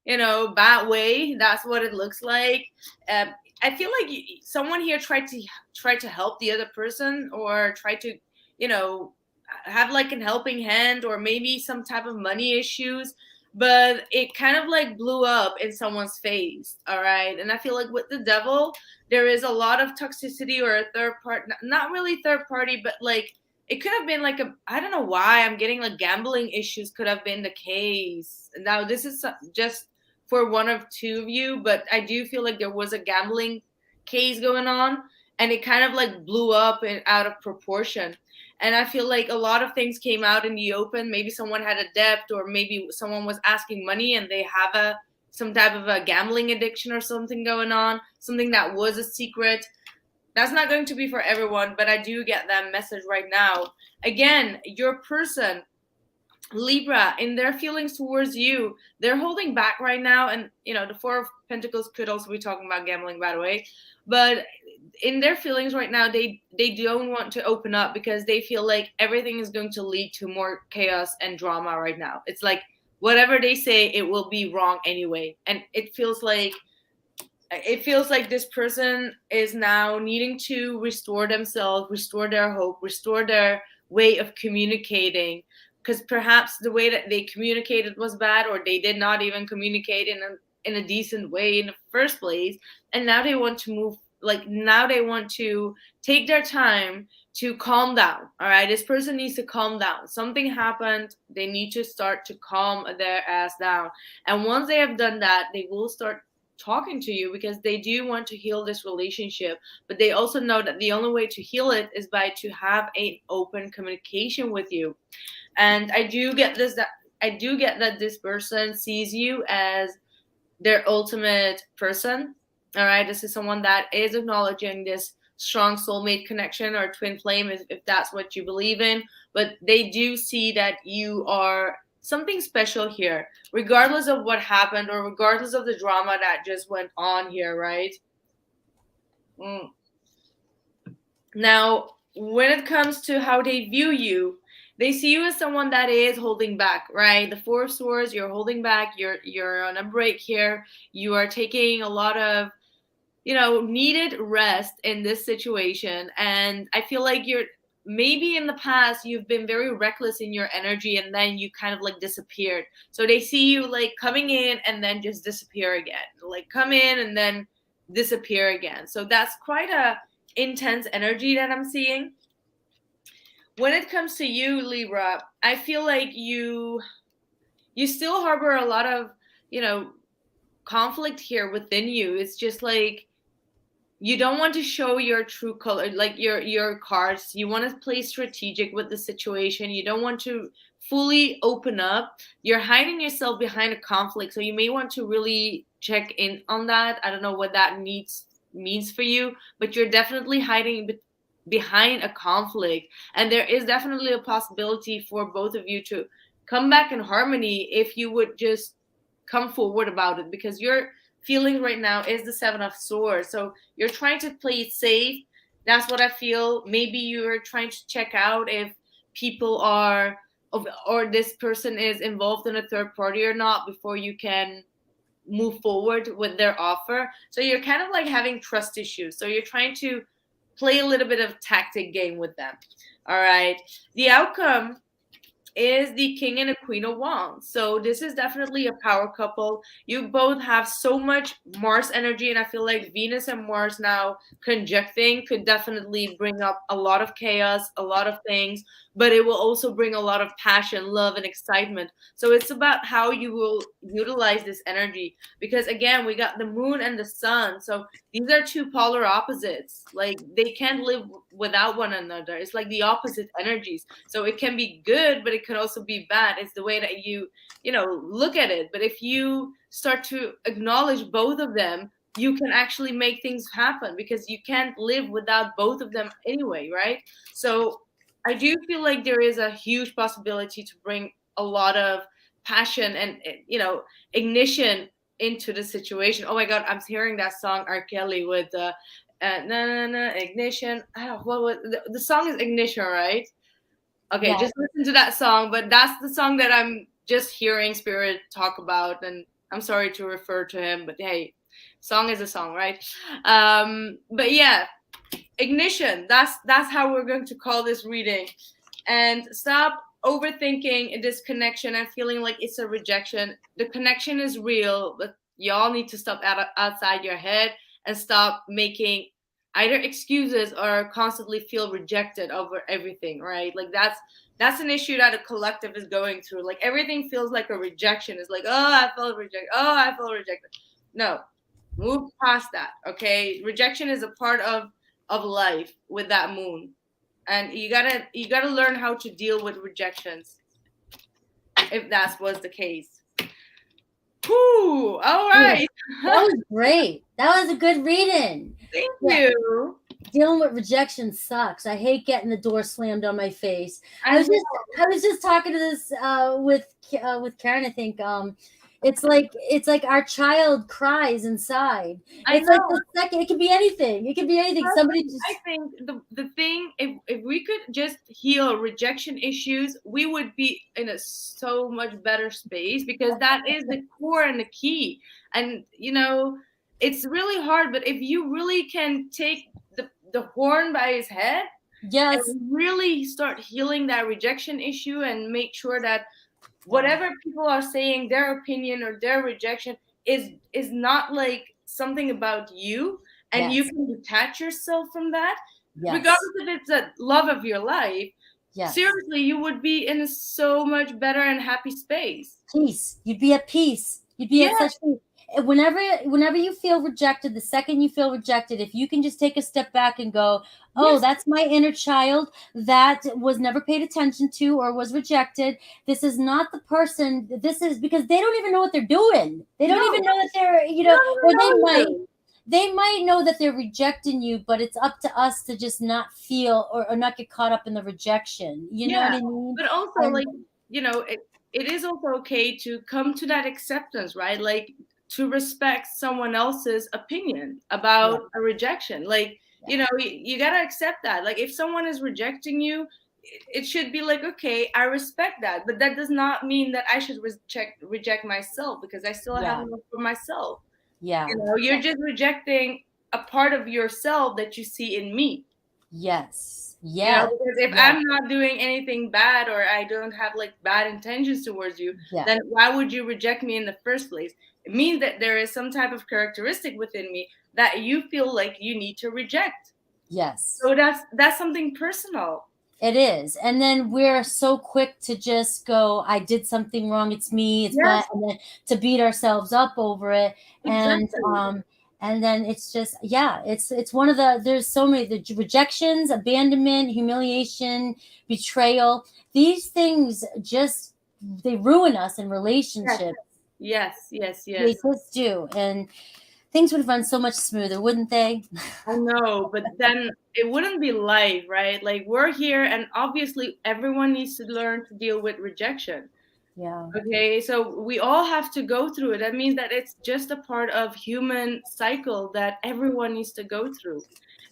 bad way. That's what it looks like. I feel like someone here tried to help the other person, or try to have like a helping hand, or maybe some type of money issues, but it kind of like blew up in someone's face. All right, and I feel like with the devil there is a lot of toxicity, or a third part, not really third party, but like it could have been like I don't know why I'm getting like gambling issues could have been the case. Now this is just for one of two of you, but I do feel like there was a gambling case going on, and it kind of like blew up and out of proportion. And I feel like a lot of things came out in the open. Maybe someone had a debt, or maybe someone was asking money and they have some type of a gambling addiction or something going on, something that was a secret. That's not going to be for everyone, but I do get that message right now. Again, your person, Libra, in their feelings towards you, they're holding back right now. And the Four of Pentacles could also be talking about gambling, by the way. But in their feelings right now, they don't want to open up, because they feel like everything is going to lead to more chaos and drama right now. It's like whatever they say, it will be wrong anyway. And it feels like this person is now needing to restore themselves, restore their hope, restore their way of communicating, because perhaps the way that they communicated was bad, or they did not even communicate in a decent way in the first place. And now they want to move, like now they want to take their time to calm down. All right, this person needs to calm down. Something happened. They need to start to calm their ass down. And once they have done that, they will start talking to you, because they do want to heal this relationship. But they also know that the only way to heal it is by to have an open communication with you. And I do get that this person sees you as their ultimate person. All right, this is someone that is acknowledging this strong soulmate connection, or twin flame, if that's what you believe in. But they do see that you are something special here, regardless of what happened, or regardless of the drama that just went on here, right? Now, when it comes to how they view you, they see you as someone that is holding back, right? The Four of Swords, you're holding back. You're on a break here. You are taking a lot of, needed rest in this situation. And I feel like maybe in the past you've been very reckless in your energy, and then you kind of like disappeared. So they see you like coming in and then just disappear again, like come in and then disappear again. So that's quite a intense energy that I'm seeing. When it comes to you, Libra, I feel like you still harbor a lot of, conflict here within you. It's just like you don't want to show your true color, like your cards. You want to play strategic with the situation. You don't want to fully open up. You're hiding yourself behind a conflict. So you may want to really check in on that. I don't know what that means for you, but you're definitely hiding behind a conflict. And there is definitely a possibility for both of you to come back in harmony if you would just come forward about it, because your feeling right now is the Seven of Swords. So you're trying to play it safe. That's what I feel. Maybe you're trying to check out if people are, or this person is involved in a third party or not, before you can move forward with their offer. So you're kind of like having trust issues. So you're trying to play a little bit of tactic game with them. All right. The outcome is the King and the Queen of Wands. So this is definitely a power couple. You both have so much Mars energy, and I feel like Venus and Mars now conjuncting could definitely bring up a lot of chaos, a lot of things, but it will also bring a lot of passion, love, and excitement. So it's about how you will utilize this energy, because again, we got the moon and the sun. So these are two polar opposites. Like they can't live without one another. It's like the opposite energies. So it can be good, but it can also be bad. It's the way that you look at it. But if you start to acknowledge both of them, you can actually make things happen, because you can't live without both of them anyway, right? So I do feel like there is a huge possibility to bring a lot of passion and ignition into the situation. Oh my God, I'm hearing that song R. Kelly with na na na ignition. I don't know what was the song is Ignition, right? Okay, yeah. Just listen to that song. But that's the song that I'm just hearing Spirit talk about, and I'm sorry to refer to him, but hey, song is a song, right? But yeah, ignition. That's how we're going to call this reading, and stop overthinking this connection and feeling like it's a rejection. The connection is real, but y'all need to stop outside your head and stop making either excuses or constantly feel rejected over everything, right? Like that's an issue that a collective is going through. Like everything feels like a rejection. It's like, oh, I felt rejected. Oh, I felt rejected. No, move past that, okay? Rejection is a part of life with that moon. And you gotta learn how to deal with rejections, if that was the case. Whew, all right. That was great. That was a good reading. Thank you. Dealing with rejection sucks. I hate getting the door slammed on my face. I was just talking to this with Karen. I think it's like our child cries inside. It's like the second. It could be anything. It could be anything. Somebody just. I think the thing, if we could just heal rejection issues, we would be in a so much better space, because that is the core and the key. And it's really hard, but if you really can take the horn by his head, yes, and really start healing that rejection issue, and make sure that whatever people are saying, their opinion or their rejection is not like something about you, and you can detach yourself from that, regardless if it's the love of your life. Seriously, you would be in a so much better and happy space. Peace. You'd be at peace. You'd be at such peace. Whenever you feel rejected, the second you feel rejected, if you can just take a step back and go, oh, that's my inner child that was never paid attention to or was rejected. This is not the person. This is because they don't even know what they're doing. They don't even know that they're, or they might know that they're rejecting you, but it's up to us to just not feel or not get caught up in the rejection. You know what I mean? But also, it is also okay to come to that acceptance, right? Like, to respect someone else's opinion about a rejection. Like, you gotta accept that. Like, if someone is rejecting you, it should be like, okay, I respect that, but that does not mean that I should reject myself, because I still have love for myself. You're just rejecting a part of yourself that you see in me. Yes. Because if I'm not doing anything bad, or I don't have like bad intentions towards you, then why would you reject me in the first place? It means that there is some type of characteristic within me that you feel like you need to reject. Yes. So that's something personal. It is. And then we're so quick to just go, I did something wrong. It's me. It's bad. And then to beat ourselves up over it. Exactly. And then it's just, it's one of there's so many, the rejections, abandonment, humiliation, betrayal. These things just, they ruin us in relationships. Yes. They just do. And things would run so much smoother, wouldn't they? I know, but then it wouldn't be life, right? Like, we're here, and obviously everyone needs to learn to deal with rejection. Yeah. Okay, so we all have to go through it. That means that it's just a part of human cycle that everyone needs to go through.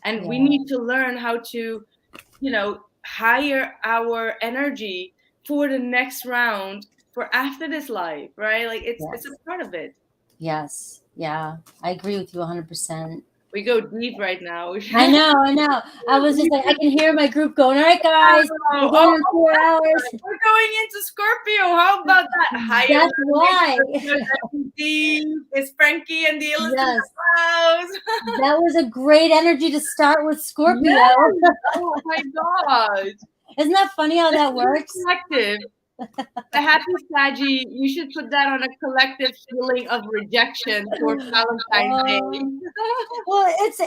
And we need to learn how to, hire our energy for the next round, for after this life, right? Like, it's a part of it. Yes. Yeah, I agree with you 100%. We go deep right now. I know. I was just like, I can hear my group going, all right, guys, we're going in 4 hours. We're going into Scorpio. How about that? Higher That's why. It's Frankie and the Illest Yes. house. That was a great energy to start with Scorpio. Yes. Oh my God. Isn't that funny how that works? Collective. The happy Saggy, you should put that on a collective feeling of rejection for Valentine's Day. Well, it's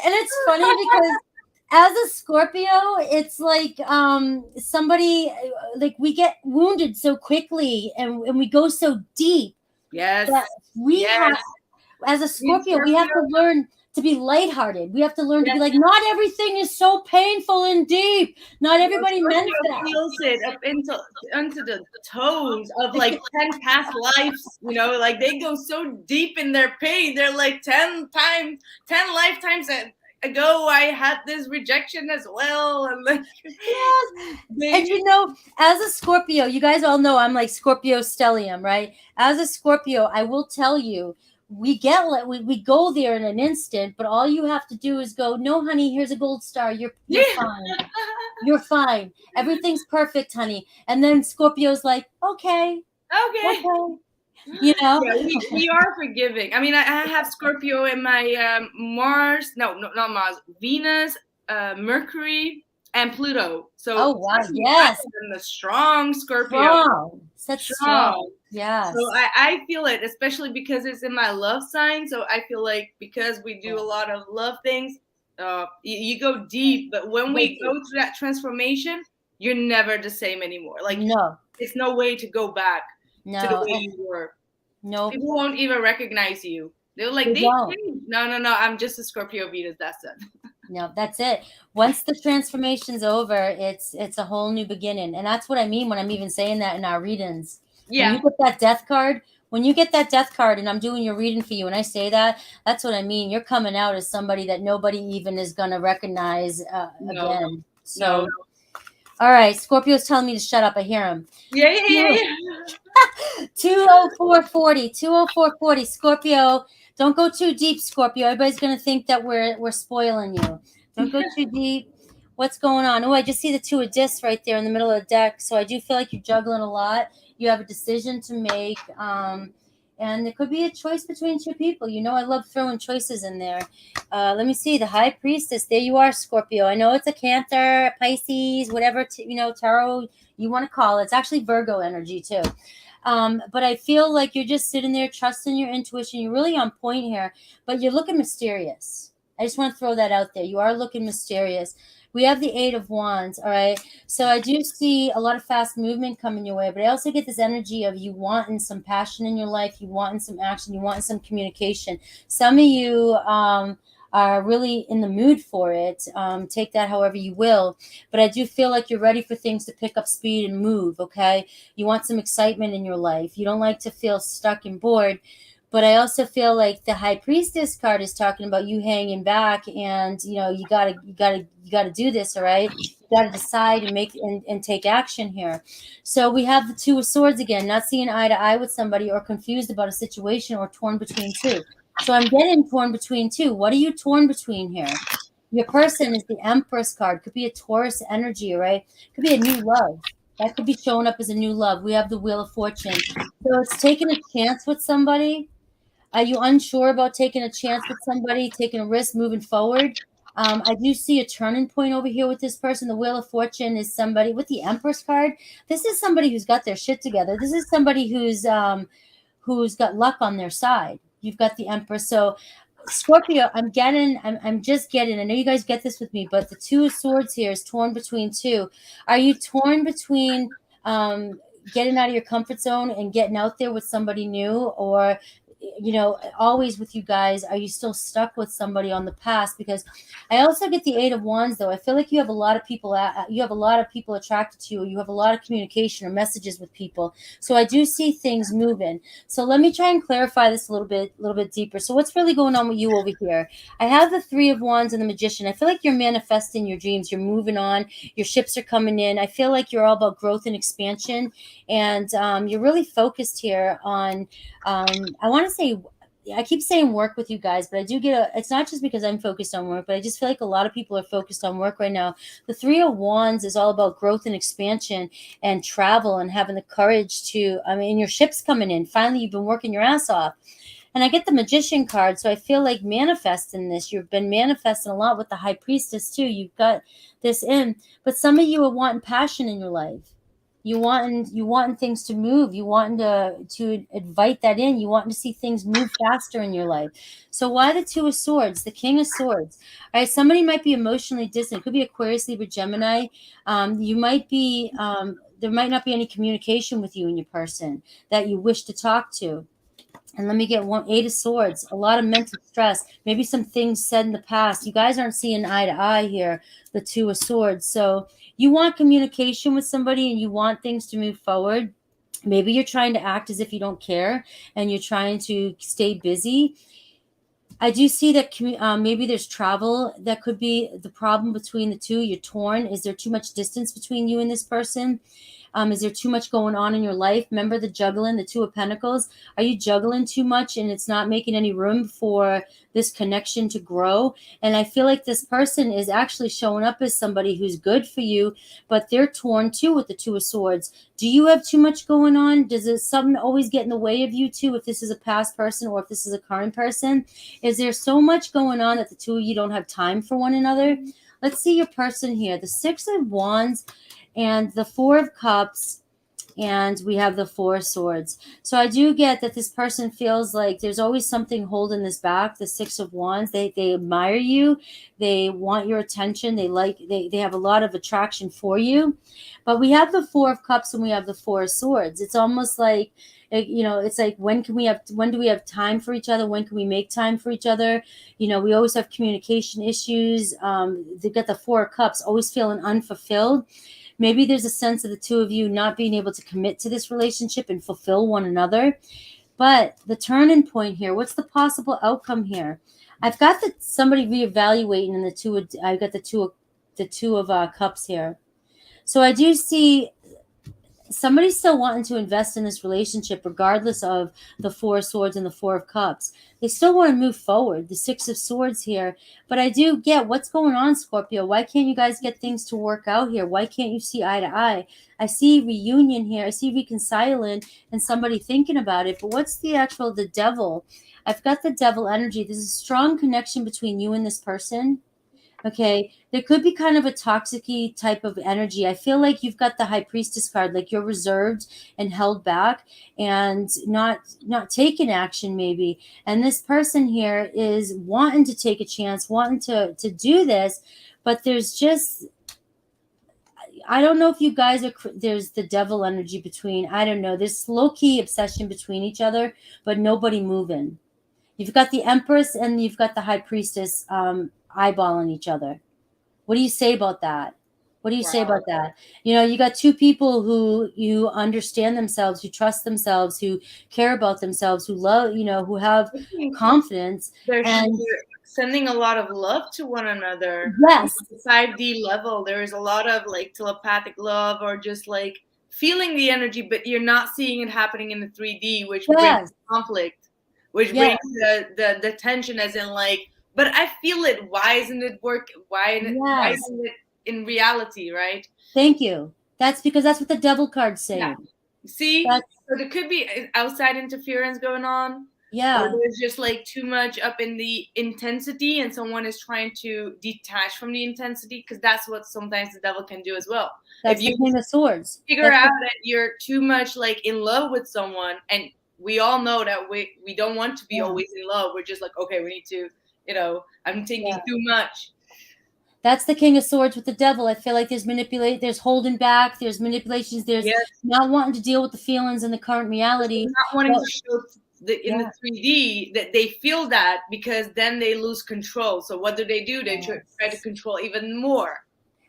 funny because as a Scorpio, it's like somebody, like, we get wounded so quickly and we go so deep. Yes. We have, as a Scorpio, we have to learn to be lighthearted. We have to learn to be like, not everything is so painful and deep. Not everybody meant that. Feels it up into the toes of like 10 past lives, you know, like they go so deep in their pain. They're like 10 lifetimes ago I had this rejection as well. And like, yes. And you know, as a Scorpio, you guys all know I'm like Scorpio stellium, right? As a Scorpio, I will tell you, we go there in an instant, but all you have to do is go, no, honey, here's a gold star. You're fine. You're fine. Everything's perfect, honey. And then Scorpio's like, okay. You know, we are forgiving. I mean, I have Scorpio in my Mars. No, not Mars. Venus, Mercury, and Pluto. So, oh wow, yes, the strong Scorpio. Strong. Yes. So I feel it, especially because it's in my love sign. So I feel like because we do a lot of love things, you go deep. But when we go through that transformation, you're never the same anymore. Like, there's no way to go back to the way you were. No, people won't even recognize you. They're like, no, I'm just a Scorpio Venus. That's it. No, that's it. Once the transformation's over, it's a whole new beginning. And that's what I mean when I'm even saying that in our readings. Yeah. When you get that death card, and I'm doing your reading for you, and I say that, that's what I mean. You're coming out as somebody that nobody even is going to recognize again. So, all right, Scorpio's telling me to shut up. I hear him. Yeah. 20440, Scorpio. Don't go too deep, Scorpio. Everybody's going to think that we're spoiling you. Don't go too deep. What's going on? Oh, I just see the 2 of discs right there in the middle of the deck. So I do feel like you're juggling a lot. You have a decision to make. And it could be a choice between 2 people. You know, I love throwing choices in there. Let me see. The High Priestess. There you are, Scorpio. I know it's a Cancer, a Pisces, whatever, tarot you want to call it. It's actually Virgo energy, too. But I feel like you're just sitting there trusting your intuition. You're really on point here, but you're looking mysterious. I just want to throw that out there. You are looking mysterious. We have the 8 of Wands, all right? So I do see a lot of fast movement coming your way, but I also get this energy of you wanting some passion in your life, you wanting some action, you wanting some communication. Some of you are really in the mood for it. Take that however you will. But I do feel like you're ready for things to pick up speed and move, okay? You want some excitement in your life. You don't like to feel stuck and bored. But I also feel like the High Priestess card is talking about you hanging back, and you gotta do this, all right? You gotta decide and make and take action here. So we have the 2 of Swords again, not seeing eye to eye with somebody, or confused about a situation, or torn between 2. So I'm getting torn between 2. What are you torn between here? Your person is the Empress card. Could be a Taurus energy, right? Could be a new love. That could be showing up as a new love. We have the Wheel of Fortune. So it's taking a chance with somebody. Are you unsure about taking a chance with somebody, taking a risk, moving forward? I do see a turning point over here with this person. The Wheel of Fortune is somebody with the Empress card. This is somebody who's got their shit together. This is somebody who's got luck on their side. You've got the Empress. So Scorpio, I'm just getting, I know you guys get this with me, but the 2 of Swords here is torn between 2. Are you torn between getting out of your comfort zone and getting out there with somebody new, or always with you guys, are you still stuck with somebody on the past? Because I also get the 8 of Wands, though. I feel like you have a lot of people attracted to you. You have a lot of communication or messages with people. So I do see things moving. So let me try and clarify this a little bit deeper. So what's really going on with you over here? I have the 3 of Wands and the Magician. I feel like you're manifesting your dreams. You're moving on. Your ships are coming in. I feel like you're all about growth and expansion. And you're really focused here on, I want to say, I keep saying work with you guys, but I do get it's not just because I'm focused on work, but I just feel like a lot of people are focused on work right now. The Three of Wands is all about growth and expansion and travel and having the courage to, I mean, your ship's coming in. Finally, you've been working your ass off. And I get the Magician card, so I feel like manifesting this. You've been manifesting a lot with the High Priestess too. You've got this in, but some of you are wanting passion in your life. You wanting things to move. You wanting to invite that in. You wanting to see things move faster in your life. So why the Two of Swords, the King of Swords? All right, somebody might be emotionally distant. It could be Aquarius, Libra, Gemini. You might be there might not be any communication with you and your person that you wish to talk to. And let me get one Eight of Swords. A lot of mental stress. Maybe some things said in the past. You guys aren't seeing eye to eye here. The Two of Swords. So you want communication with somebody and you want things to move forward. Maybe you're trying to act as if you don't care and you're trying to stay busy. I do see that maybe there's travel that could be the problem between the two. You're torn. Is there too much distance between you and this person? Is there too much going on in your life? Remember the juggling, the Two of Pentacles? Are you juggling too much and it's not making any room for this connection to grow? And I feel like this person is actually showing up as somebody who's good for you, but they're torn too with the Two of Swords. Do you have too much going on? Does something always get in the way of you too, if this is a past person or if this is a current person? Is there so much going on that the two of you don't have time for one another? Let's see your person here. The Six of Wands and the Four of Cups, and we have the Four of Swords. So I do get that this person feels like there's always something holding this back. The Six of Wands, they admire you, they want your attention, they have a lot of attraction for you. But we have the Four of Cups and we have the Four of Swords. It's almost like, it's like, when do we have time for each other? When can we make time for each other? We always have communication issues. They've got the Four of Cups, always feeling unfulfilled. Maybe there's a sense of the two of you not being able to commit to this relationship and fulfill one another. But the turning point here, what's the possible outcome here? I've got somebody reevaluating in I've got the two of Cups here. So I do see somebody's still wanting to invest in this relationship regardless of the Four of Swords and the Four of Cups. They still want to move forward. The Six of Swords here. But I do get what's going on, Scorpio. Why can't you guys get things to work out here? Why can't you see eye to eye? I see reunion here. I see reconciling and somebody thinking about it. But what's the Devil? I've got the Devil energy. There's a strong connection between you and this person. Okay, there could be kind of a toxic-y type of energy. I feel like you've got the High Priestess card, like you're reserved and held back and not taking action maybe. And this person here is wanting to take a chance, wanting to do this, but there's just, I don't know if you guys there's the Devil energy between, I don't know, there's low-key obsession between each other, but nobody moving. You've got the Empress and you've got the High Priestess eyeballing each other. What do you say about that? What do you say about that? You got two people who understand themselves, who trust themselves, who care about themselves, who love, who have confidence. They're sending a lot of love to one another. Yes. At the 5D level, there is a lot of like telepathic love or just like feeling the energy, but you're not seeing it happening in the 3D, which brings conflict, which brings the tension, as in like, but I feel it. Why isn't it work? Why isn't it in reality, right? Thank you. That's because that's what the Devil card's saying. Yeah. See? So there could be outside interference going on. Yeah. Or there's just like too much up in the intensity and someone is trying to detach from the intensity, because that's what sometimes the Devil can do as well. That's the King of Swords. Figure out that you're too much like in love with someone, and we all know that we don't want to be always in love. We're just like, okay, we need to, I'm thinking too much. That's the King of Swords with the Devil. I feel like there's holding back, there's manipulations, there's not wanting to deal with the feelings in the current reality. Not wanting to show in the 3D that they feel that, because then they lose control. So what do? They try to control even more.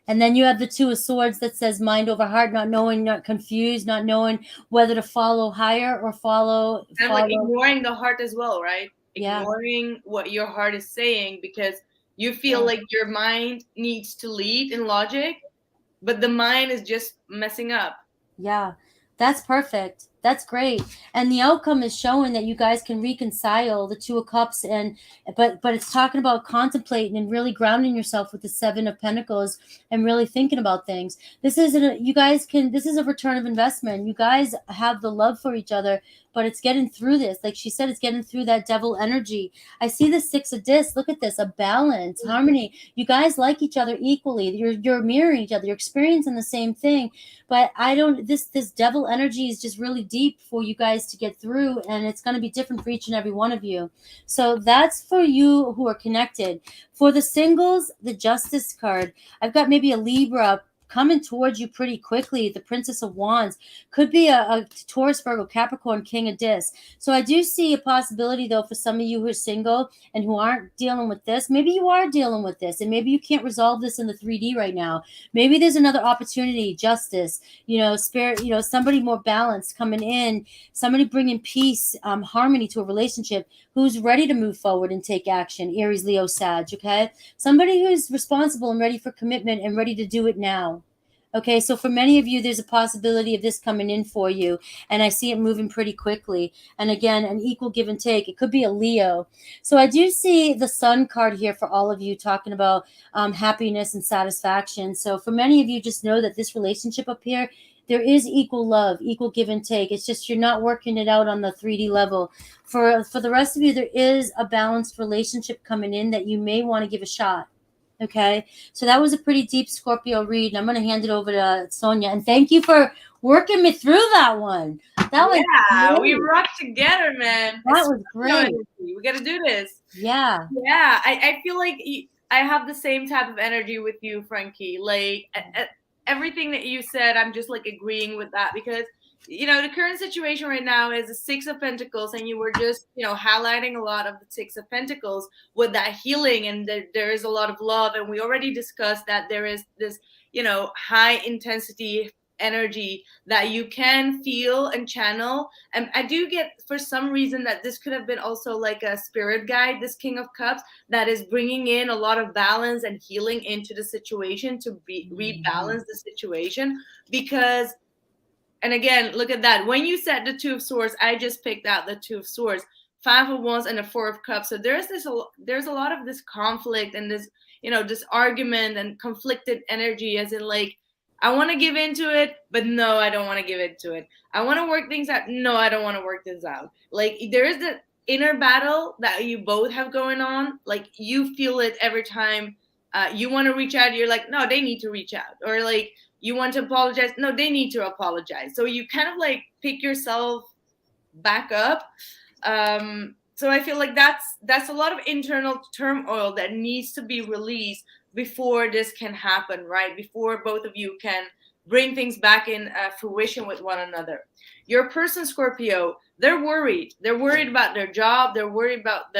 And then you have the Two of Swords that says mind over heart, not knowing, not confused, not knowing whether to follow higher or follow. Like ignoring the heart as well, right? Ignoring what your heart is saying, because you feel like your mind needs to lead in logic, but the mind is just messing up. Yeah, that's perfect. That's great. And the outcome is showing that you guys can reconcile the Two of Cups, and but it's talking about contemplating and really grounding yourself with the Seven of Pentacles and really thinking about things. This isn't a, you guys can, this is a return of investment. You guys have the love for each other, but it's getting through this. Like she said, it's getting through that devil energy. I see the Six of Discs. Look at this, a balance, harmony. You guys like each other equally. You're mirroring each other. You're experiencing the same thing. But I don't, this devil energy is just really deep for you guys to get through, and it's going to be different for each and every one of you. So that's for you who are connected. For the singles, the Justice card, I've got maybe a Libra coming towards you pretty quickly. The Princess of Wands could be a Taurus, Virgo, Capricorn, King of Discs. So I do see a possibility, though, for some of you who are single and who aren't dealing with this. Maybe you are dealing with this, and maybe you can't resolve this in the 3D right now. Maybe there's another opportunity, justice, spirit, somebody more balanced coming in, somebody bringing peace, harmony to a relationship, who's ready to move forward and take action. Aries, Leo, Sag, okay? Somebody who's responsible and ready for commitment and ready to do it now. Okay, so for many of you, there's a possibility of this coming in for you, and I see it moving pretty quickly. And again, an equal give and take. It could be a Leo. So I do see the Sun card here for all of you, talking about happiness and satisfaction. So for many of you, just know that this relationship up here, there is equal love, equal give and take. It's just you're not working it out on the 3D level. For the rest of you, there is a balanced relationship coming in that you may want to give a shot. Okay, so that was a pretty deep Scorpio read, and I'm going to hand it over to Sonia. And thank you for working me through that one. That was great. We rocked together, man. That was great. We got to do this. Yeah. Yeah, I feel like I have the same type of energy with you, Frankie. Like everything that you said, I'm just like agreeing with that, because the current situation right now is the Six of Pentacles, and you were just, highlighting a lot of the Six of Pentacles with that healing, and there is a lot of love, and we already discussed that there is this, high intensity energy that you can feel and channel. And I do get, for some reason, that this could have been also like a spirit guide, this King of Cups, that is bringing in a lot of balance and healing into the situation to rebalance the situation. Because, and again, look at that. When you said the Two of Swords, I just picked out the Two of Swords, Five of Wands, and the Four of Cups. So there's a lot of this conflict and this, this argument and conflicted energy, as in like, I want to give into it, but no, I don't want to give into it. I want to work things out. No, I don't want to work this out. Like there is the inner battle that you both have going on. Like you feel it every time you want to reach out. You're like, no, they need to reach out. Or like you want to apologize. No, they need to apologize. So you kind of like pick yourself back up. So I feel like that's a lot of internal turmoil that needs to be released before this can happen, right? Before both of you can bring things back in fruition with one another. Your person, Scorpio, they're worried. They're worried about their job. They're worried about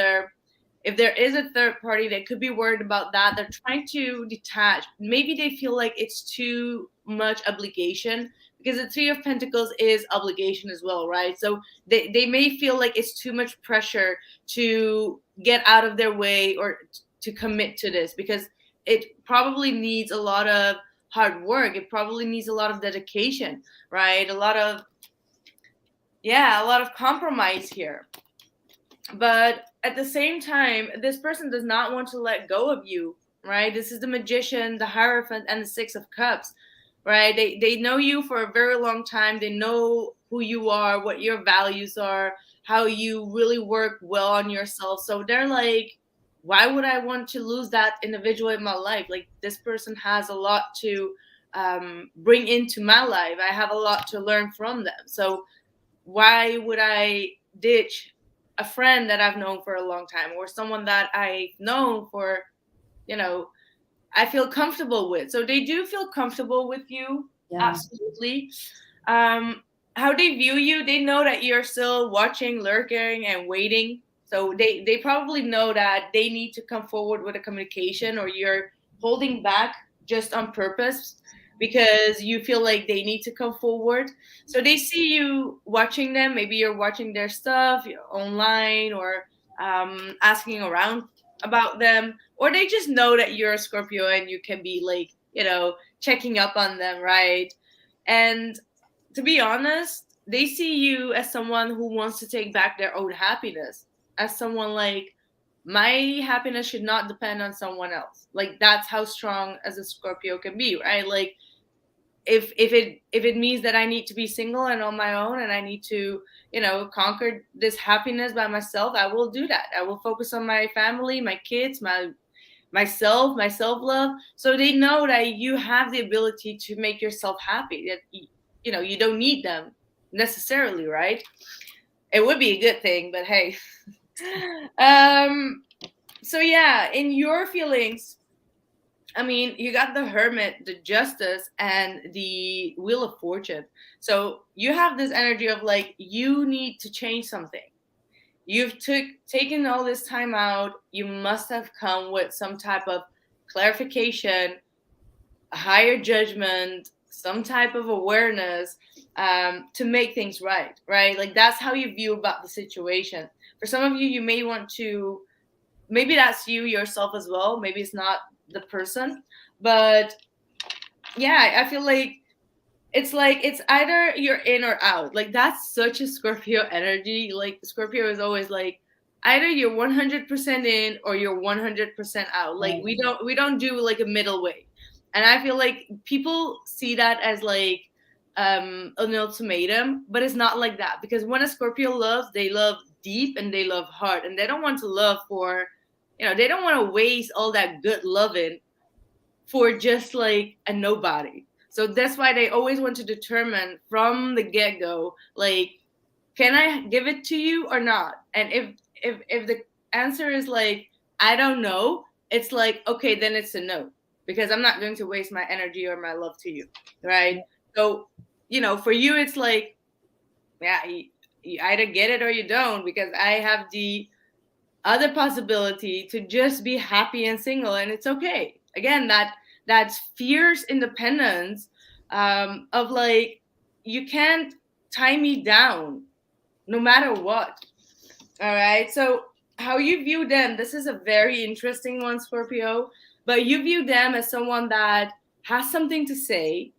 if there is a third party, they could be worried about that. They're trying to detach. Maybe they feel like it's too much obligation, because the Three of Pentacles is obligation as well, right? So they may feel like it's too much pressure to get out of their way or to commit to this, because it probably needs a lot of hard work. It probably needs a lot of dedication, right? A lot of compromise here. But at the same time, this person does not want to let go of you, right? This is the Magician, the Hierophant, and the Six of Cups, right? They know you for a very long time. They know who you are, what your values are, how you really work well on yourself. So they're like, why would I want to lose that individual in my life? Like this person has a lot to bring into my life. I have a lot to learn from them. So why would I ditch a friend that I've known for a long time, or someone that I've known for, I feel comfortable with? So they do feel comfortable with you. Yeah. Absolutely. How they view you, they know that you're still watching, lurking, and waiting. So they probably know that they need to come forward with a communication, or you're holding back just on purpose because you feel like they need to come forward. So they see you watching them. Maybe you're watching their stuff online, or asking around about them, or they just know that you're a Scorpio and you can be like, checking up on them, right? And to be honest, they see you as someone who wants to take back their own happiness, as someone like, my happiness should not depend on someone else. Like, that's how strong as a Scorpio can be, right? Like, if it means that I need to be single and on my own, and I need to, you know, conquer this happiness by myself, I will do that. I will focus on my family, my kids, myself, my self-love. So they know that you have the ability to make yourself happy, that you know, you don't need them necessarily, right? It would be a good thing, but hey. So yeah, in your feelings, I mean, you got the Hermit, the Justice, and the Wheel of Fortune. So you have this energy of like, you need to change something. You've taken all this time out. You must have come with some type of clarification, a higher judgment, some type of awareness, to make things right, right? Like, that's how you view about the situation. For some of you, you may want to, maybe that's you yourself as well. Maybe it's not the person, but yeah, I feel like it's either you're in or out. Like, that's such a Scorpio energy. Like, Scorpio is always like, either you're 100% in or you're 100% out. Like, we don't do like a middle way. And I feel like people see that as like an ultimatum, but it's not like that. Because when a Scorpio loves, they love deep and they love hard, and they don't want to love for, you know, they don't want to waste all that good loving for just like a nobody. So that's why they always want to determine from the get-go, like, can I give it to you or not? And if the answer is like, I don't know, it's like, okay, then it's a no, because I'm not going to waste my energy or my love to you, right? So, you know, for you, it's like, yeah, you either get it or you don't, because I have the other possibility to just be happy and single, and it's okay. Again, that's fierce independence, of like, you can't tie me down no matter what. All right, so how you view them, this is a very interesting one, Scorpio. But you view them as someone that has something to say,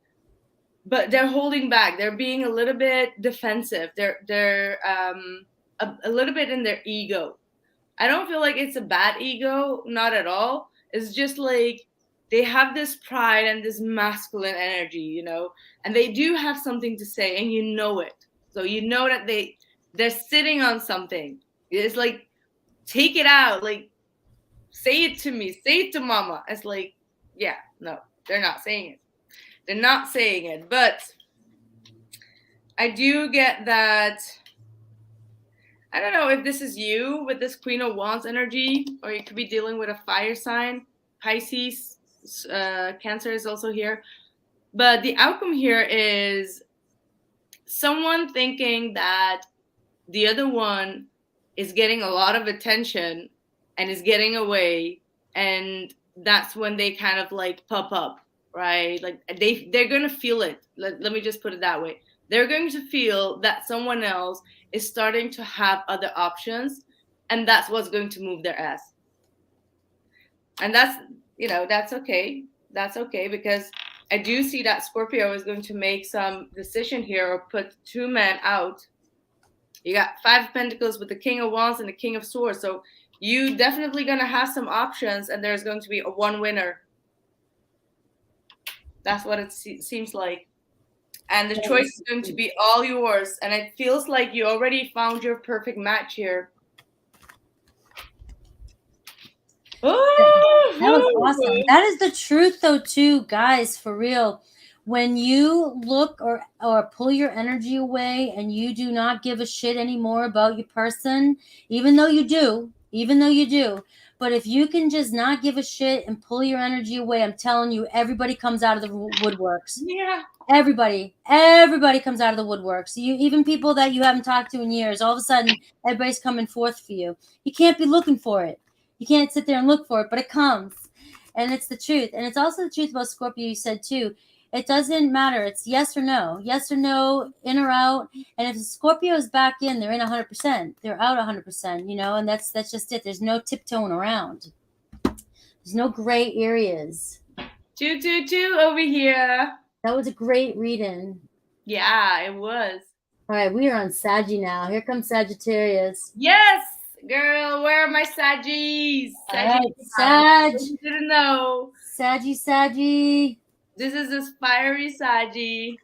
but they're holding back. They're being a little bit defensive. They're a little bit in their ego. I don't feel like it's a bad ego, not at all. It's just like, they have this pride and this masculine energy, you know, and they do have something to say, and you know it. So you know that they're sitting on something. It's like, take it out, like, say it to me, say it to mama. It's like, yeah, no, they're not saying it. They're not saying it, but I do get that. I don't know if this is you with this Queen of Wands energy, or you could be dealing with a fire sign. Pisces, Cancer is also here. But the outcome here is someone thinking that the other one is getting a lot of attention and is getting away, and that's when they kind of like pop up, right? Like, they're going to feel it. Let me just put it that way. They're going to feel that someone else is starting to have other options, and that's what's going to move their ass. And that's, you know, that's okay. That's okay, because I do see that Scorpio is going to make some decision here, or put two men out. You got Five of Pentacles with the King of Wands and the King of Swords. So you definitely going to have some options, and there's going to be a one winner. That's what it seems like. And the choice is going to be all yours. And it feels like you already found your perfect match here. Oh, that was awesome. That is the truth, though, too, guys, for real. When you look or pull your energy away, and you do not give a shit anymore about your person, even though you do, but if you can just not give a shit and pull your energy away, I'm telling you, everybody comes out of the woodworks. Yeah. Everybody comes out of the woodworks. You, even people that you haven't talked to in years, all of a sudden, everybody's coming forth for you. You can't be looking for it. You can't sit there and look for it, but it comes. And it's the truth. And it's also the truth about Scorpio, you said too. It doesn't matter. It's yes or no. Yes or no, in or out. And if Scorpio is back in, they're in 100%. They're out 100%, you know, and that's just it. There's no tiptoeing around. There's no gray areas. 222 over here. That was a great reading. Yeah, it was. All right, we are on Saggy now. Here comes Sagittarius. Yes, girl. Where are my Saggies? All right, Sag. You didn't know. Saggy. This is a fiery Saggy.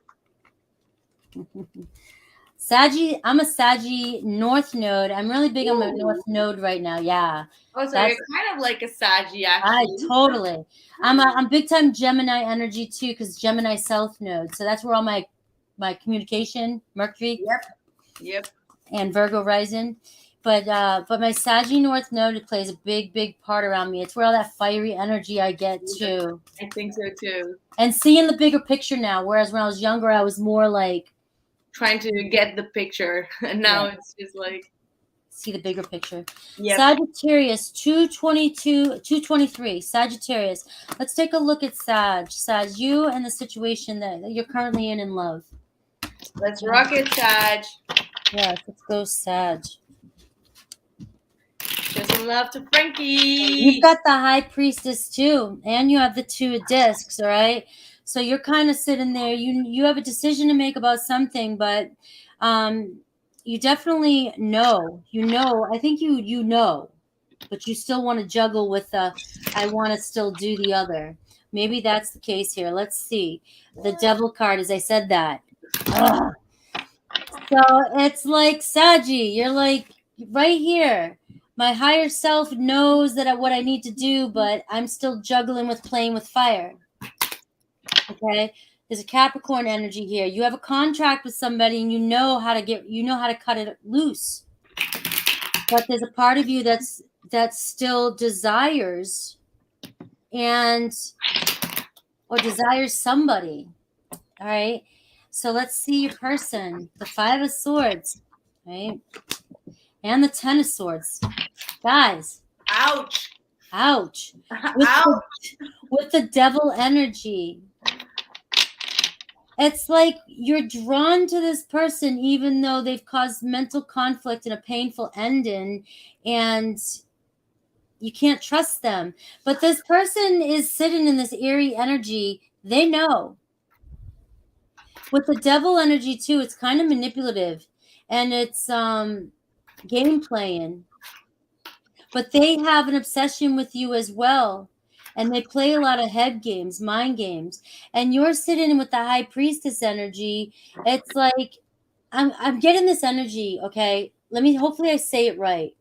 Saggy, I'm a Saggy North Node. I'm really big on my North Node right now. Yeah. Oh, so you're kind of like a Saggy, actually. Totally. I'm big time Gemini energy too, because Gemini South Node. So that's where all my communication, Mercury. Yep. And Virgo rising. But my Saggy North Node plays a big part around me. It's where all that fiery energy I get too. I think so too. And seeing the bigger picture now, whereas when I was younger, I was more like trying to get the picture, and now it's just like see the bigger picture. Yep. Sagittarius 223. Sagittarius. Let's take a look at Sag, you and the situation that you're currently in love. Let's rock it, Sag. Yeah, let's go, Sag. Show some love to Frankie. You've got the High Priestess too, and you have the Two of Discs, all right? So you're kind of sitting there. You have a decision to make about something, but you definitely know. I think you know, but you still want to juggle with the I want to still do the other. Maybe that's the case here. Let's see. The Devil card, as I said that. Ugh. So it's like, Saggy, you're like right here. My higher self knows that what I need to do, but I'm still juggling with playing with fire. Okay? There's a Capricorn energy here. You have a contract with somebody and you know how to cut it loose. But there's a part of you that still desires desires somebody. All right? So let's see your person. The Five of Swords, right? And the Ten of Swords. Guys. Ouch. With the Devil energy. It's like you're drawn to this person even though they've caused mental conflict and a painful ending, and you can't trust them. But this person is sitting in this eerie energy. They know. With the Devil energy too, it's kind of manipulative, and it's game playing. But they have an obsession with you as well, and they play a lot of head games, mind games. And you're sitting with the High Priestess energy. It's like I'm getting this energy. Okay, hopefully I say it right.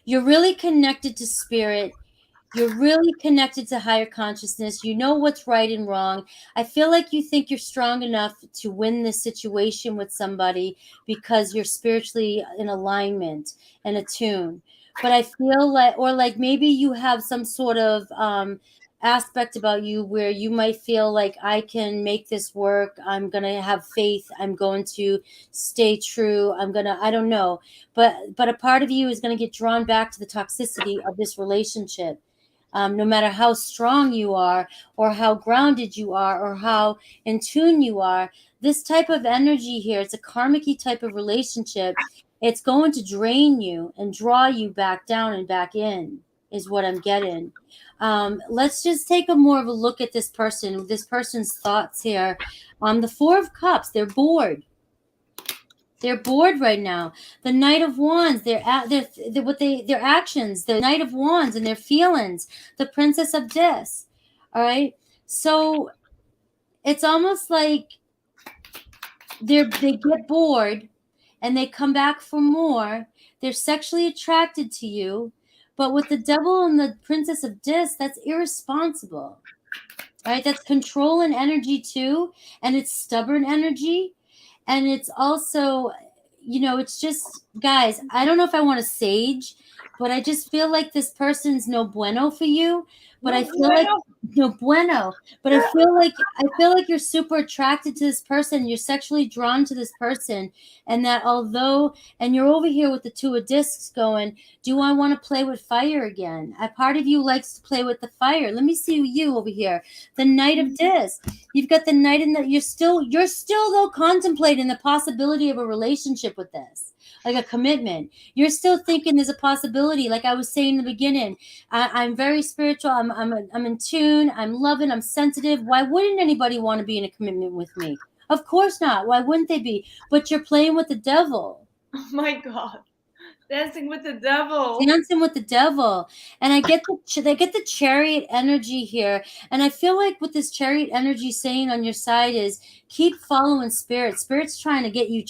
You're really connected to spirit. You're really connected to higher consciousness. You know what's right and wrong. I feel like you think you're strong enough to win this situation with somebody because you're spiritually in alignment and attuned. But I feel like maybe you have some sort of aspect about you where you might feel like I can make this work. I'm going to have faith. I'm going to stay true. I don't know. But a part of you is going to get drawn back to the toxicity of this relationship. No matter how strong you are or how grounded you are or how in tune you are, this type of energy here, it's a karmic-y type of relationship. It's going to drain you and draw you back down and back in is what I'm getting. Let's just take more of a look at this person's thoughts here. The Four of Cups, they're bored. They're bored right now. The Knight of Wands, their actions, the Knight of Wands and their feelings, the Princess of Discs. All right. So it's almost like they get bored and they come back for more. They're sexually attracted to you. But with the Devil and the Princess of Discs, that's irresponsible. Right? That's controlling energy too. And it's stubborn energy. And it's also, it's just, guys, I don't know if I want to sage, but I just feel like this person's no bueno for you. But I feel like no bueno. But I feel like you're super attracted to this person. You're sexually drawn to this person. And that and you're over here with the Two of Discs going, do I want to play with fire again? A part of you likes to play with the fire. Let me see you over here. The Knight of Discs. You've got the Knight in you're still though contemplating the possibility of a relationship with this. Like a commitment. You're still thinking there's a possibility. Like I was saying in the beginning, I'm very spiritual. I'm in tune. I'm loving. I'm sensitive. Why wouldn't anybody want to be in a commitment with me? Of course not. Why wouldn't they be? But you're playing with the devil. Oh my God. Dancing with the devil. Dancing with the devil. And I get the Chariot energy here. And I feel like what this Chariot energy saying on your side is keep following Spirit. Spirit's trying to get you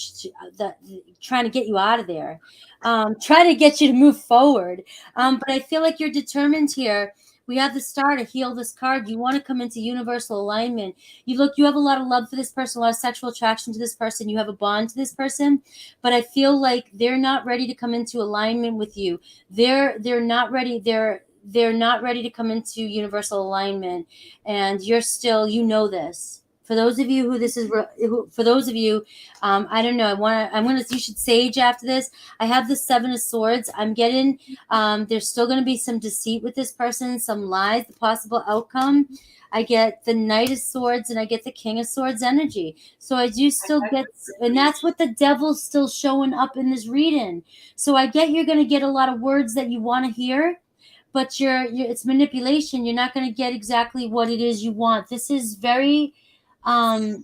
trying to get you out of there. Trying to get you to move forward. But I feel like you're determined here. We have the Star to heal this card. You want to come into universal alignment. You have a lot of love for this person, a lot of sexual attraction to this person. You have a bond to this person, but I feel like they're not ready to come into alignment with you. They're not ready. They're not ready to come into universal alignment, and you're still, this. For those of you who this is, for those of you, I don't know. You should sage after this. I have the 7 of Swords. I'm getting, there's still going to be some deceit with this person, some lies, the possible outcome. I get the Knight of Swords and I get the King of Swords energy. So I do still get, and that's what the devil's still showing up in this reading. So I get you're going to get a lot of words that you want to hear, but it's manipulation. You're not going to get exactly what it is you want. This is very, I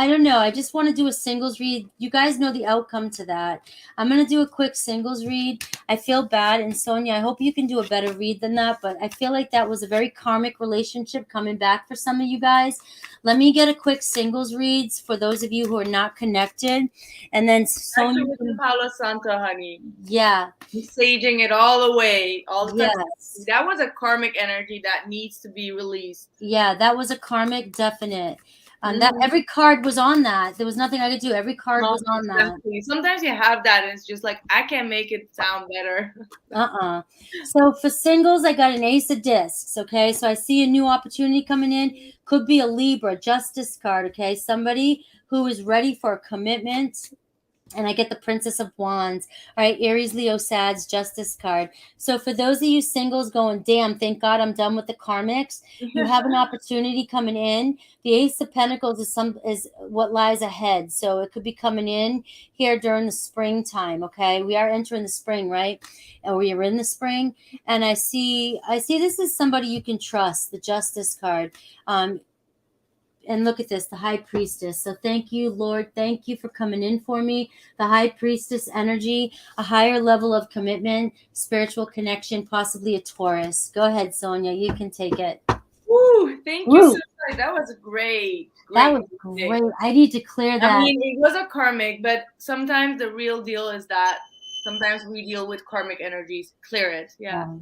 don't know. I just want to do a singles read. You guys know the outcome to that. I'm going to do a quick singles read. I feel bad. And Sonia, I hope you can do a better read than that. But I feel like that was a very karmic relationship coming back for some of you guys. Let me get a quick singles reads for those of you who are not connected. And then Sonia. Actually, with Palo Santo, honey. Yeah. Saging it all away. All the time. Yes. That was a karmic energy that needs to be released. Yeah, that was a karmic definite. That every card was on that. There was nothing I could do. Every card was on that. Sometimes you have that and it's just like, I can't make it sound better. So for singles, I got an Ace of Discs. Okay, so I see a new opportunity coming in. Could be a Libra, Justice card. Okay, somebody who is ready for a commitment. And I get the Princess of Wands. All right, Aries, Leo, Sags, Justice card. So for those of you singles going, damn, thank God I'm done with the karmics, you have an opportunity coming in. The Ace of Pentacles is what lies ahead. So it could be coming in here during the springtime, okay? We are entering the spring, right? And we are in the spring. And I see this is somebody you can trust, the Justice card. And look at this, the High Priestess. So thank you, Lord. Thank you for coming in for me. The High Priestess energy, a higher level of commitment, spiritual connection, possibly a Taurus. Go ahead, Sonia. You can take it. Woo, thank you so much. That was great. That was great. I need to clear that. I mean, it was a karmic, but sometimes the real deal is that sometimes we deal with karmic energies. Clear it. Yeah.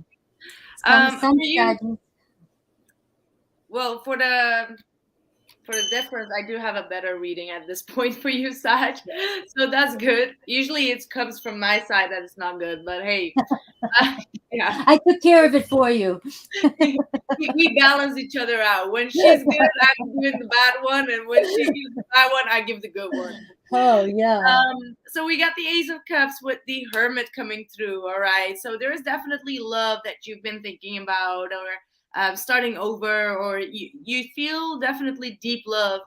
Well, for the difference, I do have a better reading at this point for you, Saj. So that's good. Usually it comes from my side that it's not good, but hey. Yeah. I took care of it for you. we balance each other out. When she's good, I give the bad one, and when she gives the bad one, I give the good one. Oh, yeah. So we got the Ace of Cups with the Hermit coming through, all right? So there is definitely love that you've been thinking about, or starting over, or you feel definitely deep love.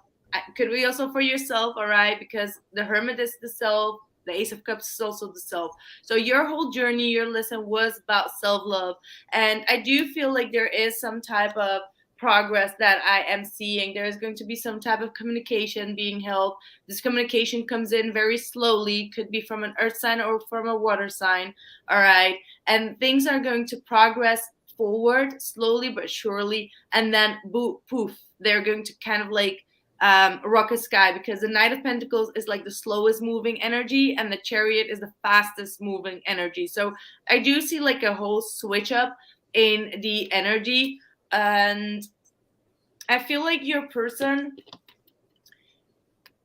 Could be also for yourself, all right? Because the Hermit is the self, the Ace of Cups is also the self. So your whole journey, your lesson was about self-love. And I do feel like there is some type of progress that I am seeing. There is going to be some type of communication being held. This communication comes in very slowly, could be from an earth sign or from a water sign, all right? And things are going to progress forward slowly but surely, and then poof, they're going to kind of like rocket sky, because the Knight of Pentacles is like the slowest moving energy and the Chariot is the fastest moving energy. So I do see like a whole switch up in the energy, and I feel like your person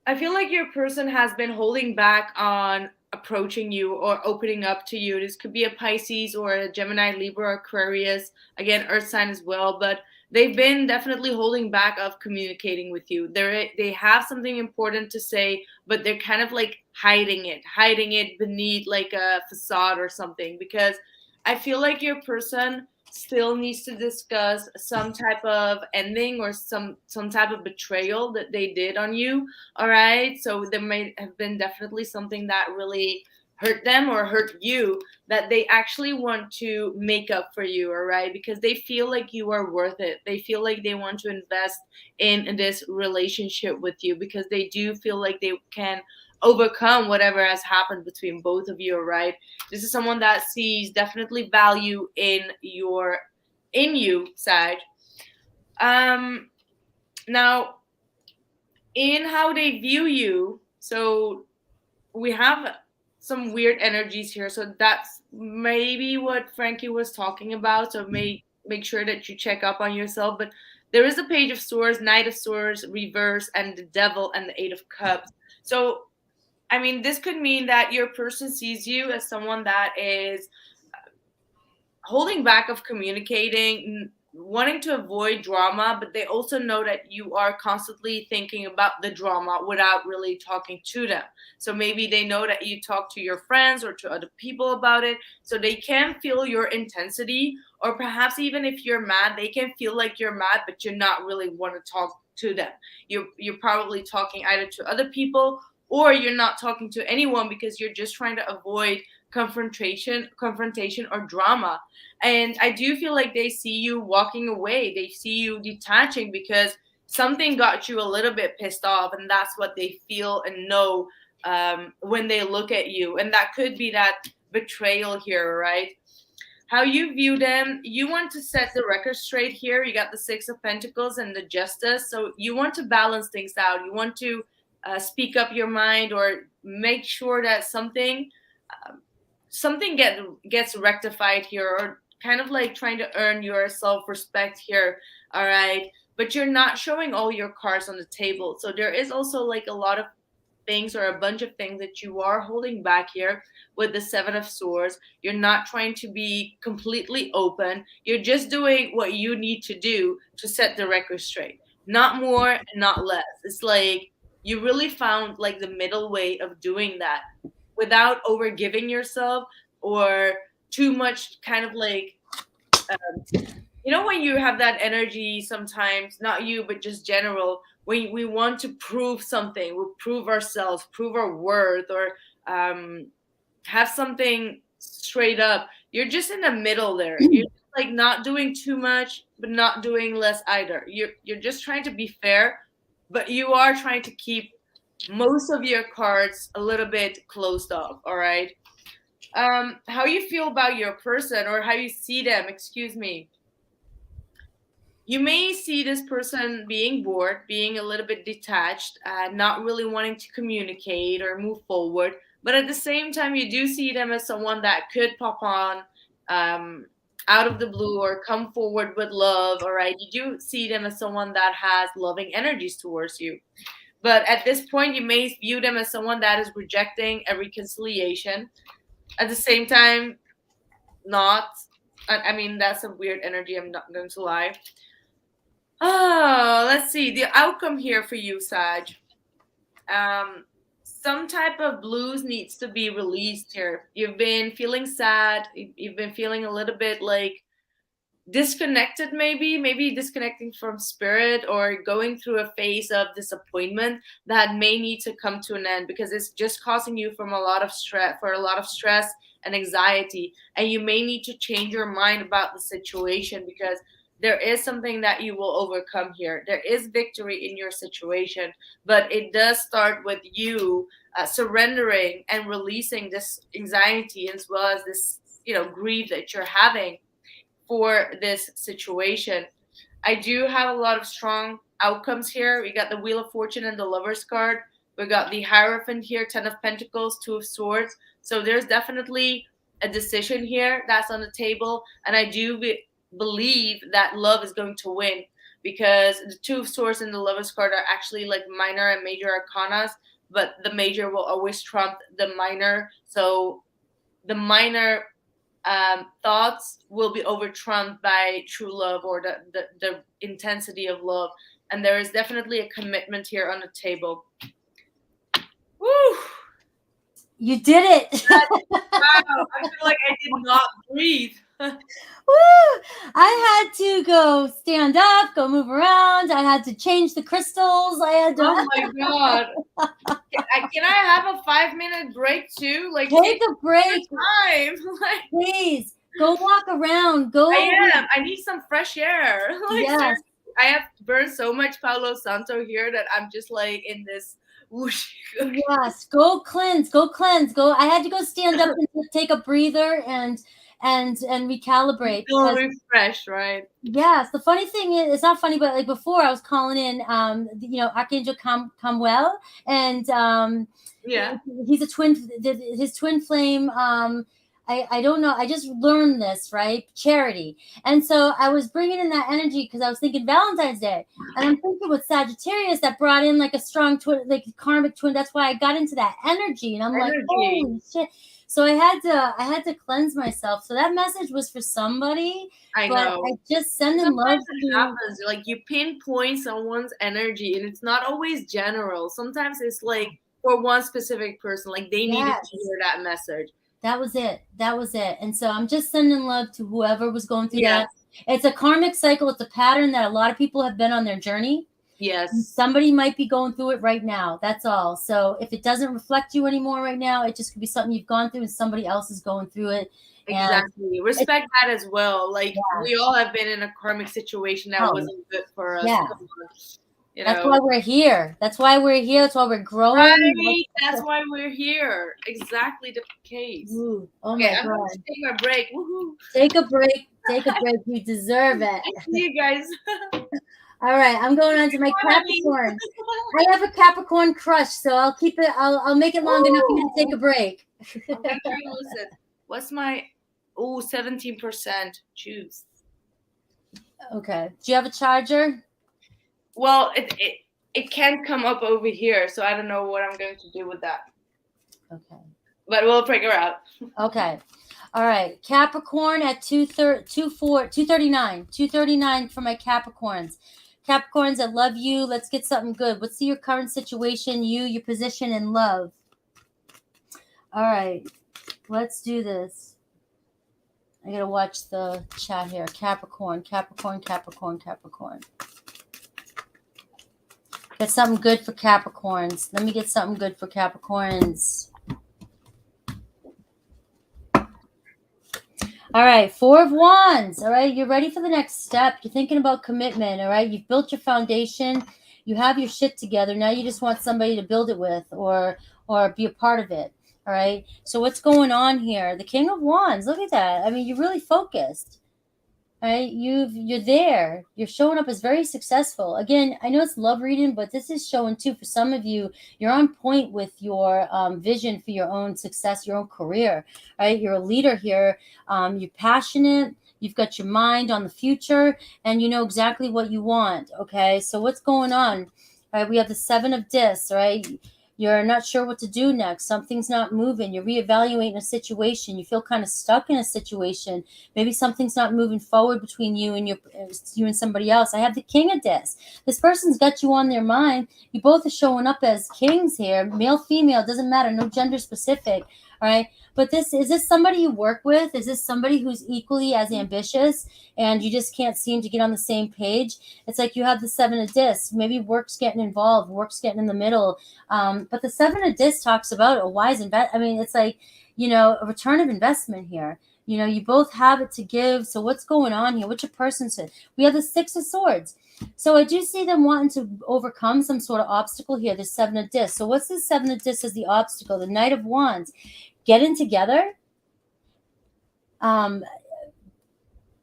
has been holding back on approaching you or opening up to you. This could be a Pisces or a Gemini, Libra, Aquarius, again earth sign as well, but they've been definitely holding back of communicating with you. They have something important to say, but they're kind of like hiding it beneath like a facade or something, because I feel like your person still needs to discuss some type of ending or some type of betrayal that they did on you, all right? So there may have been definitely something that really hurt them or hurt you, that they actually want to make up for you, all right? Because they feel like you are worth it. They feel like they want to invest in this relationship with you because they do feel like they can overcome whatever has happened between both of you, all right? This is someone that sees definitely value in you, Sag. Now, in how they view you, so we have some weird energies here. So that's maybe what Frankie was talking about. So make sure that you check up on yourself. But there is a Page of Swords, Knight of Swords, reverse, and the Devil and the Eight of Cups. So, I mean, this could mean that your person sees you as someone that is holding back of communicating, wanting to avoid drama, but they also know that you are constantly thinking about the drama without really talking to them. So maybe they know that you talk to your friends or to other people about it, so they can feel your intensity. Or perhaps even if you're mad, they can feel like you're mad, but you're not really want to talk to them. You're probably talking either to other people or you're not talking to anyone because you're just trying to avoid confrontation or drama. And I do feel like they see you walking away, they see you detaching because something got you a little bit pissed off, and that's what they feel and know when they look at you. And that could be that betrayal here, right? How you view them, you want to set the record straight here. You got the Six of Pentacles and the Justice, so you want to balance things out. You want to speak up your mind or make sure that something gets rectified here, or kind of like trying to earn your self-respect here, all right? But you're not showing all your cards on the table. So there is also like a lot of things or a bunch of things that you are holding back here with the Seven of Swords. You're not trying to be completely open. You're just doing what you need to do to set the record straight. Not more and not less. It's like you really found like the middle way of doing that without overgiving yourself or too much kind of like, when you have that energy sometimes, not you, but just general, when we want to prove something, we prove ourselves, prove our worth, or have something straight up. You're just in the middle there. You're like not doing too much, but not doing less either. You're just trying to be fair, but you are trying to keep most of your cards a little bit closed off, all right? How you feel about your person, or how you see them, excuse me. You may see this person being bored, being a little bit detached, not really wanting to communicate or move forward. But at the same time, you do see them as someone that could pop on out of the blue or come forward with love, all right? You do see them as someone that has loving energies towards you. But at this point, you may view them as someone that is rejecting a reconciliation. At the same time, not. I mean, that's a weird energy, I'm not going to lie. Oh, let's see. The outcome here for you, Sag. Some type of blues needs to be released here. You've been feeling sad. You've been feeling a little bit like disconnected, maybe disconnecting from spirit, or going through a phase of disappointment that may need to come to an end because it's just causing you a lot of stress and anxiety. And you may need to change your mind about the situation because there is something that you will overcome here. There is victory in your situation, but it does start with you surrendering and releasing this anxiety as well as this, grief that you're having for this situation. I do have a lot of strong outcomes here. We got the Wheel of Fortune and the Lover's card. We got the Hierophant here, 10 of Pentacles, 2 of Swords. So there's definitely a decision here that's on the table. And I do believe that love is going to win because the 2 of Swords and the Lover's card are actually like minor and major arcanas, but the major will always trump the minor. So the minor thoughts will be over trumped by true love or the intensity of love. And there is definitely a commitment here on the table. Woo! You did it. Wow, I feel like I did not breathe. I had to go stand up, go move around. I had to change the crystals. I had to. Oh my God. Can I have a 5-minute break too? Like, take a break. Time. Like, please go walk around. Go. I need some fresh air. Like, yes. I have burned so much Palo Santo here that I'm just like in this whoosh. Yes, go cleanse. Go. I had to go stand up and take a breather and recalibrate. Feel refreshed, right? Yes. The funny thing is, it's not funny, but like before I was calling in, Archangel Camuel, and he's a twin. His twin flame. I don't know. I just learned this, right? Charity. And so I was bringing in that energy because I was thinking Valentine's Day. And I'm thinking with Sagittarius that brought in like a strong twin, like karmic twin. That's why I got into that energy. And I'm like, holy shit. So I had to cleanse myself. So that message was for somebody. I know. I just send them love. It happens. Like you pinpoint someone's energy and it's not always general. Sometimes it's like for one specific person, like they needed to hear that message. That was it. And so I'm just sending love to whoever was going through that. It's a karmic cycle. It's a pattern that a lot of people have been on their journey. Yes. And somebody might be going through it right now. That's all. So if it doesn't reflect you anymore right now, it just could be something you've gone through and somebody else is going through it. Exactly. Respect that as well. Like we all have been in a karmic situation that wasn't good for us. Yeah. That's why we're here. That's why we're growing. Right. That's why we're here. Exactly the case. Ooh. Oh my God. I'm going to take my break. Woohoo. Take a break. You deserve it. I see you guys. All right. I'm going on to my Capricorn. I have a Capricorn crush, so I'll keep it. I'll make it long enough for you to take a break. I'm going to listen. What's my 17%? Choose. Okay. Do you have a charger? Well, it can't come up over here, so I don't know what I'm going to do with that. Okay. But we'll figure out. Okay. All right. Capricorn at 239. 239 for my Capricorns. Capricorns, I love you. Let's get something good. What's your current situation, your position in love? All right. Let's do this. I got to watch the chat here. Capricorn. Get something good for Capricorns. Let me get something good for Capricorns. All right, 4 of Wands. All right, you're ready for the next step. You're thinking about commitment. All right, you've built your foundation. You have your shit together. Now you just want somebody to build it with or be a part of it. All right, so what's going on here? The King of Wands. Look at that. I mean, you're really focused. Right, you're there. You're showing up as very successful. Again, I know it's love reading, but this is showing too. For some of you, you're on point with your vision for your own success, your own career. Right, you're a leader here. You're passionate. You've got your mind on the future, and you know exactly what you want. Okay, so what's going on? All right, we have the 7 of Discs. Right. You're not sure what to do next. Something's not moving. You're reevaluating a situation. You feel kind of stuck in a situation. Maybe something's not moving forward between you and somebody else. I have the King of Discs. This person's got you on their mind. You both are showing up as kings here. Male, female, doesn't matter. No gender specific. All right. But is this somebody you work with? Is this somebody who's equally as ambitious and you just can't seem to get on the same page? It's like you have the 7 of Discs. Maybe work's getting involved, work's getting in the middle. But the 7 of Discs talks about a wise investment. I mean, it's like, a return of investment here. You both have it to give. So what's going on here? What's your person said? We have the 6 of Swords. So I do see them wanting to overcome some sort of obstacle here, the 7 of Discs. So what's the 7 of Discs as the obstacle? The Knight of Wands. Getting together,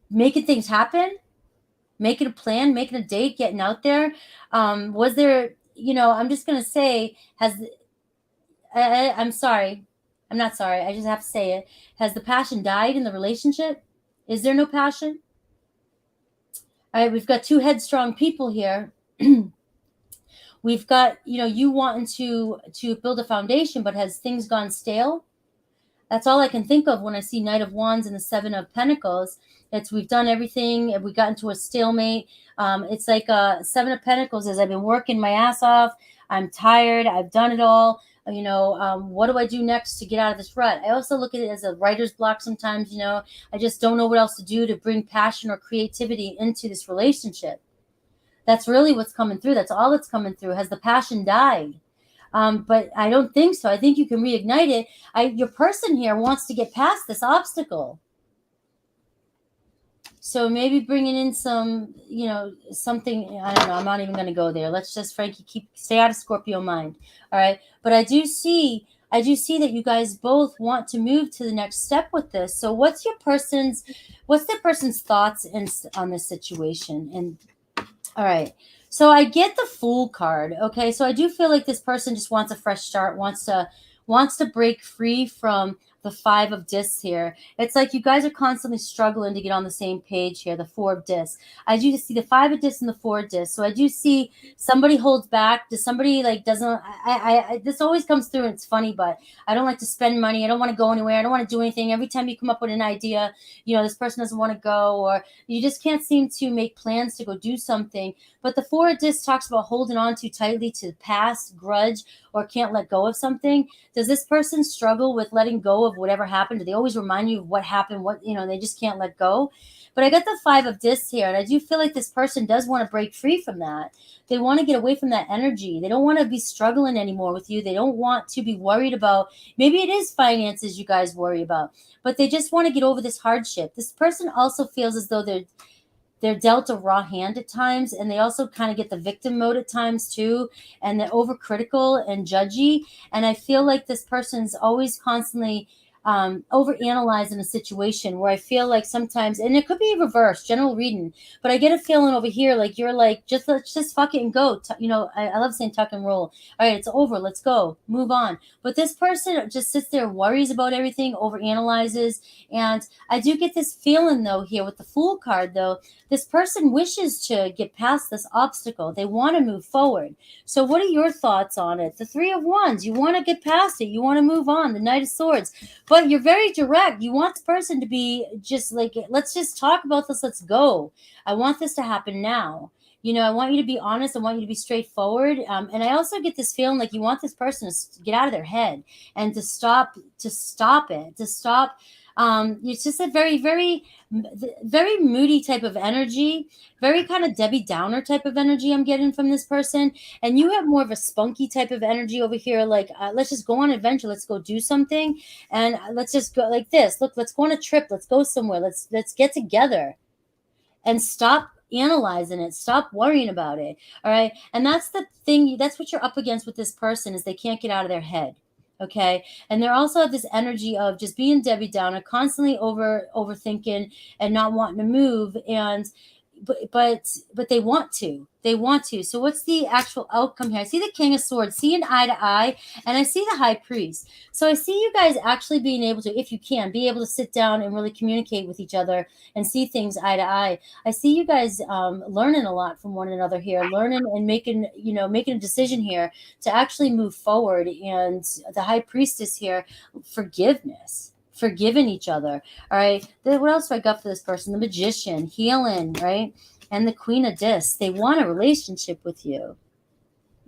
making things happen, making a plan, making a date, getting out there. Was there, I'm just going to say, I'm sorry. I'm not sorry. I just have to say it. Has the passion died in the relationship? Is there no passion? All right, we've got 2 headstrong people here. We've got, you wanting to build a foundation, but has things gone stale? That's all I can think of when I see Knight of Wands and the 7 of Pentacles. We've done everything and we got into a stalemate. It's like 7 of Pentacles is I've been working my ass off. I'm tired. I've done it all. What do I do next to get out of this rut? I also look at it as a writer's block sometimes. I just don't know what else to do to bring passion or creativity into this relationship. That's really what's coming through. That's all that's coming through. Has the passion died? But I don't think so. I think you can reignite it. Your person here wants to get past this obstacle. So maybe bringing in some, something, I don't know. I'm not even going to go there. Let's just, Frankie, stay out of Scorpio mind. All right. But I do see that you guys both want to move to the next step with this. So what's the person's thoughts on this situation? And all right. So I get the Fool card. Okay. So I do feel like this person just wants a fresh start, wants to break free from the 5 of discs here. It's like you guys are constantly struggling to get on the same page here, the 4 of discs. I do see the 5 of discs and the 4 of discs. So I do see somebody holds back. Does somebody doesn't, this always comes through and it's funny, but I don't like to spend money. I don't want to go anywhere. I don't want to do anything. Every time you come up with an idea, this person doesn't want to go, or you just can't seem to make plans to go do something. But the 4 of discs talks about holding on too tightly to the past, grudge, or can't let go of something. Does this person struggle with letting go of whatever happened? Do they always remind you of what happened? They just can't let go? But I got the 5 of discs here, and I do feel like this person does want to break free from that. They want to get away from that energy. They don't want to be struggling anymore with you. They don't want to be worried about, maybe it is finances you guys worry about, but they just want to get over this hardship. This person also feels as though they're dealt a raw hand at times, and they also kind of get the victim mode at times too, and they're overcritical and judgy. And I feel like this person's always constantly overanalyzing a situation, where I feel like sometimes, and it could be reverse, general reading, but I get a feeling over here like you're like, let's just fuck it and go. I love saying tuck and roll. All right, it's over. Let's go. Move on. But this person just sits there, worries about everything, overanalyzes. And I do get this feeling though here with the Fool card though, this person wishes to get past this obstacle. They want to move forward. So what are your thoughts on it? The 3 of Wands, you want to get past it. You want to move on. The Knight of Swords. But you're very direct. You want this person to be just like, let's just talk about this. Let's go. I want this to happen now. I want you to be honest. I want you to be straightforward. And I also get this feeling like you want this person to get out of their head and to stop it. It's just a very, very, very moody type of energy, very kind of Debbie Downer type of energy I'm getting from this person. And you have more of a spunky type of energy over here. Like, let's just go on an adventure. Let's go do something. And let's just go like this. Look, let's go on a trip. Let's go somewhere. Let's get together and stop analyzing it. Stop worrying about it. All right. And that's the thing. That's what you're up against with this person, is they can't get out of their head. Okay. And they also have this energy of just being Debbie Downer, constantly overthinking and not wanting to move. But they want to. So what's the actual outcome here? I see the King of Swords, seeing eye to eye, and I see the High Priest. So I see you guys actually being able to, if you can, be able to sit down and really communicate with each other and see things eye to eye. I see you guys learning a lot from one another here, learning and making a decision here to actually move forward. And the High Priestess here, forgiving each other. All right. What else do I got for this person? The Magician, healing, right? And the Queen of Discs. They want a relationship with you.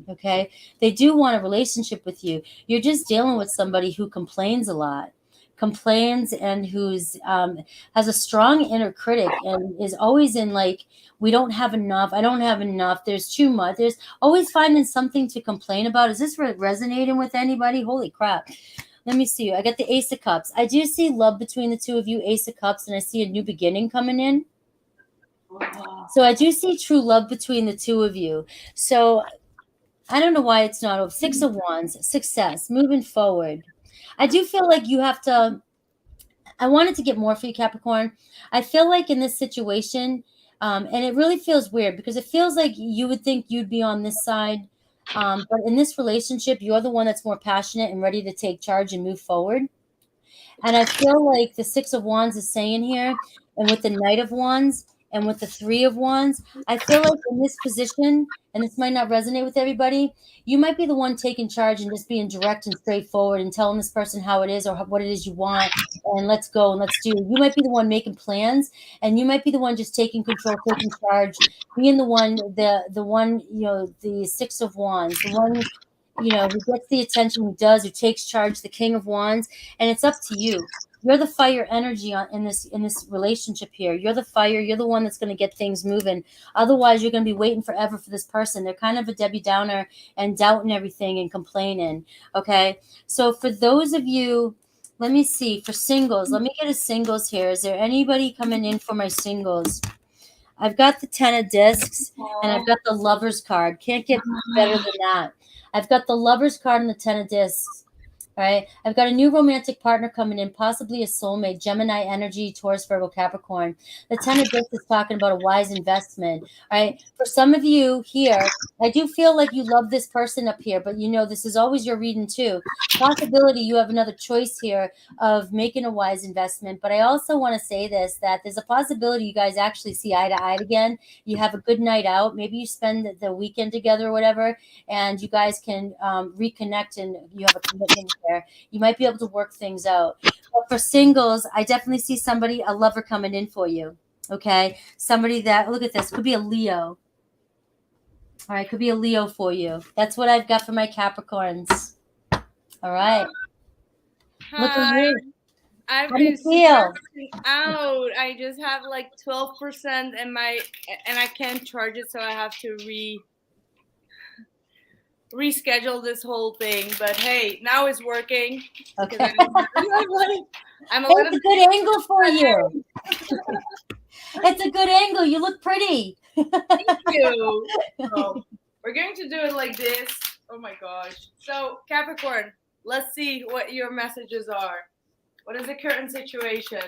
Okay. They do want a relationship with you. You're just dealing with somebody who complains a lot, and who's has a strong inner critic and is always in like, we don't have enough. I don't have enough. There's too much. There's always finding something to complain about. Is this resonating with anybody? Holy crap. Let me see. I got the Ace of Cups. I do see love between the two of you, Ace of Cups, and I see a new beginning coming in. So I do see true love between the two of you. So I don't know why it's not. 6 of Wands, success, moving forward. I do feel like you have to, I wanted to get more for you, Capricorn. I feel like in this situation, and it really feels weird because it feels like you would think you'd be on this side. But in this relationship, you're the one that's more passionate and ready to take charge and move forward. And I feel like the 6 of Wands is saying here, and with the Knight of Wands and with the 3 of Wands, I feel like in this position, and this might not resonate with everybody, you might be the one taking charge and just being direct and straightforward and telling this person how it is or what it is you want, and let's go and let's do. You might be the one making plans, and you might be the one just taking control, taking charge, being the one, the 6 of Wands, the one you know, who gets the attention, who does, who takes charge, the King of Wands, and it's up to you. You're the fire energy in this relationship here. You're the fire. You're the one that's going to get things moving. Otherwise, you're going to be waiting forever for this person. They're kind of a Debbie Downer and doubting everything and complaining. Okay, so for those of you, let me see, for singles, let me get a singles here. Is there anybody coming in for my singles? I've got the 10 of discs and I've got the Lovers card. Can't get better than that. I've got the Lovers card and the 10 of discs. All right. I've got a new romantic partner coming in, possibly a soulmate, Gemini energy, Taurus, Virgo, Capricorn. The 10 of discs is talking about a wise investment. All right. For some of you here, I do feel like you love this person up here, but you know, this is always your reading too. Possibility you have another choice here of making a wise investment. But I also want to say this, that there's a possibility you guys actually see eye to eye again. You have a good night out. Maybe you spend the weekend together or whatever, and you guys can reconnect and you have a commitment there. You might be able to work things out. But for singles, I definitely see somebody, a lover coming in for you. Okay. Somebody that, look at this, could be a Leo. All right. Could be a Leo for you. That's what I've got for my Capricorns. All right. Hi. Look at you. I've been stressing out. I just have like 12% and I can't charge it, so I have to reschedule this whole thing. But hey, now it's working. Okay. I'm a it's a good angle for you. It's a good angle. You look pretty. Thank you. So, we're going to do it like this. Oh my gosh. So Capricorn, let's see what your messages are. What is the current situation?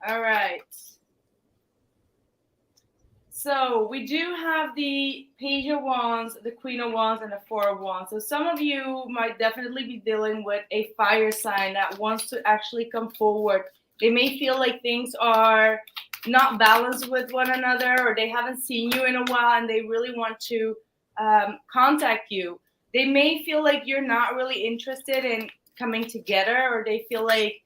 All right. So we do have the Page of Wands, the Queen of Wands, and the Four of Wands. So some of you might definitely be dealing with a fire sign that wants to actually come forward. They may feel like things are not balanced with one another, or they haven't seen you in a while and they really want to contact you. They may feel like you're not really interested in coming together, or they feel like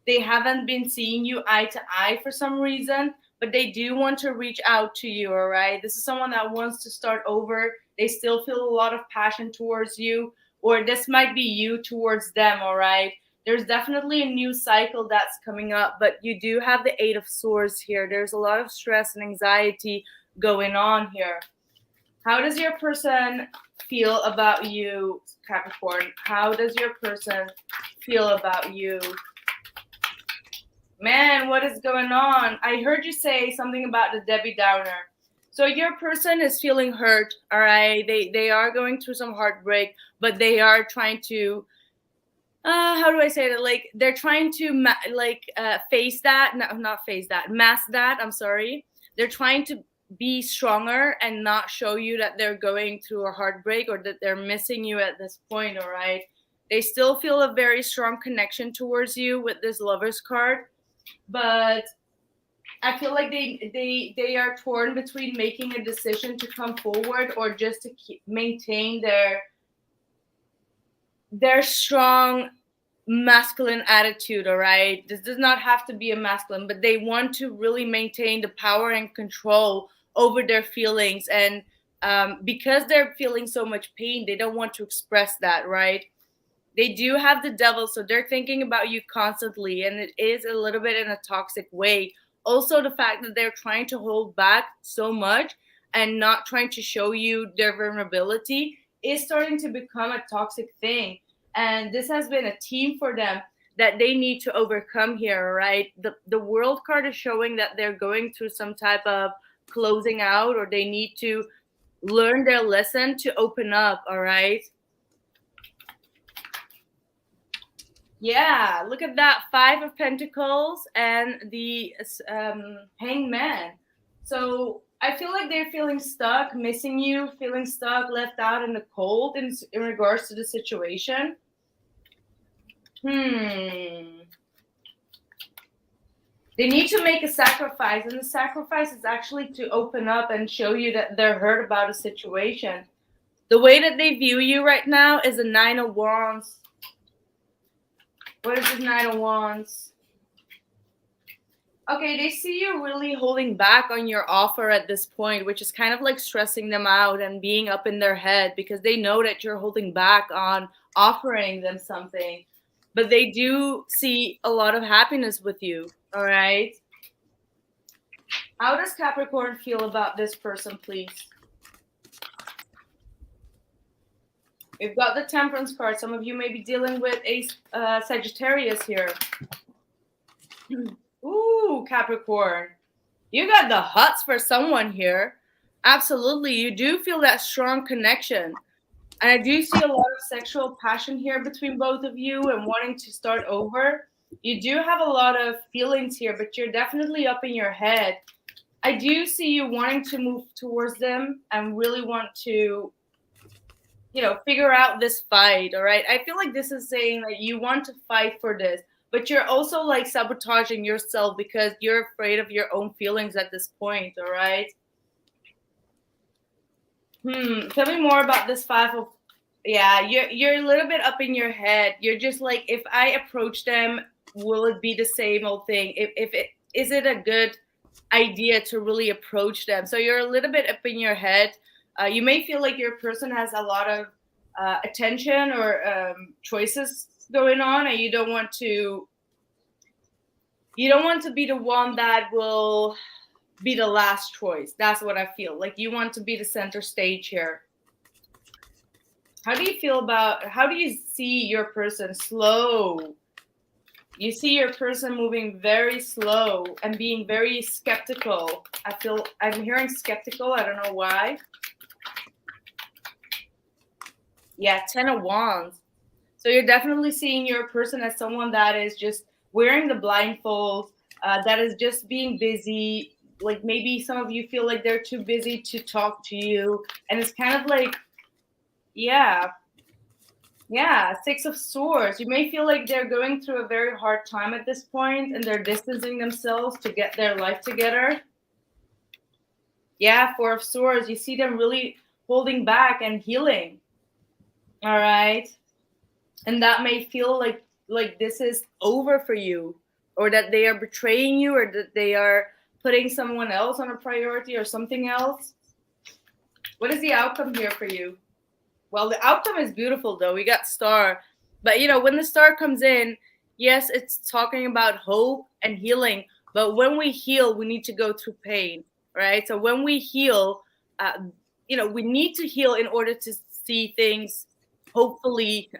they haven't been seeing you eye to eye for some reason, but they do want to reach out to you. All right. This is someone that wants to start over. They still feel a lot of passion towards you, or this might be you towards them. All right. There's definitely a new cycle that's coming up, but you do have the Eight of Swords here. There's a lot of stress and anxiety going on here. How does your person feel about you, Capricorn? How does your person feel about you? Man, what is going on? I heard you say something about the Debbie Downer. So your person is feeling hurt, all right? They are going through some heartbreak, but they are trying to, how do I say that? Like, they're trying to face that, no, not face that, mask that, I'm sorry. They're trying to be stronger and not show you that they're going through a heartbreak or that they're missing you at this point, all right? They still feel a very strong connection towards you with this Lovers card, but I feel like they are torn between making a decision to come forward or just to maintain their strong masculine attitude, all right? This does not have to be a masculine, but they want to really maintain the power and control over their feelings. And because they're feeling so much pain, they don't want to express that, right? They do have the Devil, so they're thinking about you constantly, and it is a little bit in a toxic way. Also, the fact that they're trying to hold back so much and not trying to show you their vulnerability is starting to become a toxic thing. And this has been a theme for them that they need to overcome here, right? The World card is showing that they're going through some type of closing out, or they need to learn their lesson to open up, all right? Yeah, look at that. 5 of Pentacles and the Hanged Man. So I feel like they're feeling stuck, missing you, feeling stuck, left out in the cold in regards to the situation. They need to make a sacrifice, and the sacrifice is actually to open up and show you that they're hurt about a situation. The way that they view you right now is a 9 of Wands. What is this 9 of Wands? Okay, they see you really holding back on your offer at this point, which is kind of like stressing them out and being up in their head because they know that you're holding back on offering them something. But they do see a lot of happiness with you, all right? How does Capricorn feel about this person, please? We've got the Temperance card. Some of you may be dealing with a Sagittarius here. Ooh, Capricorn. You got the huts for someone here. Absolutely. You do feel that strong connection. And I do see a lot of sexual passion here between both of you and wanting to start over. You do have a lot of feelings here, but you're definitely up in your head. I do see you wanting to move towards them and really want to, figure out this fight, all right? I feel like this is saying that you want to fight for this, but you're also like sabotaging yourself because you're afraid of your own feelings at this point, all right? Tell me more about this five of, you're a little bit up in your head. You're just like, if I approach them, will it be the same old thing? Is it a good idea to really approach them? So you're a little bit up in your head. You may feel like your person has a lot of attention or choices going on, and you don't want to be the one that will be the last choice. That's what I feel. Like you want to be the center stage here. How do you see your person? Slow. You see your person moving very slow and being very skeptical. I'm hearing skeptical. I don't know why. Yeah, 10 of Wands. So you're definitely seeing your person as someone that is just wearing the blindfold, that is just being busy. Like maybe some of you feel like they're too busy to talk to you. And it's kind of like, yeah, 6 of Swords. You may feel like they're going through a very hard time at this point and they're distancing themselves to get their life together. Yeah, 4 of Swords. You see them really holding back and healing. All right. And that may feel like this is over for you, or that they are betraying you, or that they are putting someone else on a priority or something else. What is the outcome here for you? Well, the outcome is beautiful, though. We got Star. But, when the Star comes in, yes, it's talking about hope and healing. But when we heal, we need to go through pain, right? So when we heal, we need to heal in order to see things, hopefully,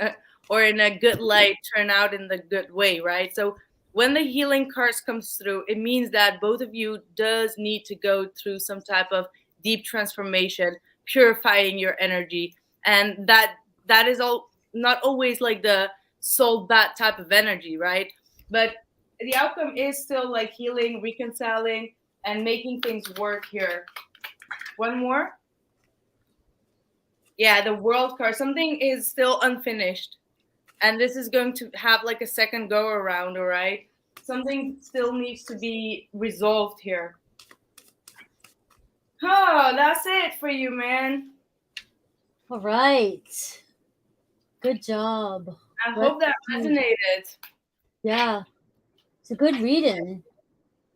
or in a good light, turn out in the good way, right? So when the healing cards comes through, it means that both of you does need to go through some type of deep transformation, purifying your energy. And that is all not always like the soul bat type of energy, right? But the outcome is still like healing, reconciling, and making things work here. One more. Yeah, the World card. Something is still unfinished. And this is going to have like a second go around, all right? Something still needs to be resolved here. Oh, that's it for you, man. All right. Good job. I hope that resonated. Yeah. It's a good reading.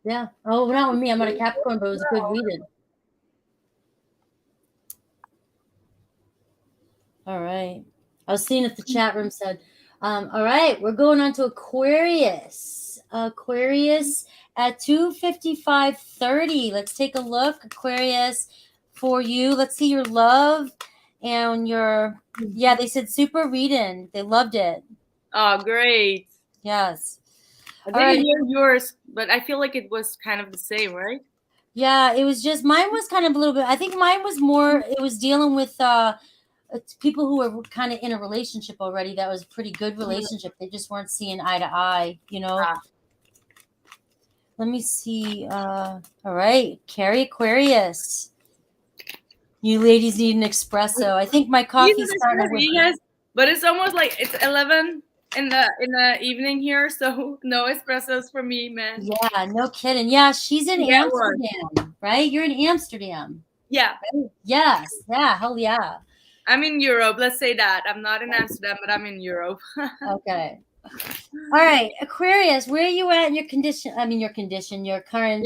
Yeah. Oh, not with me. I'm not a Capricorn, but it was a good reading. All right. I was seeing if the chat room said, all right, we're going on to Aquarius. Aquarius at 2:55:30. Let's take a look. Aquarius, for you. Let's see your love and your, they said super reading. They loved it. Oh, great. Yes. I didn't hear yours, but I feel like it was kind of the same, right? Yeah, it was just, mine was kind of a little bit, I think mine was more, it was dealing with people who were kind of in a relationship already. That was a pretty good relationship. They just weren't seeing eye to eye, Let me see. All right, Carrie Aquarius. You ladies need an espresso. I think my coffee's starting to. Yes, but it's almost like it's 11 in the evening here, so no espressos for me, man. Yeah, no kidding. Yeah, she's in Amsterdam, right? You're in Amsterdam. Yeah. Yes. Yeah. Hell yeah. I'm in Europe. Let's say that. I'm not in Amsterdam, but I'm in Europe. Okay. All right, Aquarius, where are you at in your condition? Your current.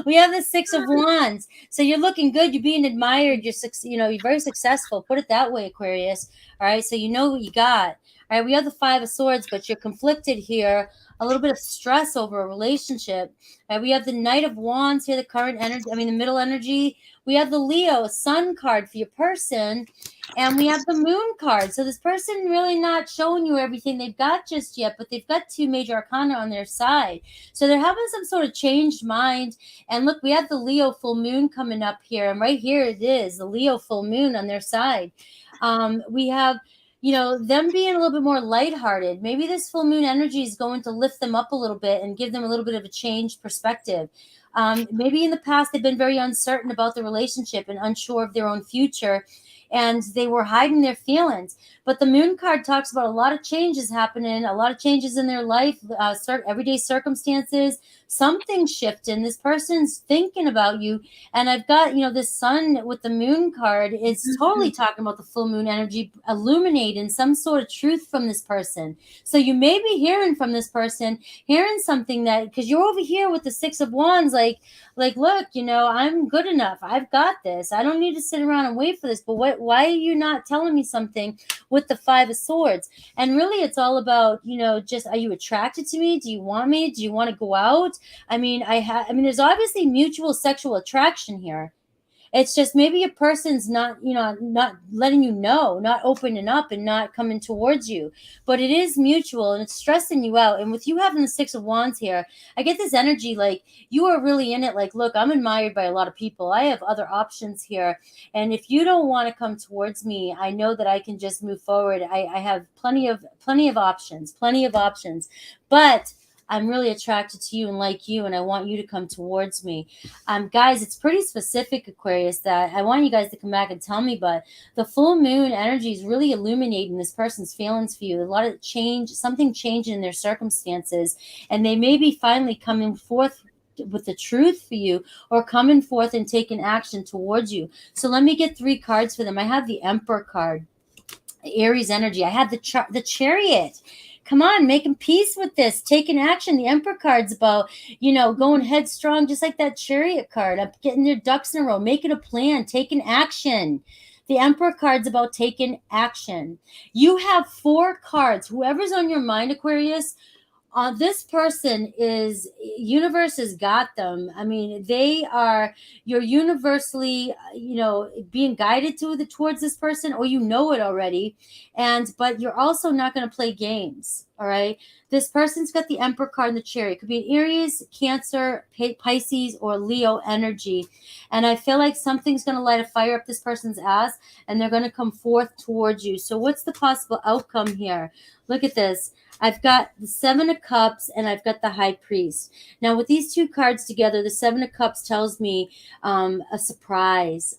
We have the Six of Wands, so you're looking good. You're being admired. You're very successful. Put it that way, Aquarius. All right, so you know what you got. All right, we have the Five of Swords, but you're conflicted here. A little bit of stress over a relationship. All right, we have the Knight of Wands here, the current energy. The middle energy. We have the Leo Sun card for your person. And we have the Moon card. So this person really not showing you everything they've got just yet, but they've got two major arcana on their side. So they're having some sort of changed mind. And look, we have the Leo full moon coming up here. And right here it is, the Leo full moon on their side. We have, them being a little bit more lighthearted. Maybe this full moon energy is going to lift them up a little bit and give them a little bit of a changed perspective. Maybe in the past they've been very uncertain about the relationship and unsure of their own future, and they were hiding their feelings. But the Moon card talks about a lot of changes happening, a lot of changes in their life, everyday circumstances, something shifting. This person's thinking about you. And I've got, this Sun with the Moon card is totally talking about the full moon energy illuminating some sort of truth from this person. So you may be hearing from this person, hearing something that, because you're over here with the Six of Wands, like, look, I'm good enough. I've got this. I don't need to sit around and wait for this. But why are you not telling me something with the Five of Swords? And really, it's all about, just, are you attracted to me? Do you want me? Do you want to go out? There's obviously mutual sexual attraction here. It's just maybe a person's not letting you know, not opening up and not coming towards you. But it is mutual and it's stressing you out. And with you having the Six of Wands here, I get this energy like you are really in it. Like, look, I'm admired by a lot of people. I have other options here. And if you don't want to come towards me, I know that I can just move forward. I have plenty of options. But I'm really attracted to you and like you, and I want you to come towards me. Guys, it's pretty specific, Aquarius, that I want you guys to come back and tell me, but the full moon energy is really illuminating this person's feelings for you. A lot of change, something changing in their circumstances, and they may be finally coming forth with the truth for you or coming forth and taking action towards you. So let me get 3 cards for them. I have the Emperor card, Aries energy. I have the Chariot. Come on, making peace with this, taking action. The Emperor card's about, going headstrong, just like that Chariot card. I'm getting their ducks in a row, making a plan, taking action. The Emperor card's about taking action. You have 4 cards. Whoever's on your mind, Aquarius, this person is, universe has got them. They are, you're universally, being guided towards this person, or it already. But you're also not going to play games. All right. This person's got the Emperor card in the Chariot. It could be an Aries, Cancer, Pisces, or Leo energy. And I feel like something's going to light a fire up this person's ass, and they're going to come forth towards you. So what's the possible outcome here? Look at this. I've got the 7 of Cups and I've got the High Priest. Now, with these 2 cards together, the 7 of Cups tells me a surprise.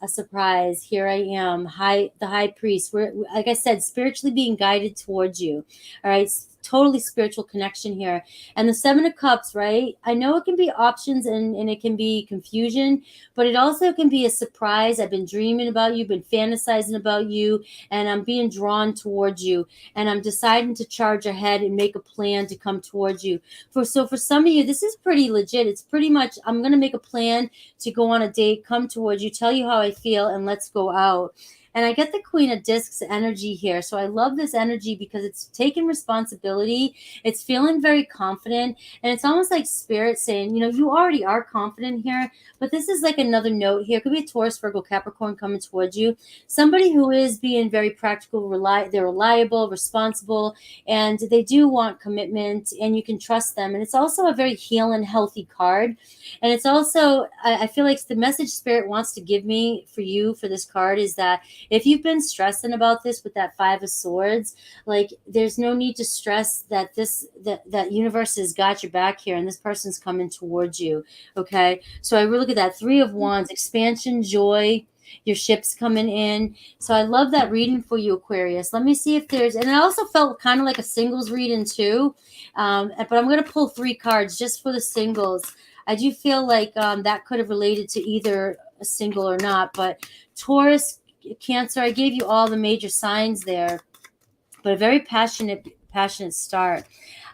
Here I am, the High Priest. We're, like I said, spiritually being guided towards you. All right. Totally spiritual connection here. And the 7 of Cups, right? I know it can be options and it can be confusion, but it also can be a surprise. I've been dreaming about you, been fantasizing about you, and I'm being drawn towards you. And I'm deciding to charge ahead and make a plan to come towards you. For some of you, this is pretty legit. It's pretty much, I'm going to make a plan to go on a date, come towards you, tell you how I feel, and let's go out. And I get the Queen of Discs energy here. So I love this energy because it's taking responsibility. It's feeling very confident. And it's almost like Spirit saying, you already are confident here. But this is like another note here. It could be a Taurus, Virgo, Capricorn coming towards you. Somebody who is being very practical, they're reliable, responsible, and they do want commitment, and you can trust them. And it's also a very healing, healthy card. And it's also, I feel like the message Spirit wants to give me for you for this card is that if you've been stressing about this with that 5 of Swords, like there's no need to stress that that universe has got your back here and this person's coming towards you. Okay. So I really look at that 3 of Wands, expansion, joy, your ship's coming in. So I love that reading for you, Aquarius. Let me see if there's, and I also felt kind of like a singles reading too. But I'm going to pull 3 cards just for the singles. I do feel like that could have related to either a single or not, but Taurus, Cancer, I gave you all the major signs there. but a very passionate start.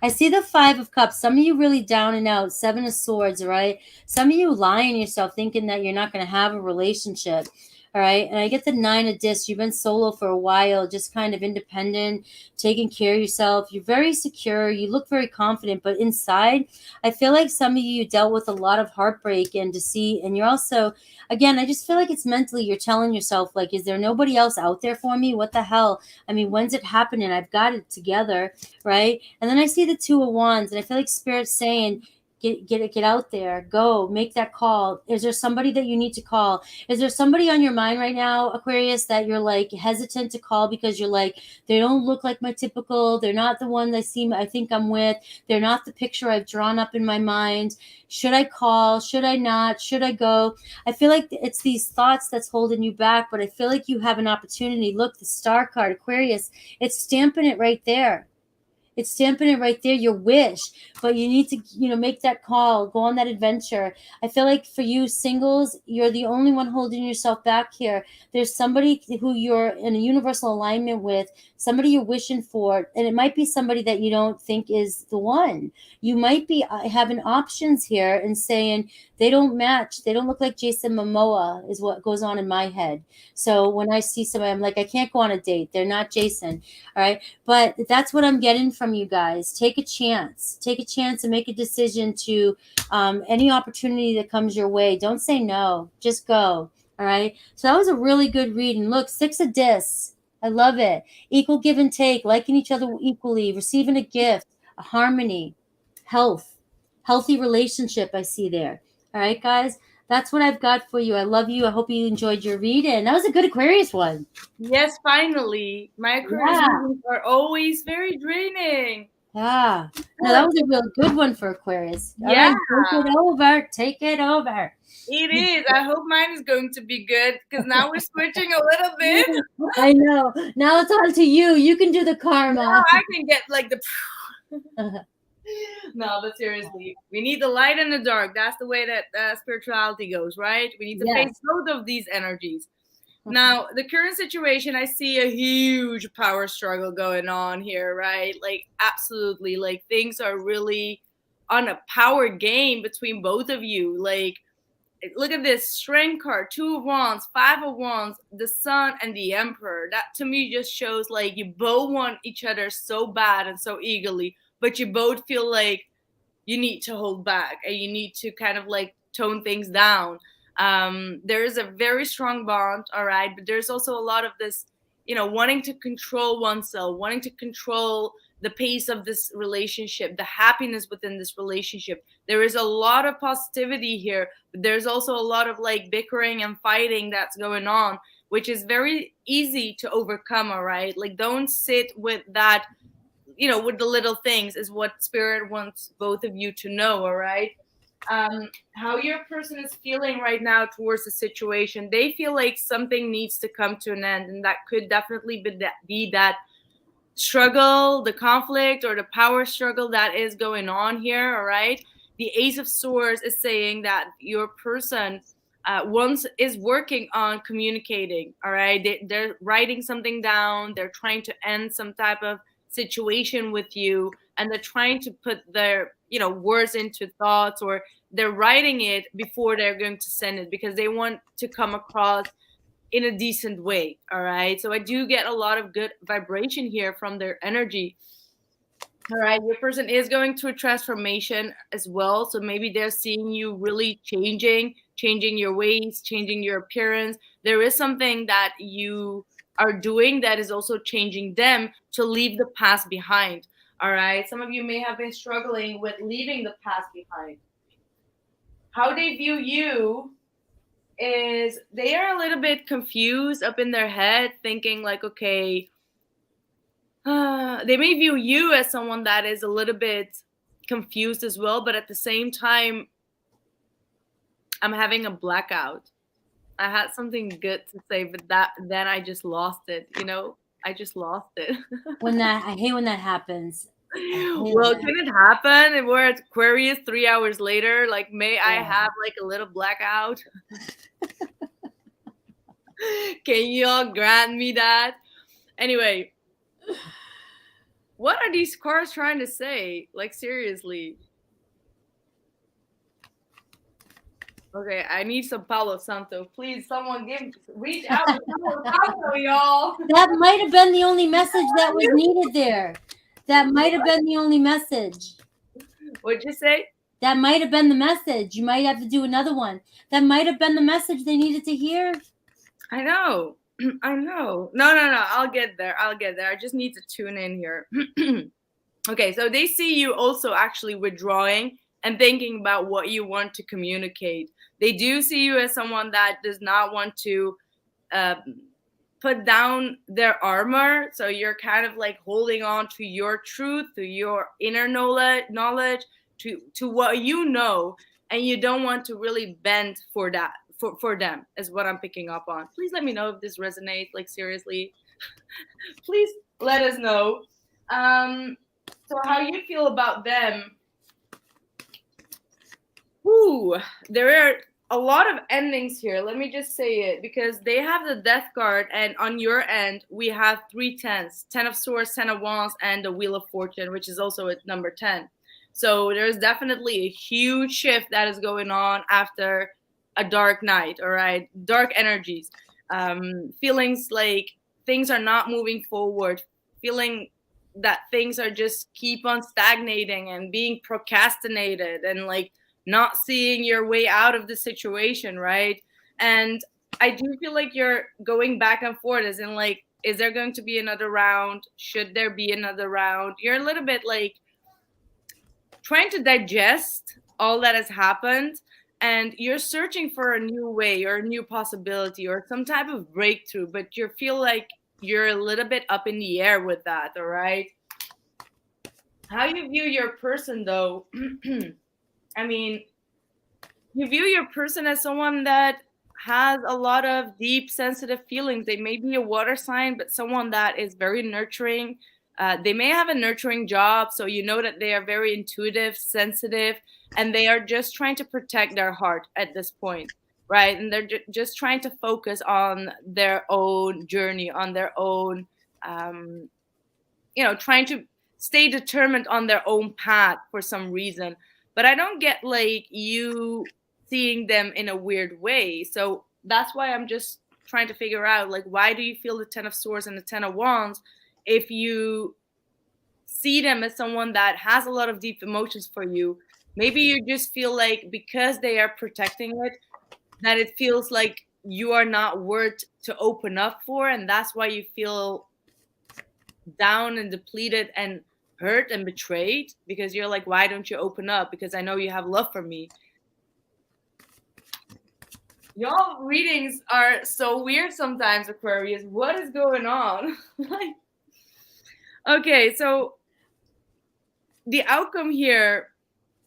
I see the 5 of Cups. Some of you really down and out. 7 of Swords, right? Some of you lying to yourself, thinking that you're not going to have a relationship. All right. And I get the 9 of Discs. You've been solo for a while, just kind of independent, taking care of yourself. You're very secure. You look very confident, but inside, I feel like some of you dealt with a lot of heartbreak and deceit. And you're also, again, I just feel like it's mentally, you're telling yourself, like, is there nobody else out there for me? What the hell? I mean, when's it happening? I've got it together. Right. And then I see the 2 of Wands, and I feel like Spirit's saying, get out there, go make that call. Is there somebody that you need to call? Is there somebody on your mind right now, Aquarius, that you're like hesitant to call because you're like, they don't look like my typical, they're not the one I think I'm with, they're not the picture I've drawn up in my mind. Should I call? Should I not? Should I go? I feel like it's these thoughts that's holding you back, but I feel like you have an opportunity. Look, the Star card, Aquarius, it's stamping it right there. It's stamping it right there, your wish. But you need to, make that call, go on that adventure. I feel like for you singles, you're the only one holding yourself back here. There's somebody who you're in a universal alignment with, somebody you're wishing for, and it might be somebody that you don't think is the one. You might be having options here and saying, they don't match. They don't look like Jason Momoa is what goes on in my head. So when I see somebody, I'm like, I can't go on a date. They're not Jason. All right. But that's what I'm getting from you guys. Take a chance. Take a chance and make a decision to any opportunity that comes your way. Don't say no. Just go. All right. So that was a really good reading. Look, 6 of Discs. I love it. Equal give and take, liking each other equally, receiving a gift, a harmony, health, healthy relationship I see there. All right, guys, that's what I've got for you. I love you. I hope you enjoyed your reading. That was a good Aquarius one. Yes, finally. My Aquarius readings are always very draining. Yeah. No, that was a real good one for Aquarius. Yeah. All right, take it over. Take it over. It is. I hope mine is going to be good because now we're switching a little bit. I know. Now it's on to you. You can do the karma. Now I can get like the... No, but seriously, we need the light and the dark. That's the way that spirituality goes, right? We need to face both of these energies. Now, the current situation, I see a huge power struggle going on here, right? Like, absolutely. Like, things are really on a power game between both of you. Like, look at this strength card, 2 of Wands, 5 of Wands, the Sun, and the Emperor. That to me just shows like you both want each other so bad and so eagerly, but you both feel like you need to hold back and you need to kind of like tone things down. There is a very strong bond, all right, but there's also a lot of this, wanting to control oneself, wanting to control the pace of this relationship, the happiness within this relationship. There is a lot of positivity here, but there's also a lot of like bickering and fighting that's going on, which is very easy to overcome, all right? Like, don't sit with that, with the little things is what Spirit wants both of you to know, all right? How your person is feeling right now towards the situation. They feel like something needs to come to an end, and that could definitely be that struggle, the conflict, or the power struggle that is going on here, all right? The Ace of Swords is saying that your person is working on communicating, all right? They're writing something down. They're trying to end some type of situation with you, and they're trying to put their words into thoughts, or they're writing it before they're going to send it because they want to come across in a decent way, all right? So I do get a lot of good vibration here from their energy. All right, your person is going through a transformation as well. So maybe they're seeing you really changing your ways, changing your appearance. There is something that you are doing that is also changing them to leave the past behind. All right. Some of you may have been struggling with leaving the past behind. How they view you is they are a little bit confused up in their head, thinking like, okay, they may view you as someone that is a little bit confused as well. But at the same time, I'm having a blackout. I had something good to say, but then I just lost it. I just lost it. I hate when that happens. Well, can it happen? We're at Aquarius 3 hours later. Like, may I have like a little blackout? Can you all grant me that? Anyway, What are these cards trying to say? Like, seriously. Okay, I need some Palo Santo. Please, someone reach out to Palo Santo, y'all. That might have been the only message that was needed there. That might have been the only message. What'd you say? That might have been the message. You might have to do another one. That might have been the message they needed to hear. I know. I know. No. I'll get there. I just need to tune in here. Okay, so they see you also actually withdrawing and thinking about what you want to communicate. They do see you as someone that does not want to put down their armor. So you're kind of like holding on to your truth, to your inner knowledge, to what you know, and you don't want to really bend for that. For them is what I'm picking up on. Please let me know if this resonates. Like, seriously, please let us know. So how you feel about them? Ooh, there are a lot of endings here. Let me just say it, because they have the Death card, and on your end we have 3 10s: 10 of Swords, 10 of Wands, and the Wheel of Fortune, which is also at number 10. So there's definitely a huge shift that is going on after a dark night. All right, dark energies, feelings like things are not moving forward, feeling that things are just keep on stagnating and being procrastinated, and like not seeing your way out of the situation, right? And I do feel like you're going back and forth, as in like, is there going to be another round? Should there be another round? You're a little bit like trying to digest all that has happened, and you're searching for a new way or a new possibility or some type of breakthrough, but you feel like you're a little bit up in the air with that. All right, how you view your person though? I mean, you view your person as someone that has a lot of deep sensitive feelings. They may be a water sign, but someone that is very nurturing. They may have a nurturing job, so you know that they are very intuitive, sensitive, and they are just trying to protect their heart at this point, right? And they're just trying to focus on their own journey, on their own, trying to stay determined on their own path for some reason. But I don't get like you seeing them in a weird way. So that's why I'm just trying to figure out, like, why do you feel the 10 of Swords and the 10 of Wands if you see them as someone that has a lot of deep emotions for you? Maybe you just feel like because they are protecting it, that it feels like you are not worth to open up for, and that's why you feel down and depleted and hurt and betrayed, because you're like, why don't you open up? Because I know you have love for me. Y'all readings are so weird sometimes, Aquarius. What is going on? Okay, so the outcome here,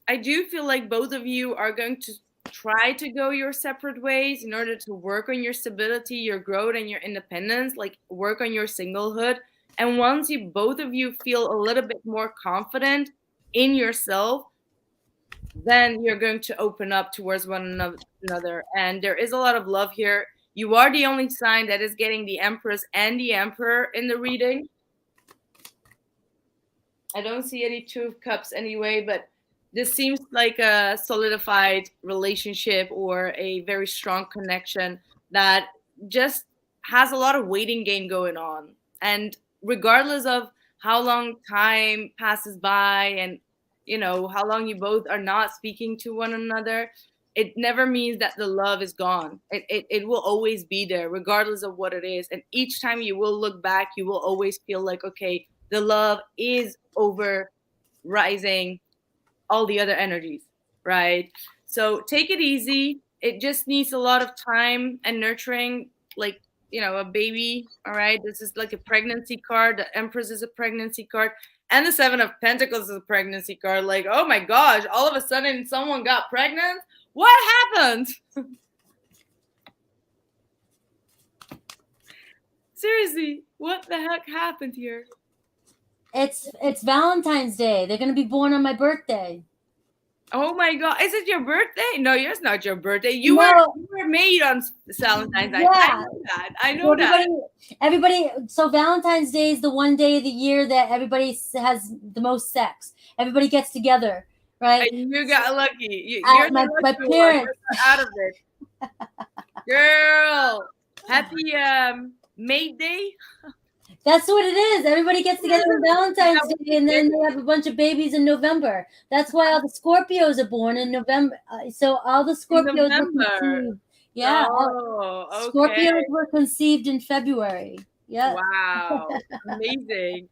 I do feel like both of you are going to try to go your separate ways in order to work on your stability, your growth, and your independence, like work on your singlehood. And once you both of you feel a little bit more confident in yourself, then you're going to open up towards one another. And there is a lot of love here. You are the only sign that is getting the Empress and the Emperor in the reading. I don't see any Two of Cups anyway, but this seems like a solidified relationship or a very strong connection that just has a lot of waiting game going on. And regardless of how long time passes by and, you know, how long you both are not speaking to one another, it never means that the love is gone. It will always be there, regardless of what it is. And each time you will look back, you will always feel like, okay, the love is over rising all the other energies, right? So take it easy. It just needs a lot of time and nurturing, like, you know, a baby. All right, this is like a pregnancy card. The Empress is a pregnancy card, and the Seven of Pentacles is a pregnancy card. Like, oh my gosh, all of a sudden someone got pregnant. What happened? Seriously, what the heck happened here? It's Valentine's Day. They're going to be born on my birthday. Oh my God. Is it your birthday? No, it's not your birthday. You were made on Valentine's Day. Yeah. I know that. Everybody, so Valentine's Day is the one day of the year that everybody has the most sex. Everybody gets together, right? And you got lucky. You're the lucky one. You're out of it. Girl, happy May Day. That's what it is. Everybody gets together on Valentine's Day, and then they have a bunch of babies in November. That's why all the Scorpios are born in November. So all the Scorpios were conceived. Yeah. Oh, okay. Scorpios were conceived in February. Yeah. Wow. Amazing.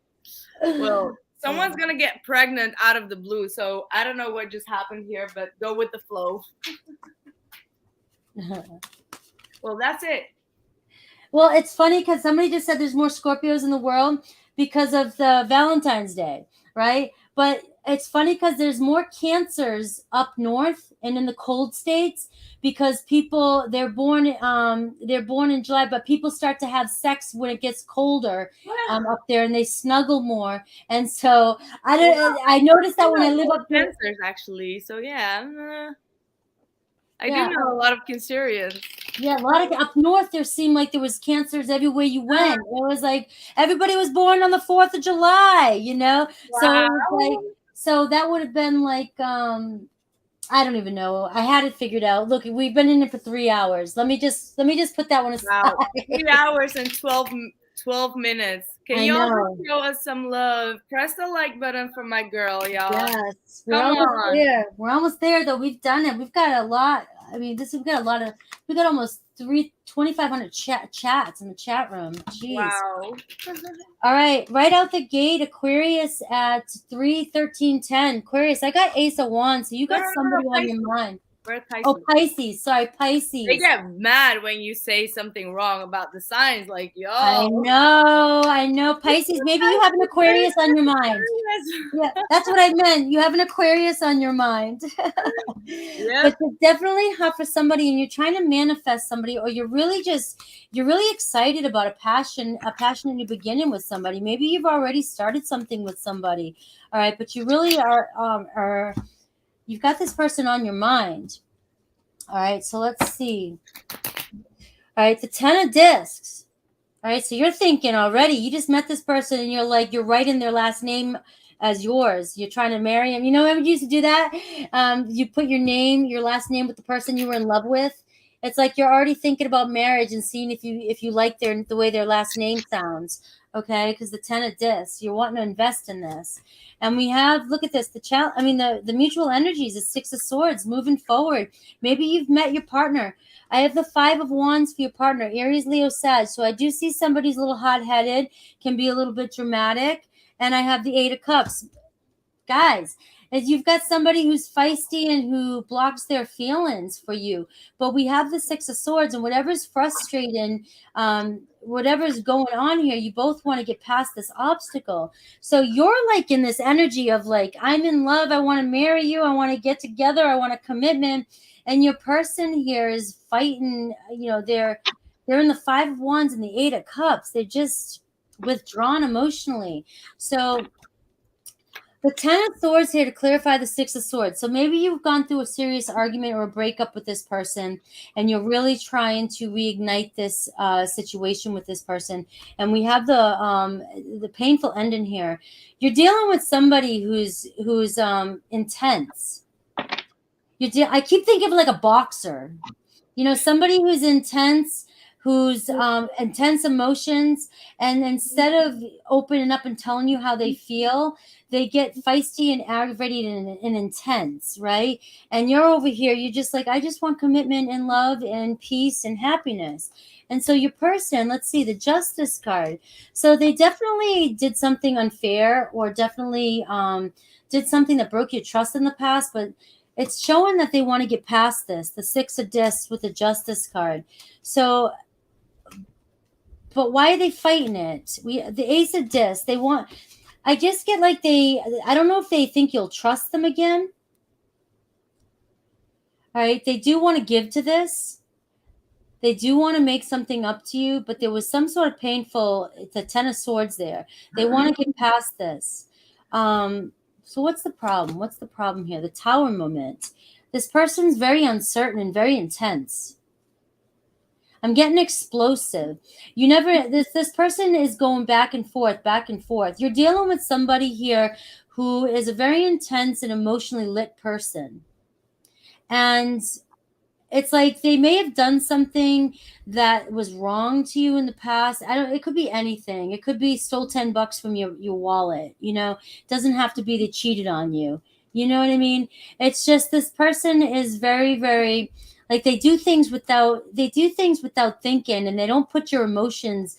Well, someone's going to get pregnant out of the blue. So I don't know what just happened here, but go with the flow. Well, that's it. Well, it's funny because somebody just said there's more Scorpios in the world because of the Valentine's Day, right? But it's funny because there's more Cancers up north and in the cold states because people they're born in July, but people start to have sex when it gets colder up there, and they snuggle more. And so I noticed that when I live up there. Cancers actually, so yeah. I do know a lot of Cancerians. Yeah, a lot of up north. There seemed like there was Cancers everywhere you went. It was like everybody was born on the 4th of July, you know. Wow. So that would have been like I don't even know. I had it figured out. Look, we've been in it for 3 hours. Let me just put that one aside. Wow. 3 hours and 12 minutes. Can you all show us some love? Press the like button for my girl, y'all. Yes, we're almost there. We're almost there, though. We've done it. We've got a lot. I mean, we got almost 2,500 chats in the chat room. Jeez. Wow. All right, right out the gate, Aquarius at 3/13/10. Aquarius, I got Ace of Wands, so you got somebody on your mind. Pisces. Oh, Pisces. Sorry, Pisces. They get mad when you say something wrong about the signs. Like, yo. I know. Pisces. Maybe you have an Aquarius on your mind. Yeah, that's what I meant. You have an Aquarius on your mind. Yeah. But it's definitely hot for somebody, and you're trying to manifest somebody, or you're really excited about a passion in the beginning with somebody. Maybe you've already started something with somebody. All right, but you really are you've got this person on your mind. All right, so let's see. All right, the 10 of discs. All right, so you're thinking already. You just met this person and you're writing their last name as yours. You're trying to marry him. You know how we used to do that? You put your last name with the person you were in love with. It's like you're already thinking about marriage and seeing if you like the way their last name sounds. Okay, because the 10 of discs, you're wanting to invest in this. And we have, look at this, the mutual energies, the 6 of Swords, moving forward. Maybe you've met your partner. I have the 5 of Wands for your partner, Aries, Leo, Sag. So I do see somebody's a little hot-headed, can be a little bit dramatic. And I have the 8 of Cups. Guys, if you've got somebody who's feisty and who blocks their feelings for you, but we have the 6 of Swords, and whatever's frustrating, whatever's going on here, you both want to get past this obstacle. So you're like in this energy of like, I'm in love, I want to marry you, I want to get together, I want a commitment. And your person here is fighting, they're in the 5 of Wands and the 8 of Cups. They're just withdrawn emotionally. So the 10 of Swords here to clarify the 6 of Swords. So maybe you've gone through a serious argument or a breakup with this person, and you're really trying to reignite this situation with this person. And we have the painful ending here. You're dealing with somebody who's intense. I keep thinking of like a boxer. Somebody who's intense, who's intense emotions, and instead of opening up and telling you how they feel, they get feisty and aggravated and intense, right? And you're over here, you're just like, I just want commitment and love and peace and happiness. And so your person, let's see, the Justice card. So they definitely did something unfair, or definitely did something that broke your trust in the past, but it's showing that they want to get past this. The 6 of discs with the Justice card. So, but why are they fighting it? The Ace of discs, I just get like I don't know if they think you'll trust them again. All right. They do want to give to this. They do want to make something up to you, but there was some sort of painful, the 10 of Swords there. They want to get past this. So what's the problem? What's the problem here? The Tower moment. This person's very uncertain and very intense. I'm getting explosive. You never this person is going back and forth, back and forth. You're dealing with somebody here who is a very intense and emotionally lit person. And it's like they may have done something that was wrong to you in the past. It could be anything. It could be stole $10 from your wallet, it doesn't have to be they cheated on you. You know what I mean? It's just this person is very, very, like, they do things without thinking, and they don't put your emotions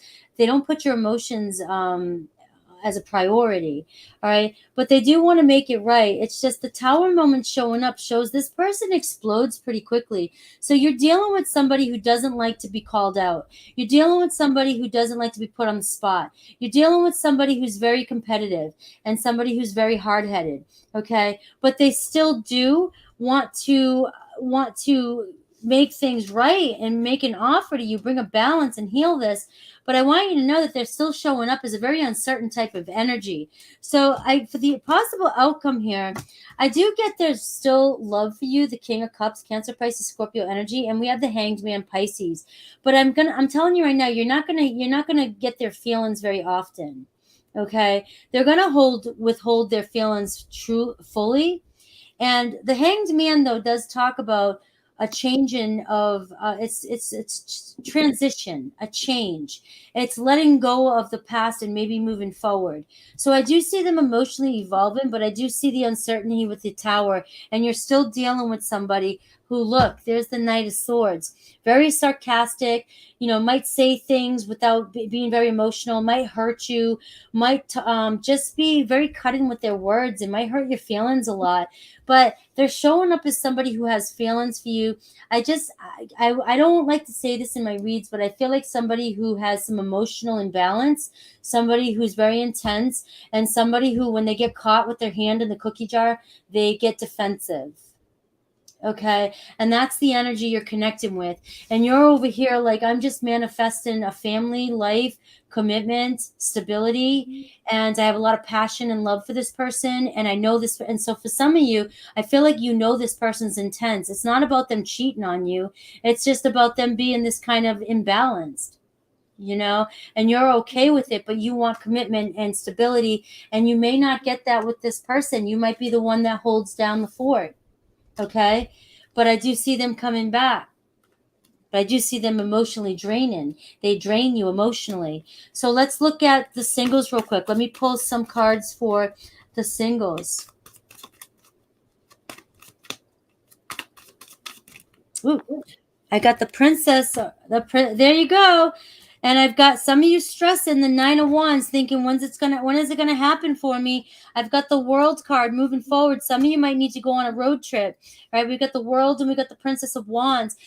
as a priority. All right. But they do want to make it right. It's just the Tower moment showing up shows this person explodes pretty quickly. So you're dealing with somebody who doesn't like to be called out. You're dealing with somebody who doesn't like to be put on the spot. You're dealing with somebody who's very competitive and somebody who's very hard-headed. Okay. But they still do want to make things right and make an offer to you, bring a balance and heal this. But I want you to know that they're still showing up as a very uncertain type of energy. So for the possible outcome here, I do get there's still love for you, the King of Cups, Cancer, Pisces, Scorpio energy, and we have the Hanged Man, Pisces. But I'm telling you right now, you're not gonna get their feelings very often. Okay? They're gonna withhold their feelings fully. And the Hanged Man, though, does talk about a change it's transition, a change. It's letting go of the past and maybe moving forward. So I do see them emotionally evolving, but I do see the uncertainty with the Tower, and you're still dealing with somebody who, look, there's the Knight of Swords, very sarcastic, might say things without being very emotional, might hurt you, might just be very cutting with their words. It might hurt your feelings a lot, but they're showing up as somebody who has feelings for you. I don't like to say this in my reads, but I feel like somebody who has some emotional imbalance, somebody who's very intense, and somebody who, when they get caught with their hand in the cookie jar, they get defensive. Okay. And that's the energy you're connecting with. And you're over here like, I'm just manifesting a family life, commitment, stability. And I have a lot of passion and love for this person. And I know this. And so for some of you, I feel like this person's intense. It's not about them cheating on you. It's just about them being this kind of imbalanced. And you're okay with it, but you want commitment and stability. And you may not get that with this person. You might be the one that holds down the fort. Okay. But I do see them coming back. But I do see them emotionally draining. They drain you emotionally. So let's look at the singles real quick. Let me pull some cards for the singles. Ooh, I got the Princess. There you go. And I've got some of you stressing the Nine of Wands, thinking, when is it gonna happen for me? I've got the World card moving forward. Some of you might need to go on a road trip, right? We've got the World and we got the Princess of Wands,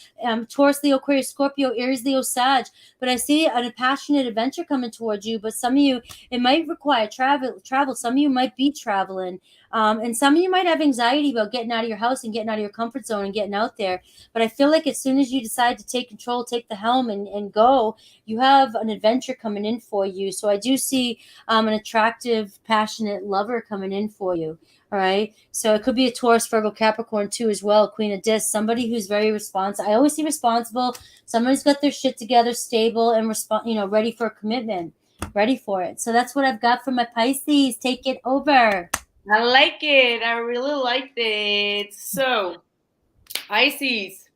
Taurus, Leo, Aquarius, Scorpio, Aries, Leo, Sag. But I see a passionate adventure coming towards you. But some of you, it might require travel. Some of you might be traveling. And some of you might have anxiety about getting out of your house and getting out of your comfort zone and getting out there. But I feel like as soon as you decide to take control, take the helm and go, you have an adventure coming in for you. So I do see an attractive, passionate lover coming in for you. All right. So it could be a Taurus, Virgo, Capricorn too as well. Queen of Discs, somebody who's very responsible. I always see responsible. Somebody's got their shit together, stable, and ready for a commitment, ready for it. So that's what I've got for my Pisces. Take it over. I like it. I really liked it. So, Pisces.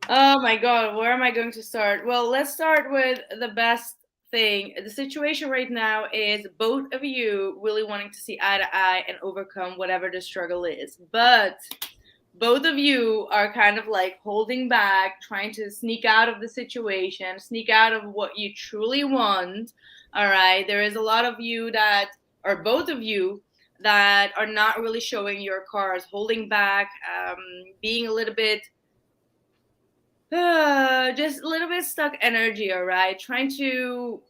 Oh my God, where am I going to start? Well, let's start with the best thing. The situation right now is both of you really wanting to see eye to eye and overcome whatever the struggle is. But both of you are kind of like holding back, trying to sneak out of the situation, sneak out of what you truly want. All right. There is a lot of you or both of you, that are not really showing your cards, holding back, being a little bit, just a little bit stuck energy, all right? Trying to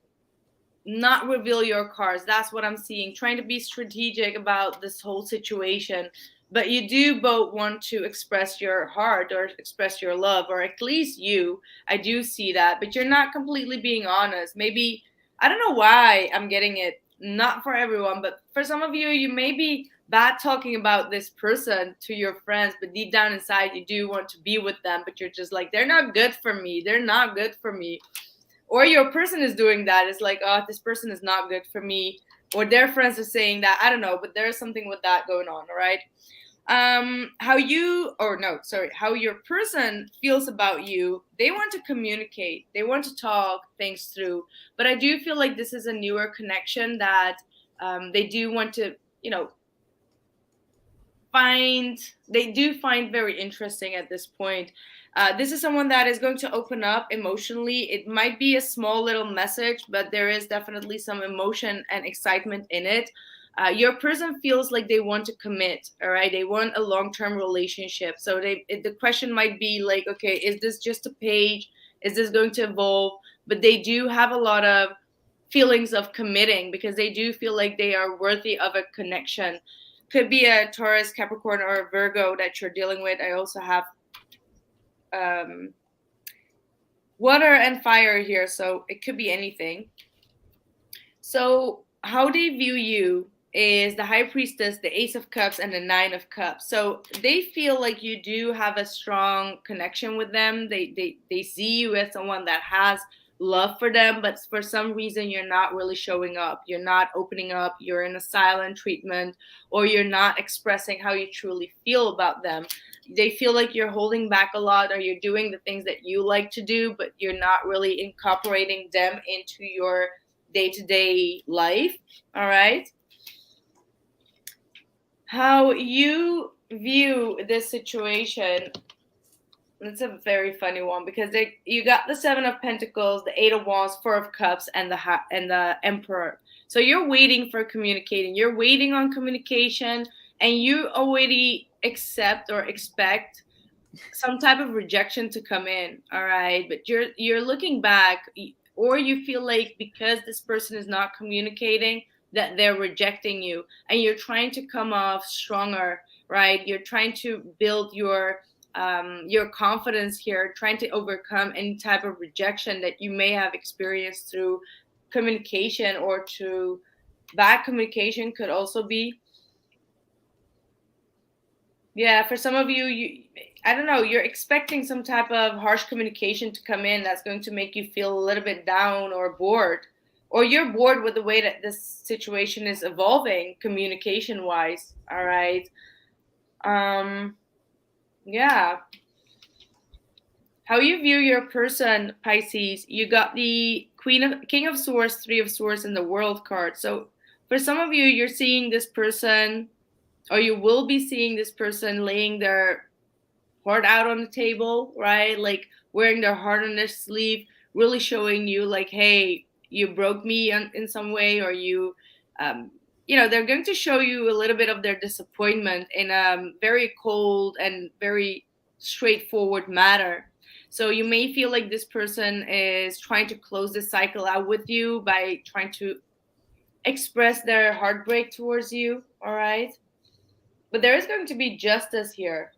not reveal your cards. That's what I'm seeing. Trying to be strategic about this whole situation. But you do both want to express your heart or express your love, or at least you. I do see that. But you're not completely being honest. Maybe, I don't know why I'm getting it. Not for everyone, but for some of you, you may be bad talking about this person to your friends, but deep down inside you do want to be with them, but you're just like, they're not good for me, they're not good for me. Or your person is doing that. It's like, oh, this person is not good for me, or their friends are saying that. I don't know, but there's something with that going on. All right. How your person feels about you, they want to communicate, they want to talk things through, but I do feel like this is a newer connection that they do want to, they do find very interesting at this point. This is someone that is going to open up emotionally. It might be a small little message, but there is definitely some emotion and excitement in it. Your person feels like they want to commit, all right? They want a long-term relationship. So the question might be like, okay, is this just a page? Is this going to evolve? But they do have a lot of feelings of committing because they do feel like they are worthy of a connection. Could be a Taurus, Capricorn, or a Virgo that you're dealing with. I also have water and fire here, so it could be anything. So how they view you is the High Priestess, the Ace of Cups, and the Nine of Cups. So they feel like you do have a strong connection with them. They see you as someone that has love for them, but for some reason you're not really showing up. You're not opening up. You're in a silent treatment, or you're not expressing how you truly feel about them. They feel like you're holding back a lot, or you're doing the things that you like to do, but you're not really incorporating them into your day-to-day life. All right. How you view this situation, it's a very funny one because you got the Seven of Pentacles, the Eight of Wands, Four of Cups, and the Emperor. So you're waiting for communicating. You're waiting on communication, and you already accept or expect some type of rejection to come in. All right, but you're looking back, or you feel like because this person is not communicating, that they're rejecting you, and you're trying to come off stronger, right? You're trying to build your confidence here, trying to overcome any type of rejection that you may have experienced through communication, or through bad communication could also be. Yeah, for some of you, I don't know, you're expecting some type of harsh communication to come in that's going to make you feel a little bit down or bored. Or you're bored with the way that this situation is evolving communication-wise, all right? Yeah. How you view your person, Pisces, you got the King of Swords, Three of Swords, and the World card. So for some of you, you're seeing this person, or you will be seeing this person laying their heart out on the table, right? Like wearing their heart on their sleeve, really showing you like, hey, you broke me in some way, or you, they're going to show you a little bit of their disappointment in a very cold and very straightforward manner. So you may feel like this person is trying to close the cycle out with you by trying to express their heartbreak towards you, all right? But there is going to be justice here.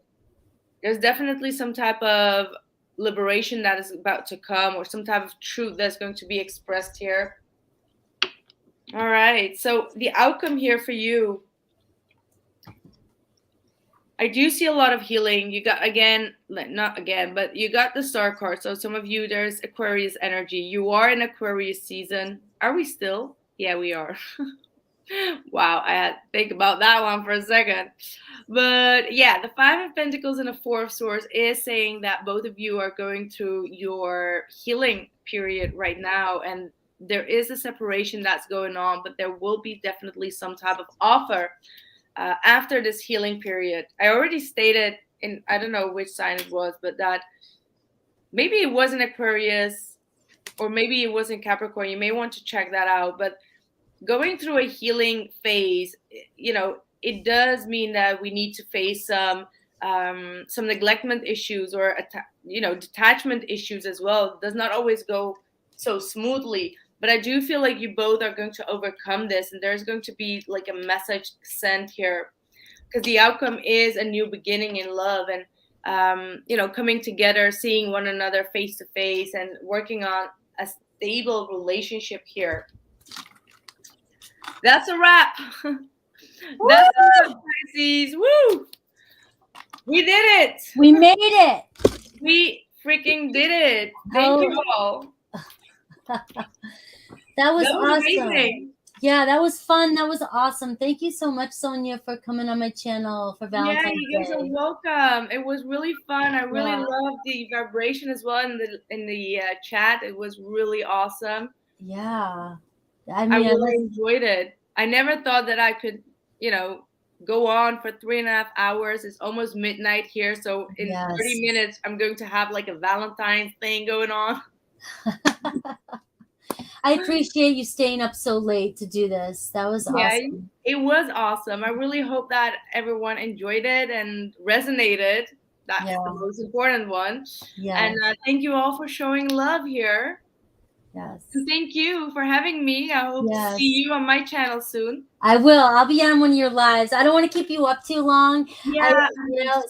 There's definitely some type of liberation that is about to come, or some type of truth that's going to be expressed here. All right. So the outcome here for you, I do see a lot of healing. You got, not again, but you got the Star card. So some of you, there's Aquarius energy. You are in Aquarius season. Are we still? Yeah, we are. Wow, I had to think about that one for a second. But yeah, the Five of Pentacles and the Four of Swords is saying that both of you are going through your healing period right now, and there is a separation that's going on, but there will be definitely some type of offer after this healing period. I already stated in, I don't know which sign it was, but that maybe it wasn't Aquarius, or maybe it wasn't Capricorn. You may want to check that out. But going through a healing phase, it does mean that we need to face some neglectment issues, or detachment issues as well. It does not always go so smoothly, but I do feel like you both are going to overcome this, and there's going to be like a message sent here, because the outcome is a new beginning in love, and coming together, seeing one another face to face, and working on a stable relationship here. That's a wrap. That's awesome, Pisces. Woo! We did it. We made it. We freaking did it. Thank you all. That was awesome. Amazing. Yeah, that was fun. That was awesome. Thank you so much, Sonia, for coming on my channel for Valentine's Day. Yeah, you guys are welcome. It was really fun. I really loved the vibration as well in the chat. It was really awesome. Yeah, I really enjoyed it. I never thought that I could, go on for 3.5 hours. It's almost midnight here, so in 30 minutes, I'm going to have like a Valentine's thing going on. I appreciate you staying up so late to do this. That was awesome. It was awesome. I really hope that everyone enjoyed it and resonated. That's the most important one. And thank you all for showing love here. Yes. And thank you for having me. I hope to see you on my channel soon. I will. I'll be on one of your lives. I don't want to keep you up too long. Yeah.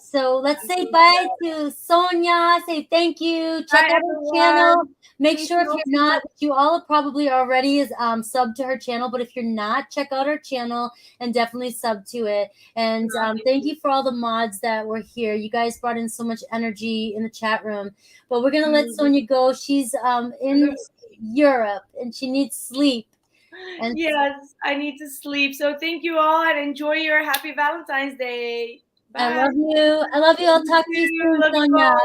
So let's say bye to Sonia. Say thank you. Check out her channel. Make sure if you're not, you all probably already is sub to her channel, but if you're not, check out her channel and definitely sub to it. And thank you for all the mods that were here. You guys brought in so much energy in the chat room. But we're gonna let Sonia go. She's in Europe and she needs sleep. And yes, I need to sleep. So thank you all and enjoy your happy Valentine's Day. Bye. I love you. I love you. I'll talk to you soon, Sonia.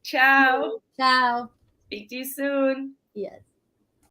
Ciao. Ciao. Speak to you soon. Yes.